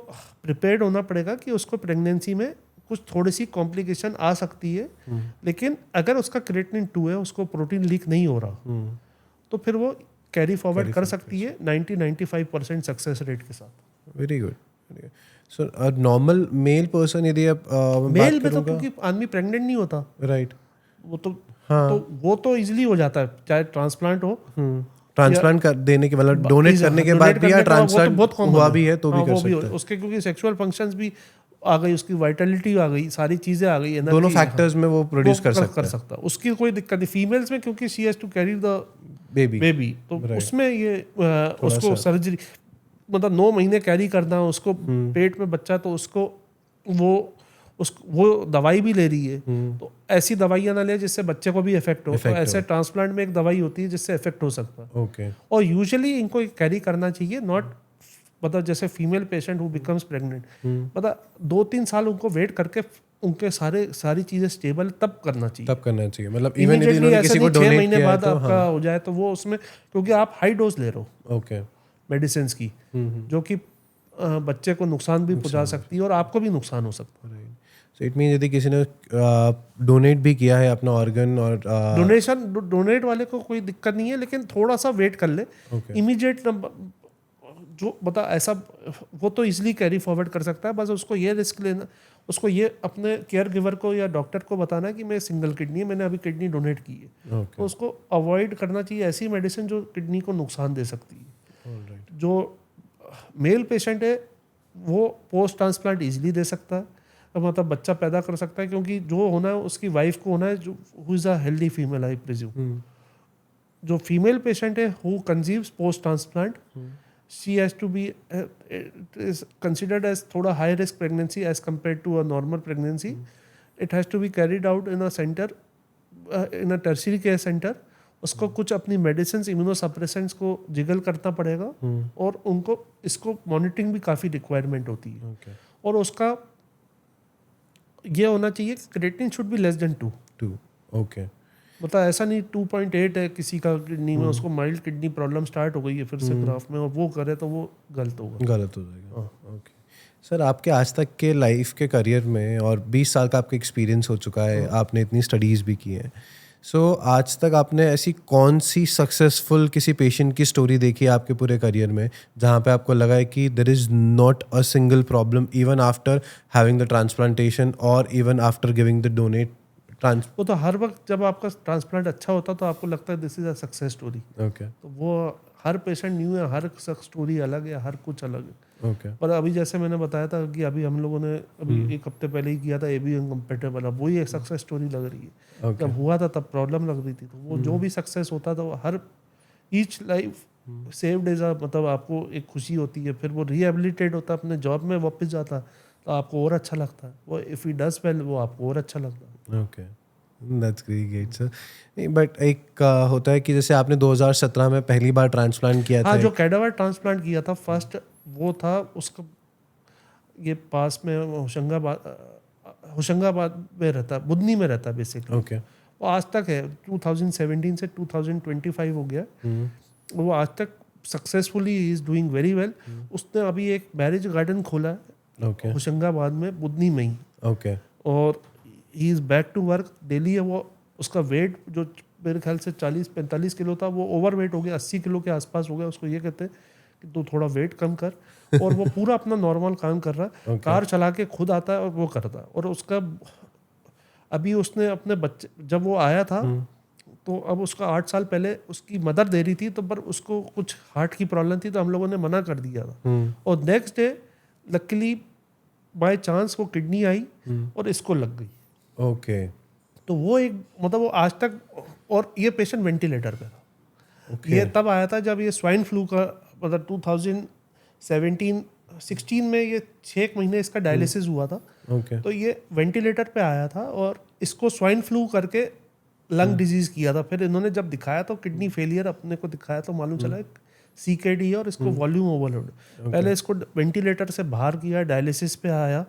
प्रिपेयर्ड होना पड़ेगा कि उसको प्रेगनेंसी में कुछ थोड़ी सी कॉम्प्लिकेशन आ सकती है, लेकिन अगर उसका क्रिएटिनिन 2 है, उसको प्रोटीन लीक नहीं हो रहा, तो फिर वो कैरी फॉरवर्ड कर सकती है 90-95% सक्सेस रेट के साथ। Very good. So normal male person यदि आप मेल में तो क्योंकि आदमी प्रेग्नेंट नहीं होता, राइट, वो तो इजीली हो जाता है, चाहे ट्रांसप्लांट हो, ट्रांसप्लांट कर देने के मतलब डोनेट करने के बाद भी या ट्रांसप्लांट हुआ भी है तो भी कर सकते हैं। उसके क्योंकि सेक्सुअल फंक्शंस भी आ गई, उसकी वाइटलिटी आ गई, सारी चीजें आ गई, दोनों फैक्टर्स में वो प्रोड्यूस कर सकता है। उसकी कोई दिक्कत नहीं। फीमेल्स में क्योंकि she has to carry the baby, तो उसमें ये उसको सर्जरी, मतलब 9 महीने कैरी करना, उसको पेट में बच्चा, तो उसको वो दवाई भी ले रही है, तो ऐसी दवाइयां ना ले जिससे बच्चे को भी इफेक्ट हो। तो ऐसे ट्रांसप्लांट में एक दवाई होती है जिससे इफेक्ट हो सकता है। ओके। और यूजुअली इनको कैरी करना चाहिए, नॉट मतलब जैसे female patient who becomes pregnant, मतलब 2-3 साल उनको वेट करके उनके सारी चीजें स्टेबल तब करना चाहिए। मतलब इवन यदि उन्होंने किसी को 6 महीने बाद आपका हो जाए तो वो उसमें, क्योंकि आप हाई डोज ले रहे हो ओके मेडिसिन की, जो कि बच्चे को नुकसान भी पहुंचा सकती है और आपको भी नुकसान हो सकता है। सो इट मीन यदि किसी ने डोनेट भी किया है अपना ऑर्गन और डोनेट वाले को कोई दिक्कत नहीं है, लेकिन थोड़ा सा वेट कर ले। इमीडिएट जो बता ऐसा वो तो इजीली कैरी फॉरवर्ड कर सकता है, बस उसको ये रिस्क लेना, उसको ये अपने केयर गिवर को या डॉक्टर को बताना है कि मैं सिंगल किडनी है, मैंने अभी किडनी डोनेट की है। तो उसको अवॉइड करना चाहिए ऐसी मेडिसिन जो किडनी को नुकसान दे सकती है। जो मेल पेशेंट है वो पोस्ट ट्रांसप्लांट इजीली दे सकता है, मतलब बच्चा पैदा कर सकता है, क्योंकि जो होना है उसकी वाइफ को होना है, जो who is a healthy female, I presume. जो फीमेल पेशेंट है who conceives post transplant, she has to be it is considered as thoda high risk pregnancy as compared to a normal pregnancy. It has to be carried out in a center, in a tertiary care center. उसको कुछ अपनी medicine immunosuppressants को jiggle करना पड़ेगा, और उनको इसको monitoring भी काफ़ी रिक्वायरमेंट होती है। और उसका ये होना चाहिए creatinine should be less then 2। Okay, मतलब ऐसा नहीं 2.8 है किसी का किडनी में, उसको माइल्ड किडनी प्रॉब्लम स्टार्ट हो गई है फिर से ग्राफ में, और वो करे तो वो गलत हो जाएगा। ओके सर, आपके आज तक के लाइफ के करियर में और 20 साल का आपका एक्सपीरियंस हो चुका है, आपने इतनी स्टडीज़ भी की हैं, सो आज तक आपने ऐसी कौन सी सक्सेसफुल किसी पेशेंट की स्टोरी देखी है आपके पूरे करियर में जहाँ पे आपको लगा है कि there is not a single problem even after having the transplantation और even after giving the donate? वो तो हर वक्त जब आपका ट्रांसप्लांट अच्छा होता तो आपको लगता है this is a success story. Okay. तो वो हर पेशेंट न्यू है, हर स्टोरी अलग है, हर कुछ अलग है। ओके। पर अभी जैसे मैंने बताया था कि अभी हम लोगों ने अभी 1 हफ्ते पहले ही किया था एबी इनकम्पेटेबल, अब वही एक सक्सेस स्टोरी लग रही है। जब हुआ था तब प्रॉब्लम लग रही थी, तो वो जो भी सक्सेस होता था वो हर ईच लाइफ सेव्ड इज मतलब आपको एक खुशी होती है। फिर वो रिहेबिलिटेट होता है, अपने जॉब में वापस जाता है तो आपको और अच्छा लगता है। वो इफ़ ही डज वेल वो आपको और अच्छा लगता है। Okay, that's great sir. But एक होता है कि जैसे आपने 2017 में पहली बार ट्रांसप्लांट किया था, जो कैडावर ट्रांसप्लांट किया था फर्स्ट, वो था उसका ये पास में होशंगाबाद में रहता, बुधनी में रहता बेसिकली। ओके। वो आज तक है, 2017 से 2025 हो गया। वो आज तक successfully he is doing very well. उसने अभी एक मैरिज गार्डन खोला है होशंगाबाद में, बुधनी में ही। ओके। और he is back to work daily है। वो उसका वेट जो मेरे ख्याल से 40-45 किलो था वो ओवर वेट हो गया, 80 किलो के आसपास हो गया। उसको ये कहते हैं कि तू थोड़ा वेट कम कर, और वो पूरा अपना नॉर्मल काम कर रहा है। कार चला के खुद आता है और वो करता है। और उसका अभी उसने अपने बच्चे, जब वो आया था तो अब उसका 8 साल पहले उसकी मदर दे रही थी, तो पर उसको कुछ हार्ट की प्रॉब्लम थी तो हम लोगों ने मना कर दिया था। और next day luckily by chance वो किडनी आई और इसको लग गई। ओके। तो वो एक मतलब वो आज तक, और ये पेशेंट वेंटिलेटर पे था। ये तब आया था जब ये स्वाइन फ्लू का मतलब 2017-16 में ये 6 महीने इसका डायलिसिस हुआ था। तो ये वेंटिलेटर पे आया था और इसको स्वाइन फ्लू करके लंग डिजीज किया था। फिर इन्होंने जब दिखाया तो किडनी फेलियर अपने को दिखाया तो मालूम चला CKD है और इसको वॉल्यूम ओवरलोड। पहले इसको वेंटिलेटर से बाहर किया, डायलिसिस पे आया,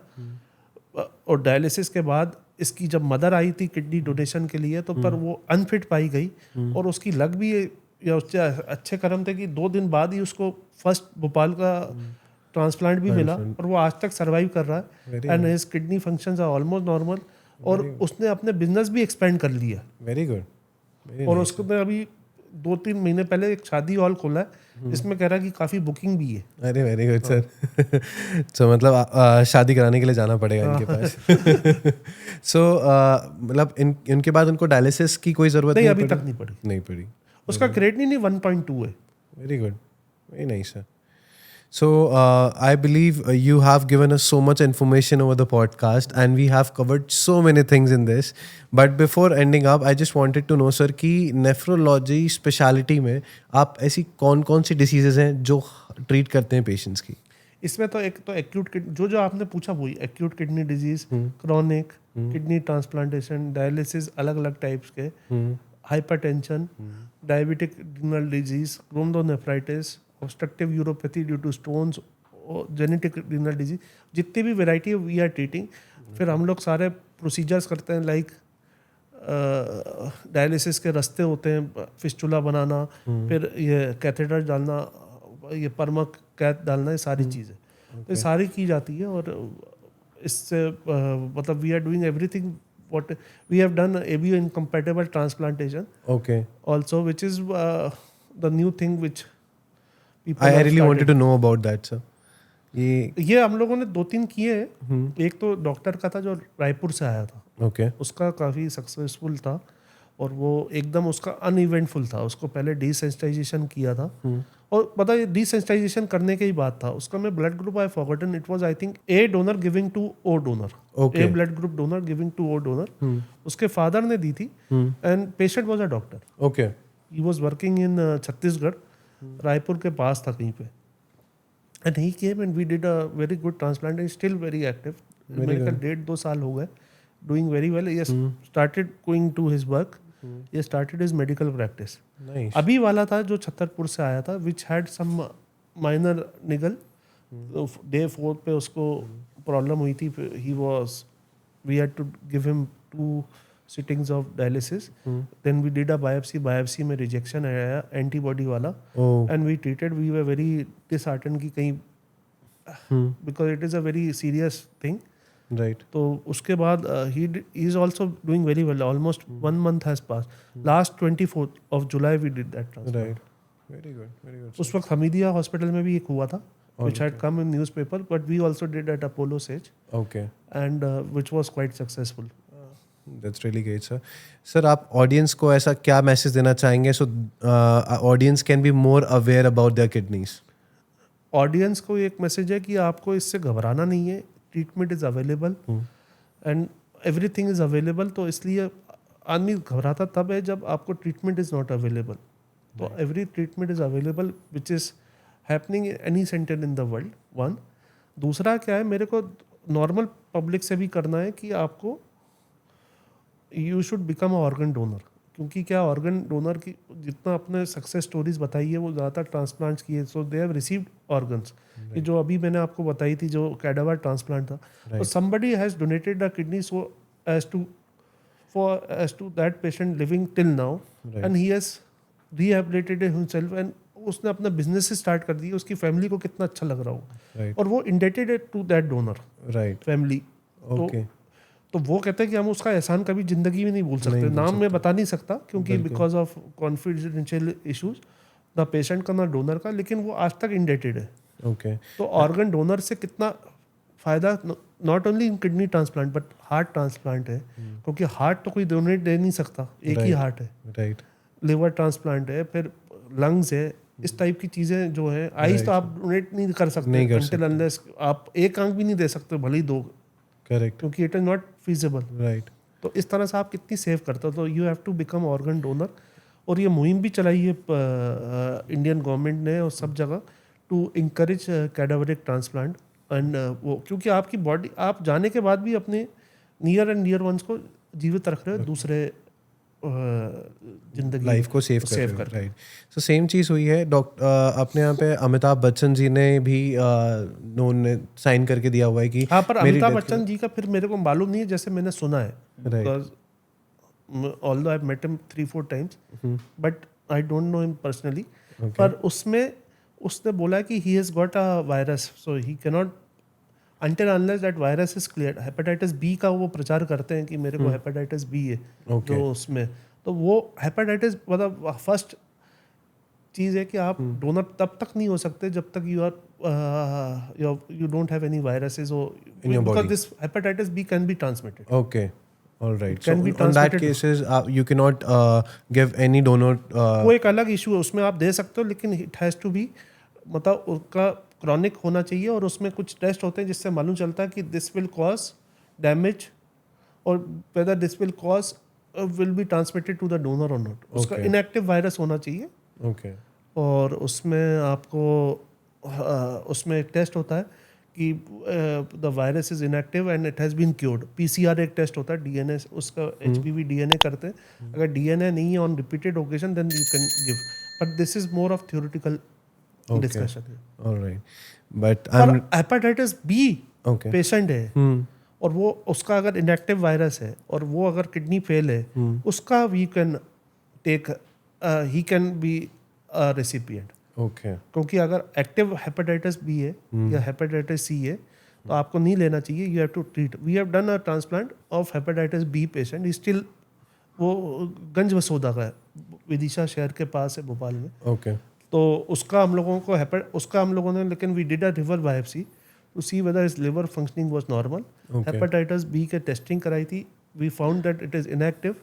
और डायलिसिस के बाद इसकी जब मदर आई थी किडनी डोनेशन के लिए तो पर वो अनफिट पाई गई और उसकी लग भी या उससे अच्छे कर्म थे कि 2 दिन बाद ही उसको फर्स्ट भोपाल का ट्रांसप्लांट भी मिला और वो आज तक सरवाइव कर रहा है and his kidney functions are almost normal और उसने अपने बिजनेस भी एक्सपेंड कर लिया। Very good. और उसको अभी 2-3 महीने पहले एक शादी हॉल खोला है जिसमें कह रहा है कि काफ़ी बुकिंग भी है। अरे वेरी गुड सर। सो मतलब शादी कराने के लिए जाना पड़ेगा इनके पास। सो मतलब इनके बाद उनको डायलिसिस की कोई ज़रूरत नहीं अभी तक नहीं पड़ी। उसका क्रिएटिनिन 1.2 है। Very good, very nice sir. So I believe you have given us so much information over the podcast and we have covered so many things in this. But before ending up, I just wanted to know sir कि nephrology speciality में आप ऐसी कौन-कौन सी diseases हैं जो treat करते हैं patients की? इसमें तो एक तो acute जो आपने पूछा वही acute kidney disease, chronic kidney transplantation, dialysis अलग-अलग types के, hypertension, diabetic renal disease, glomerulonephritis, obstructive uropathy due to stones, genetic renal disease, जितनी भी वैरायटी वी आर ट्रीटिंग। फिर हम लोग सारे प्रोसीजर्स करते हैं लाइक डायलिसिस के रास्ते होते हैं, फिस्टुला बनाना, फिर ये कैथेटर डालना, ये परमक कैथ डालना, ये सारी चीज़ें तो ये सारी की जाती है। और इससे मतलब we are doing everything what we have done ABO incompatible transplantation also, which is the new thing which I really wanted to know about that sir. ये हम लोगों ने 2-3 किए हैं। एक तो डॉक्टर का था जो रायपुर से आया था, उसका काफ़ी सक्सेसफुल था और वो एकदम उसका अनइवेंटफुल था। उसको पहले डिसेंसिटाइजेशन किया था और पता है डिसेंसिटाइजेशन करने के ही बात था उसका मैं blood group I forgotten, it was I think A donor giving to O donor, A blood group donor giving to O donor. उसके फादर ने दी थी and patient was a doctor, he was working in Chhattisgarh, Raipur के पास था कहीं पे, and he came and we did a very good transplant and still very active. मेरे ख्याल 1.5-2 साल हो गए, doing very well. He started going to his work, he started his medical practice. Nice. अभी वाला था जो छतरपुर से आया था which had some minor niggle, day 4 पे उसको प्रॉब्लम हुई थी। we had to give him 2 sittings of dialysis. Then we did a biopsy में rejection आया antibody वाला, and we treated. We were very disheartened कि कहीं because it is a very serious thing. Right. तो उसके बाद he is also doing very well. Almost 1 month has passed. Last 24th of July we did that transplant. Right. Very good. Very good. उस वक्त Hamidia hospital में भी एक हुआ था, which had come in newspaper, but we also did at Apollo Sage. Okay. And which was quite successful. That's really great, sir. Sir, आप audience को ऐसा क्या मैसेज देना चाहेंगे so audience can be more aware about their kidneys? Audience को एक message है कि आपको इससे घबराना नहीं है, treatment is available and everything is available. तो इसलिए आदमी घबराता तब है जब आपको ट्रीटमेंट इज़ नॉट अवेलेबल। तो every treatment is available which is happening in any centre in the world, 1। दूसरा क्या है, मेरे को नॉर्मल पब्लिक से भी करना है कि आपको you should become a organ donor, क्योंकि क्या ऑर्गन डोनर की जितना अपने सक्सेस स्टोरीज बताई है वो ज़्यादातर ट्रांसप्लांट्स की है। सो दे हैव रिसीव्ड ऑर्गन्स। ये जो अभी मैंने आपको बताई थी जो कैडावर ट्रांसप्लांट था, तो somebody has donated the kidney so as to that patient living till now and he has rehabilitated himself and उसने अपना बिजनेस से स्टार्ट कर दिया। उसकी फैमिली को कितना अच्छा लग रहा हो और वो इंडेटेड है टू दैट डोनर फैमिली। तो वो कहते हैं कि हम उसका एहसान कभी जिंदगी में नहीं भूल सकते। नाम मैं बता नहीं सकता क्योंकि बिकॉज ऑफ कॉन्फिडेंशियल इश्यूज ना पेशेंट का ना डोनर का, लेकिन वो आज तक इंडेटेड है। तो ऑर्गन डोनर से कितना फ़ायदा, not only in kidney transplant but heart transplant है, क्योंकि हार्ट तो कोई डोनेट दे नहीं सकता, एक ही हार्ट है। लिवर ट्रांसप्लांट है, फिर लंग्स है, इस टाइप की चीज़ें जो है। आईज तो आप डोनेट नहीं कर सकते until unless आप एक आंख भी नहीं दे सकते, भले ही 2, करेक्ट, क्योंकि it is not feasible. Right. तो इस तरह से आप कितनी सेव करते हो। तो you have to become organ donor. और ये मुहिम भी चलाई है इंडियन गवर्नमेंट ने और सब जगह टू इंकरेज कैडावरिक ट्रांसप्लांट एंड वो, क्योंकि आपकी बॉडी आप जाने के बाद भी अपने नियर एंड डियर वंस को जीवित रख रहे हो दूसरे जिंदगी लाइफ को सेव सेव कर कर राइट। सो सेम चीज़ हुई है अपने यहाँ पे अमिताभ बच्चन जी ने भी ने साइन करके दिया हुआ है कि हाँ, पर मेरी अमिताभ death बच्चन जी का फिर मेरे को मालूम नहीं है, जैसे मैंने सुना है, Right. Because although I met him 3-4 times but I don't know him personally. Okay. पर उसमें उसने बोला कि he has got a virus, so he can not until unless that virus is clear. Hepatitis B का वो प्रचार करते हैं कि मेरे को हेपेटाइटिस बी है। Okay. जो उसमें तो वो हेपेटाइटिस मतलब फर्स्ट चीज़ है कि आप डोनर तब तक नहीं हो सकते जब तक you don't have any viruses or In your because body. this hepatitis B can be transmitted. Okay. All right. It can so be on that transmitted. cases you cannot give any donor वो एक अलग issue है, उसमें आप दे सकते हो, लेकिन it has to B मतलब उसका क्रॉनिक होना चाहिए, और उसमें कुछ टेस्ट होते हैं जिससे मालूम चलता है कि दिस विल कॉज डैमेज और whether this will cause will be transmitted to the donor और नॉट। उसका Okay. इनएक्टिव वायरस होना चाहिए, okay. और उसमें आपको उसमें एक टेस्ट होता है कि the virus is inactive and it has been cured. PCR एक टेस्ट होता है, डीएनए उसका एचपीवी डीएनए करते हैं। अगर डीएनए नहीं है on repeated occasion then you can give, but this is more of theoretical discussion. All right. But पर I'm hepatitis B okay. Patient है और वो उसका अगर इनएक्टिव वायरस है और वो अगर किडनी फेल है, उसका we can take he can be a recipient. Okay. क्योंकि अगर एक्टिव हेपेटाइटिस बी है या हेपेटाइटिस सी है तो आपको नहीं लेना चाहिए, you have to treat. We have done a transplant of hepatitis B patient, still वो गंज बसोदा का है, विदिशा शहर के पास है भोपाल में। Okay. तो उसका हम लोगों ने लेकिन we did a liver biopsy to see whether is liver functioning was normal. Okay. Hepatitis B के टेस्टिंग कराई थी, we found that it is inactive,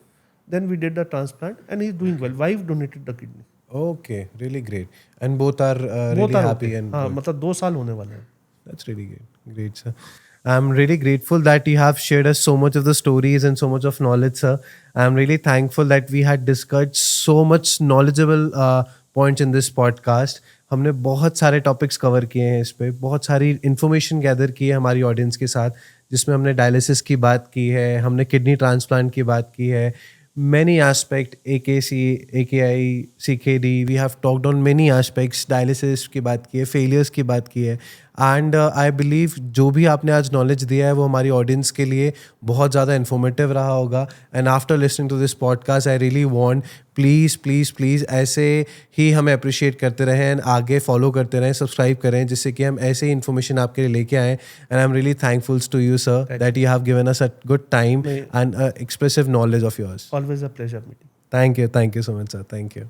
then we did the transplant and he is doing well. Wife donated the kidney. Okay. Really great. And both are really happy and हाँ, good. मतलब 2 साल होने वाले हैं। That's really great. Great, sir. I'm really grateful that you have shared us so much of the stories and so much of knowledge, sir. I'm really thankful that we had discussed so much knowledgeable points in this podcast. हमने बहुत सारे topics cover किए हैं इस पे, बहुत सारी information gather की है हमारी ऑडियंस के साथ, जिसमें हमने डायलिसिस की बात की है, हमने किडनी ट्रांसप्लांट की बात की है, many aspect AKC, AKI, CKD, we have talked on many aspects, dialysis की बात की है, failures की बात की है, एंड आई बिलीव जो भी आपने आज नॉलेज दिया है वो हमारी ऑडियंस के लिए बहुत ज़्यादा इन्फॉर्मेटिव रहा होगा। And after listening to this podcast I really want please ऐसे ही हमें अप्रिशिएट करते रहें एंड आगे फॉलो करते रहें, सब्सक्राइब करें, जिससे कि हम ऐसे ही इन्फॉर्मेशन आपके लिए लेके आएँ। And I am really thankful to you sir that you have given us a good time and expressive knowledge of yours. Always a pleasure meeting. Thank you so much sir, thank you.